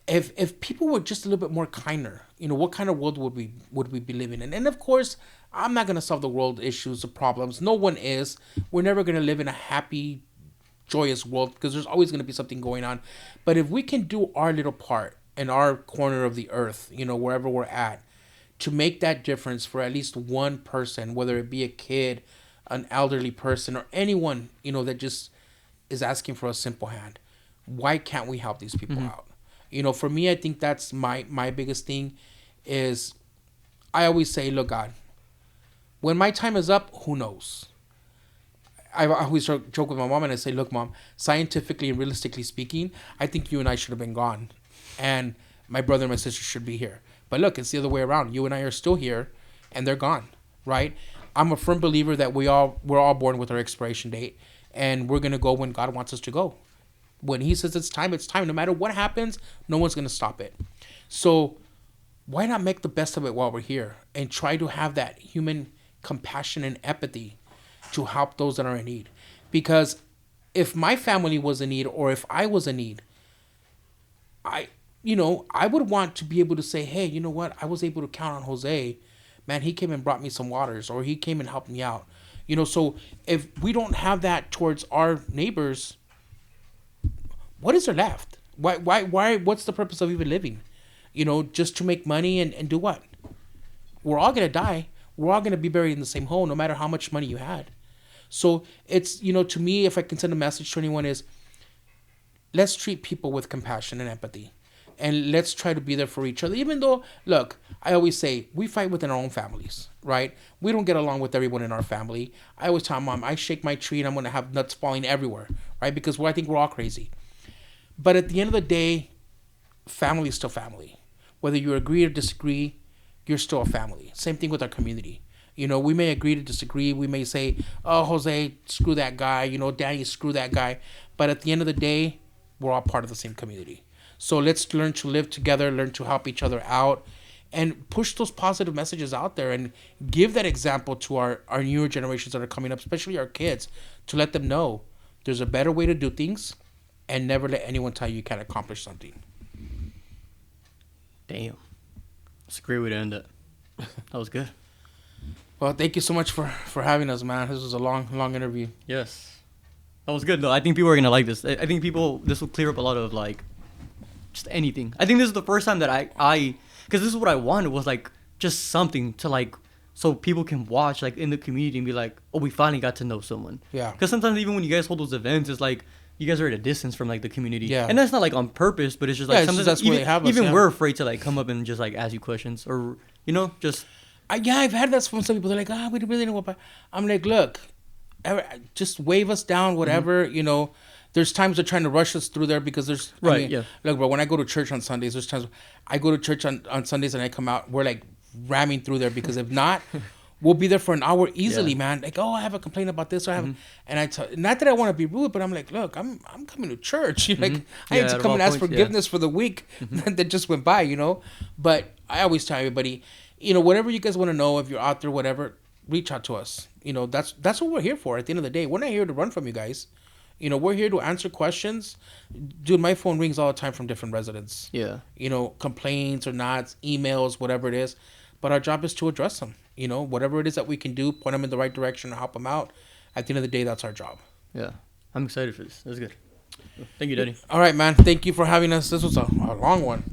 if people were just a little bit more kinder, what kind of world would we be living in? And of course, I'm not gonna solve the world issues, the problems. No one is. We're never gonna live in a happy, joyous world, because there's always going to be something going on. But if we can do our little part in our corner of the earth, wherever we're at, to make that difference for at least one person, whether it be a kid, an elderly person, or anyone, that just is asking for a simple hand, why can't we help these people mm-hmm. out? For me, I think that's my biggest thing is, I always say, look, God, when my time is up, who knows? I always joke with my mom and I say, look, Mom, scientifically and realistically speaking, I think you and I should have been gone. And my brother and my sister should be here. But look, it's the other way around. You and I are still here and they're gone, right? I'm a firm believer that we're all born with our expiration date, and we're going to go when God wants us to go. When he says it's time, it's time. No matter what happens, no one's going to stop it. So why not make the best of it while we're here and try to have that human compassion and empathy to help those that are in need? Because if my family was in need, or if I was in need, I would want to be able to say, hey, you know what? I was able to count on Jose. Man, he came and brought me some waters, or he came and helped me out. So if we don't have that towards our neighbors, what is there left? Why, what's the purpose of even living? Just to make money and do what? We're all going to die. We're all going to be buried in the same hole, no matter how much money you had. So it's, to me, if I can send a message to anyone, is let's treat people with compassion and empathy. And let's try to be there for each other. Even though, look, I always say, we fight within our own families, right? We don't get along with everyone in our family. I always tell Mom, I shake my tree and I'm going to have nuts falling everywhere, right? Because I think we're all crazy. But at the end of the day, family is still family. Whether you agree or disagree, you're still a family. Same thing with our community. We may agree to disagree. We may say, oh, Jose, screw that guy. Danny, screw that guy. But at the end of the day, we're all part of the same community. So let's learn to live together, learn to help each other out, and push those positive messages out there and give that example to our newer generations that are coming up, especially our kids, to let them know there's a better way to do things, and never let anyone tell you can't accomplish something. Damn. That's a great way to end it. That was good. Well, thank you so much for having us, man. This was a long interview. Yes. That was good, though. I think people are going to like this. I think this will clear up a lot of, just anything. I think this is the first time that I because this is what I wanted, was, just something to, so people can watch, in the community and be like, oh, we finally got to know someone. Yeah. Because sometimes even when you guys hold those events, it's you guys are at a distance from, the community. Yeah. And that's not, on purpose, but it's just, sometimes that's even, where they have us, even we're afraid to, come up and just, ask you questions or, just... I've had that from some people. They're like, we really know what... I'm like, look, just wave us down, whatever, mm-hmm. There's times they're trying to rush us through there because there's... yeah. Look, bro, when I go to church on Sundays, there's times... I go to church on Sundays and I come out, we're, ramming through there because if not, we'll be there for an hour easily, Yeah. man. Like, oh, I have a complaint about this. Or I have, and I not that I want to be rude, but I'm like, look, I'm coming to church. Like, I Yeah, need to out of come all and ask points, forgiveness for the week that just went by, you know. But I always tell everybody, you know, whatever you guys want to know, if you're out there, whatever, reach out to us. You know, that's what we're here for. At the end of the day, we're not here to run from you guys. You know, we're here to answer questions. Dude, my phone rings all the time from different residents. Yeah. You know, complaints or not, emails, whatever it is. But our job is to address them. You know, whatever it is that we can do, point them in the right direction, or help them out. At the end of the day, that's our job. Yeah. I'm excited for this. That's good. Thank you, Daddy. All right, man. Thank you for having us. This was a long one.